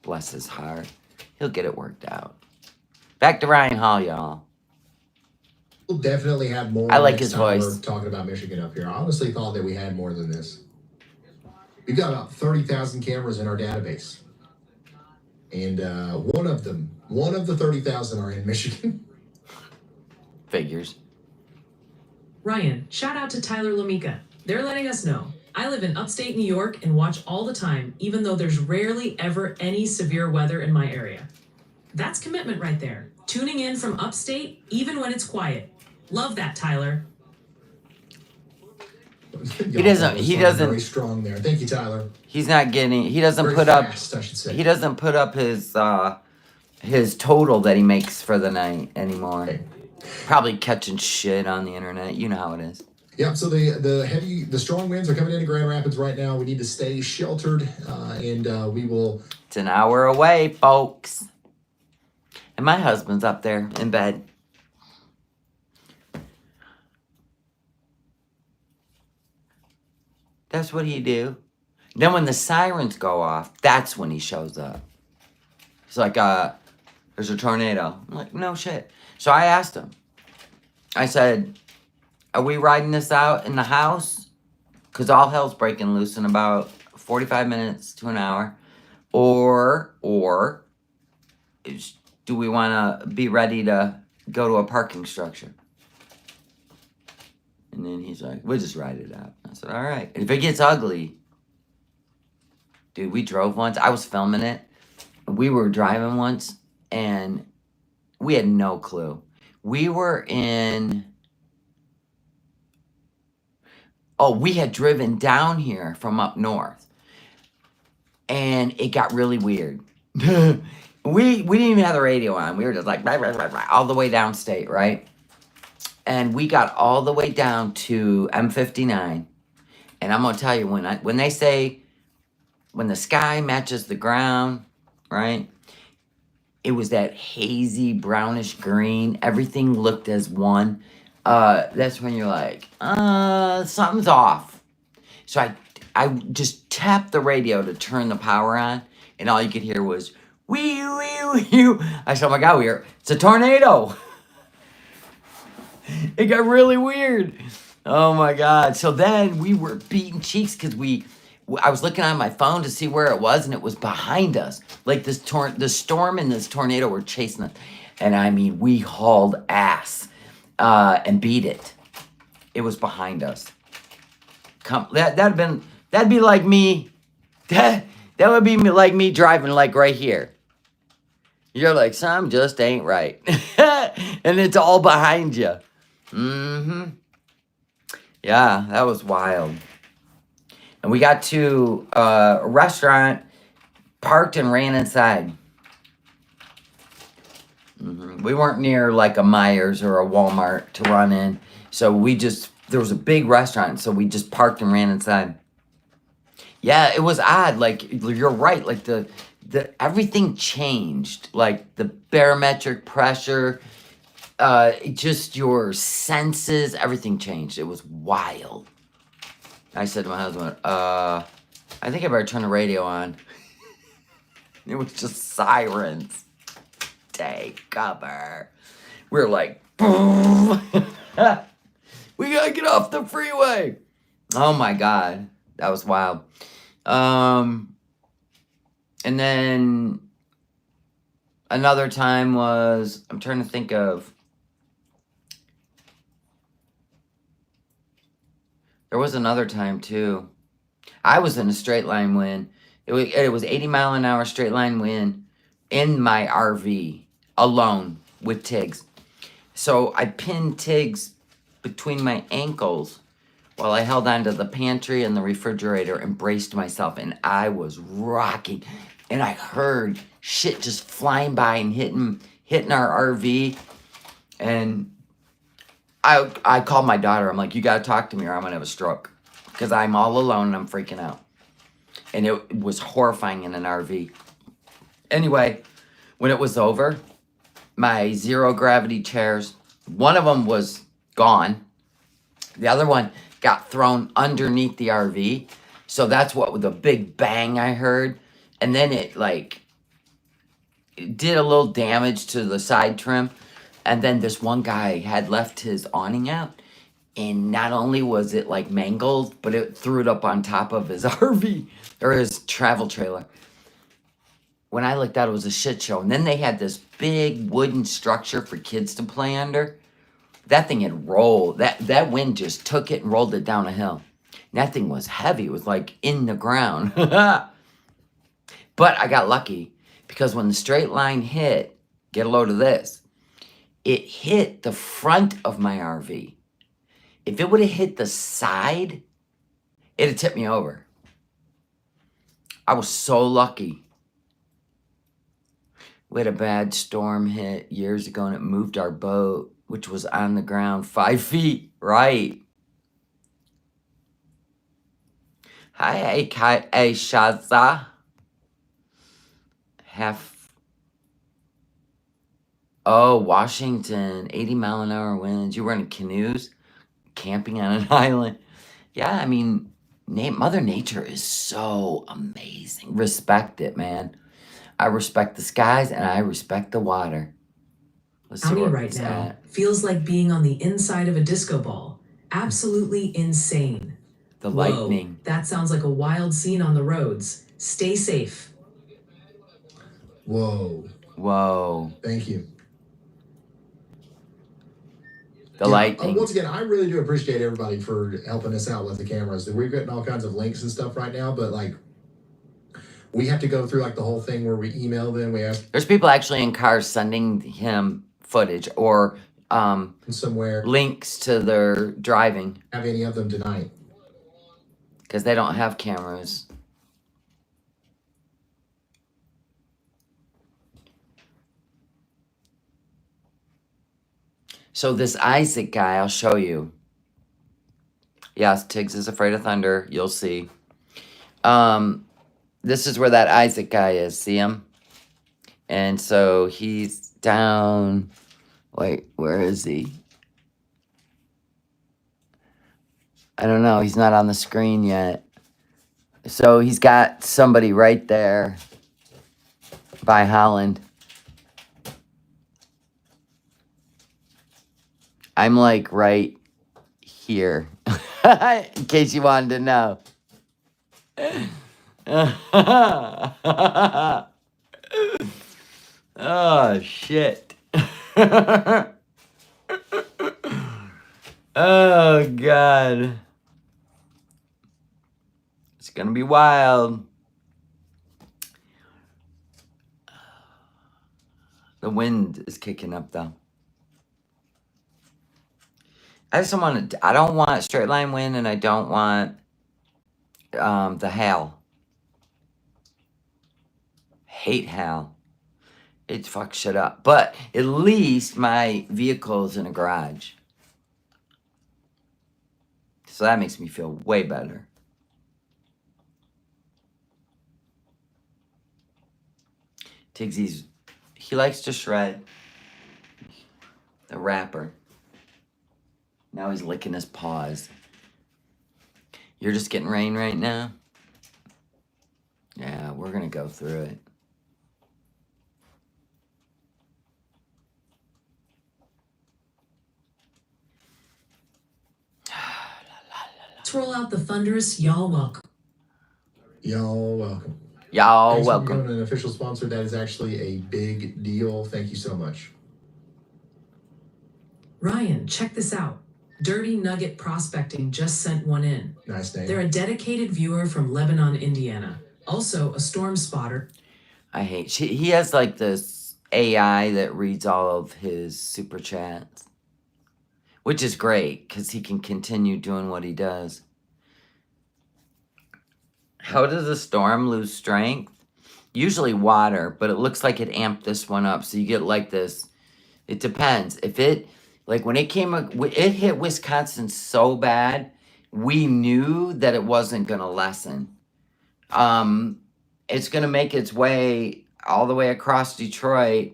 Speaker 1: Bless his heart. He'll get it worked out. Back to Ryan Hall, y'all.
Speaker 4: We'll definitely have more.
Speaker 1: I like
Speaker 4: next
Speaker 1: his
Speaker 4: time
Speaker 1: voice.
Speaker 4: We're talking about Michigan up here. I honestly thought that we had more than this. We've got about 30,000 cameras in our database. And one of the 30,000 are in Michigan.
Speaker 1: Figures.
Speaker 5: Ryan, shout out to Tyler Lamika. They're letting us know. I live in upstate New York and watch all the time, even though there's rarely ever any severe weather in my area. That's commitment right there. Tuning in from upstate, even when it's quiet. Love that, Tyler.
Speaker 1: He doesn't.
Speaker 4: Very strong there. Thank you, Tyler.
Speaker 1: He's not getting. He doesn't
Speaker 4: Very
Speaker 1: put
Speaker 4: fast,
Speaker 1: up.
Speaker 4: I should say.
Speaker 1: He doesn't put up his total that he makes for the night anymore.
Speaker 4: Okay.
Speaker 1: Probably catching shit on the internet. You know how it is.
Speaker 4: Yeah, so the strong winds are coming into Grand Rapids right now. We need to stay sheltered, and we will.
Speaker 1: It's an hour away, folks. And my husband's up there in bed. That's what he do. Then when the sirens go off, that's when he shows up. He's like, there's a tornado. I'm like, no shit. So I asked him. I said, are we riding this out in the house? Because all hell's breaking loose in about 45 minutes to an hour. Or do we want to be ready to go to a parking structure? And then he's like, we'll just ride it out. I said, all right. If it gets ugly, dude, we drove once. I was filming it. We were driving once, and we had no clue. We were in... Oh, we had driven down here from up north. And it got really weird. We didn't even have the radio on. We were just like, blah, blah, blah, blah, all the way downstate, right? And we got all the way down to M59. And I'm going to tell you, when they say, when the sky matches the ground, right? It was that hazy brownish green. Everything looked as one. That's when you're like, something's off. So I just tapped the radio to turn the power on, and all you could hear was wee wee wee. I said, "Oh my God, it's a tornado!" It got really weird. Oh my God! So then we were beating cheeks because I was looking on my phone to see where it was, and it was behind us. Like the storm and this tornado were chasing us, and I mean, we hauled ass and beat it. It was behind us. That'd be like me. That would be like me driving like right here. You're like, some just ain't right, and it's all behind you. Yeah, that was wild. And we got to a restaurant, parked and ran inside. We weren't near like a Myers or a Walmart to run in. So there was a big restaurant, so we just parked and ran inside. Yeah, it was odd. Like, you're right. Like, the everything changed. Like, the barometric pressure, just your senses, everything changed. It was wild. I said to my husband, I think I better turn the radio on. It was just sirens. Take cover. We're like, boom. We gotta get off the freeway. Oh my God. That was wild. And then another time was, I'm trying to think of, there was another time too. I was in a straight line wind. It was 80-mile-an-hour straight line wind in my RV alone with Tiggs. So I pinned Tiggs between my ankles while I held onto the pantry and the refrigerator and braced myself, and I was rocking. And I heard shit just flying by and hitting our RV. And I called my daughter. I'm like, you gotta talk to me or I'm gonna have a stroke. Because I'm all alone and I'm freaking out. And it was horrifying in an RV. Anyway, when it was over, my zero gravity chairs, one of them was gone. The other one got thrown underneath the RV. So that's what the big bang I heard. And then it did a little damage to the side trim. And then this one guy had left his awning out. And not only was it like mangled, but it threw it up on top of his RV or his travel trailer. When I looked out, it was a shit show. And then they had this big wooden structure for kids to play under. That thing had rolled. That wind just took it and rolled it down a hill. And that thing was heavy. It was like in the ground. But I got lucky because when the straight line hit, get a load of this, it hit the front of my RV. If it would have hit the side, it'd have tipped me over. I was so lucky. We had a bad storm hit years ago and it moved our boat, which was on the ground 5 feet, right? Hi, Shaza. Oh, Washington, 80-mile-an-hour winds. You were in canoes, camping on an island. Yeah, I mean, Mother Nature is so amazing. Respect it, man. I respect the skies and I respect the water. Let's see
Speaker 5: County
Speaker 1: where
Speaker 5: right
Speaker 1: it's
Speaker 5: now
Speaker 1: at.
Speaker 5: feels like being on the inside of a disco ball. Absolutely insane.
Speaker 1: The
Speaker 5: Whoa,
Speaker 1: lightning.
Speaker 5: that sounds like a wild scene on the roads. Stay safe.
Speaker 4: Whoa.
Speaker 1: Whoa.
Speaker 4: Thank you.
Speaker 1: The lightning.
Speaker 4: Once again, I really do appreciate everybody for helping us out with the cameras. We're getting all kinds of links and stuff right now, but we have to go through the whole thing where we email them. We have
Speaker 1: There's people actually in cars sending him footage or
Speaker 4: somewhere
Speaker 1: links to their driving
Speaker 4: have any of them tonight.
Speaker 1: because they don't have cameras. So this Isaac guy, I'll show you. Yes, Tiggs is afraid of thunder. You'll see. This is where that Isaac guy is. See him? And so he's down. Wait, where is he? I don't know. He's not on the screen yet. So he's got somebody right there by Holland. I'm like right here, in case you wanted to know. Oh, shit. Oh, God. It's gonna be wild. The wind is kicking up, though. I just don't want to. I don't want straight line wind, and I don't want the hail. Hate hail. It fucks shit up. But at least my vehicle's in a garage, so that makes me feel way better. Tigsy's, he likes to shred. The rapper. Now he's licking his paws. You're just getting rain right now? Yeah, we're gonna go through it.
Speaker 5: Let's roll out the thunderous y'all welcome.
Speaker 4: Y'all welcome.
Speaker 1: Y'all
Speaker 4: Thanks for
Speaker 1: welcome.
Speaker 4: becoming an official sponsor. That is actually a big deal. Thank you so much.
Speaker 5: Ryan, check this out. Dirty Nugget Prospecting just sent one in.
Speaker 4: Nice name.
Speaker 5: They're a dedicated viewer from Lebanon, Indiana. Also a storm spotter.
Speaker 1: I hate. He has like this AI that reads all of his super chats, which is great because he can continue doing what he does. How does a storm lose strength? Usually water, but it looks like it amped this one up. So you get like this. It depends. If it, like when it came, it hit Wisconsin so bad, we knew that it wasn't going to lessen. It's going to make its way all the way across Detroit,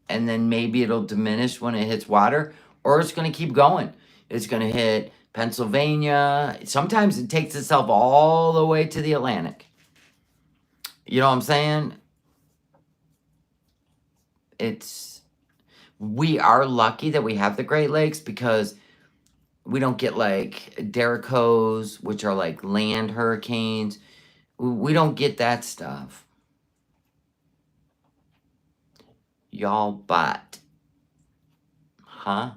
Speaker 1: and then maybe it'll diminish when it hits water, or it's going to keep going. It's going to hit Pennsylvania. Sometimes it takes itself all the way to the Atlantic. You know what I'm saying? We are lucky that we have the Great Lakes because we don't get like Derricos, which are like land hurricanes. We don't get that stuff. Y'all bot. Huh?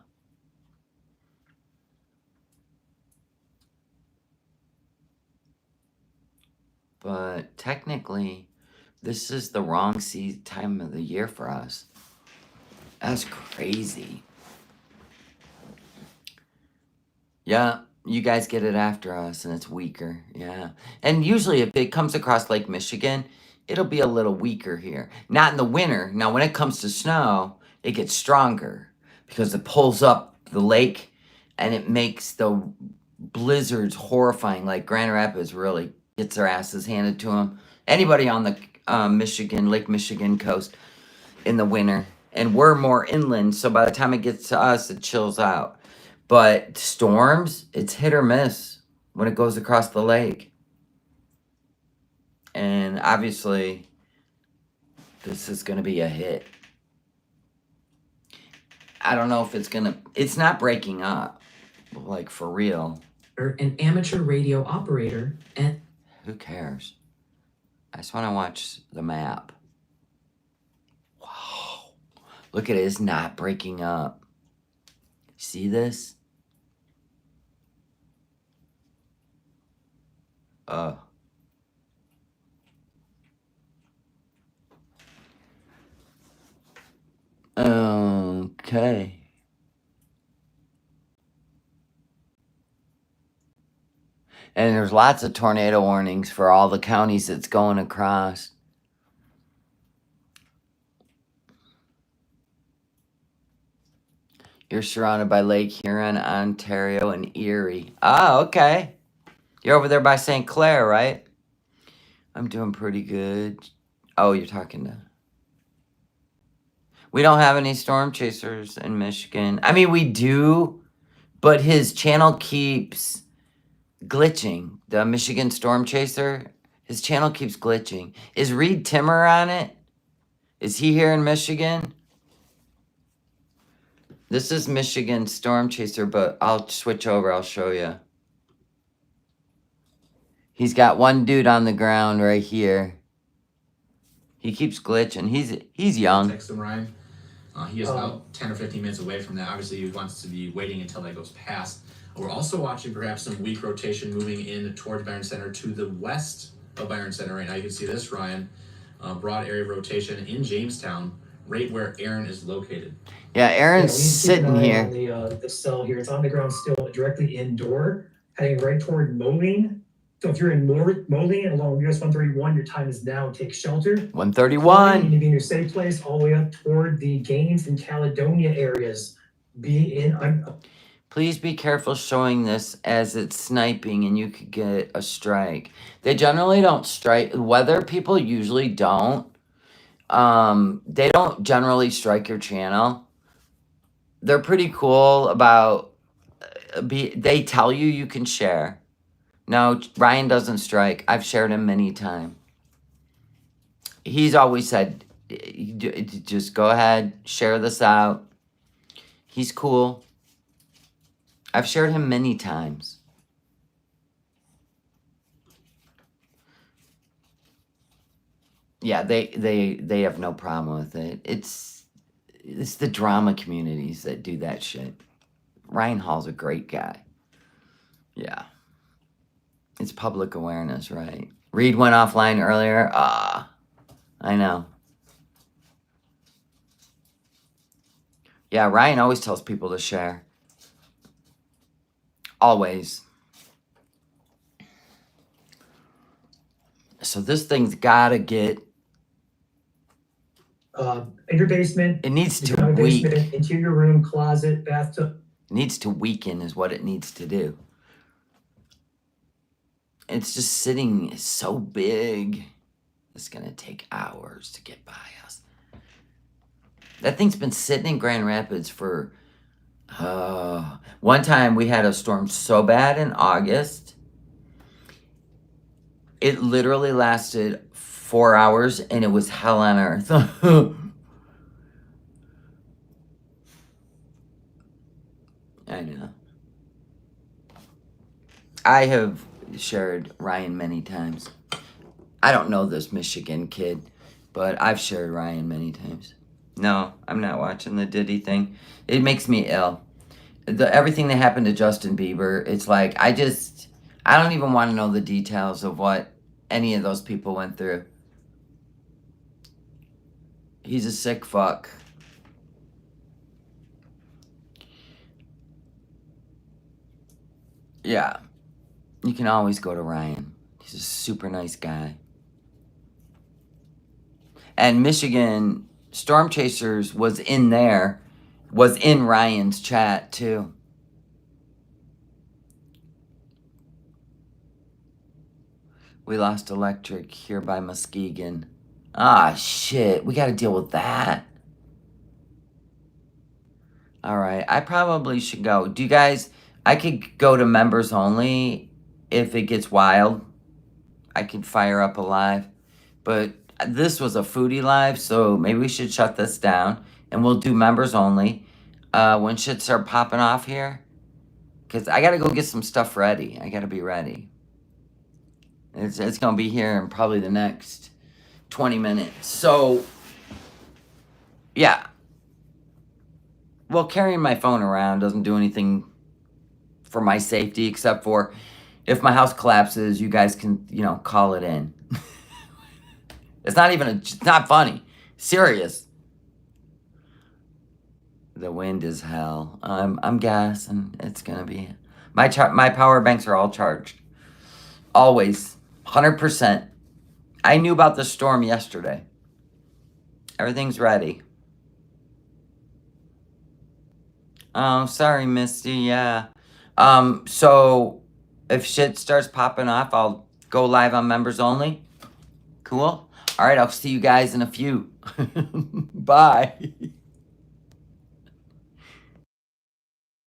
Speaker 1: But technically, this is the wrong time of the year for us. That's crazy. Yeah, you guys get it after us, and it's weaker. Yeah. And usually if it comes across Lake Michigan, it'll be a little weaker here. Not in the winter. Now, when it comes to snow, it gets stronger because it pulls up the lake, and it makes the blizzards horrifying. Like Grand Rapids really gets their asses handed to them. Anybody on the Lake Michigan coast in the winter. And we're more inland, so by the time it gets to us, it chills out. But storms, it's hit or miss when it goes across the lake. And obviously, this is going to be a hit. I don't know if it's not breaking up, like for real.
Speaker 5: An amateur radio operator and...
Speaker 1: Who cares? I just want to watch the map. Wow. Look at it, it's not breaking up. See this? Okay. And there's lots of tornado warnings for all the counties it's going across. You're surrounded by Lake Huron, Ontario, and Erie. Ah, okay. You're over there by St. Clair, right? I'm doing pretty good. Oh, you're talking to... We don't have any storm chasers in Michigan. I mean, we do, but his channel keeps glitching. The Michigan storm chaser, his channel keeps glitching. Is Reed Timmer on it? Is he here in Michigan? This is Michigan storm chaser, but I'll switch over. I'll show you. He's got one dude on the ground right here. He keeps glitching. He's young.
Speaker 6: Text him, Ryan. He is about 10 or 15 minutes away from that. Obviously, he wants to be waiting until that goes past. We're also watching perhaps some weak rotation moving in towards Byron Center to the west of Byron Center right now. You can see this, Ryan. Broad area of rotation in Jamestown, right where Aaron is located.
Speaker 1: Yeah, Aaron's sitting here.
Speaker 7: On the cell here, it's on the ground still, directly indoor, heading right toward Moline. So if you're in Moline along US 131, your time is now. Take shelter.
Speaker 1: 131.
Speaker 7: You need to be in your safe place all the way up toward the Gaines and Caledonia areas. Be in.
Speaker 1: Please be careful showing this as it's sniping and you could get a strike. They generally don't strike. Weather people usually don't. They don't generally strike your channel. They're pretty cool about, they tell you can share. No, Ryan doesn't strike. I've shared him many times. He's always said, just go ahead, share this out. He's cool. I've shared him many times. Yeah, they have no problem with it. It's the drama communities that do that shit. Ryan Hall's a great guy. Yeah. It's public awareness, right? Reed went offline earlier. I know. Yeah, Ryan always tells people to share. Always. So this thing's gotta get...
Speaker 7: in your basement.
Speaker 1: It needs
Speaker 7: You
Speaker 1: to
Speaker 7: have a
Speaker 1: weak.
Speaker 7: basement, interior room, closet, bathtub.
Speaker 1: It needs to weaken is what it needs to do. It's just sitting so big. It's gonna take hours to get by us. That thing's been sitting in Grand Rapids for... one time we had a storm so bad in August. It literally lasted 4 hours and it was hell on earth. I know. I have shared Ryan many times. I don't know this Michigan kid, but I've shared Ryan many times. No, I'm not watching the Diddy thing. It makes me ill. Everything that happened to Justin Bieber, it's like, I don't even want to know the details of what any of those people went through. He's a sick fuck. Yeah. You can always go to Ryan. He's a super nice guy. And Michigan Storm Chasers was in Ryan's chat too. We lost electric here by Muskegon. Ah, shit. We got to deal with that. All right. I probably should go. Do you guys... I could go to members only if it gets wild. I could fire up a live. But this was a foodie live, so maybe we should shut this down. And we'll do members only when shit start popping off here. Because I got to go get some stuff ready. I got to be ready. It's going to be here in probably the next 20 minutes. So, yeah. Well, carrying my phone around doesn't do anything for my safety, except for if my house collapses, you guys can, call it in. It's not funny. Serious. The wind is hell. I'm gassing. It's gonna be. My power banks are all charged. Always. 100%. I knew about the storm yesterday. Everything's ready. Oh, sorry, Misty. Yeah. So if shit starts popping off, I'll go live on members only. Cool. All right, I'll see you guys in a few. Bye.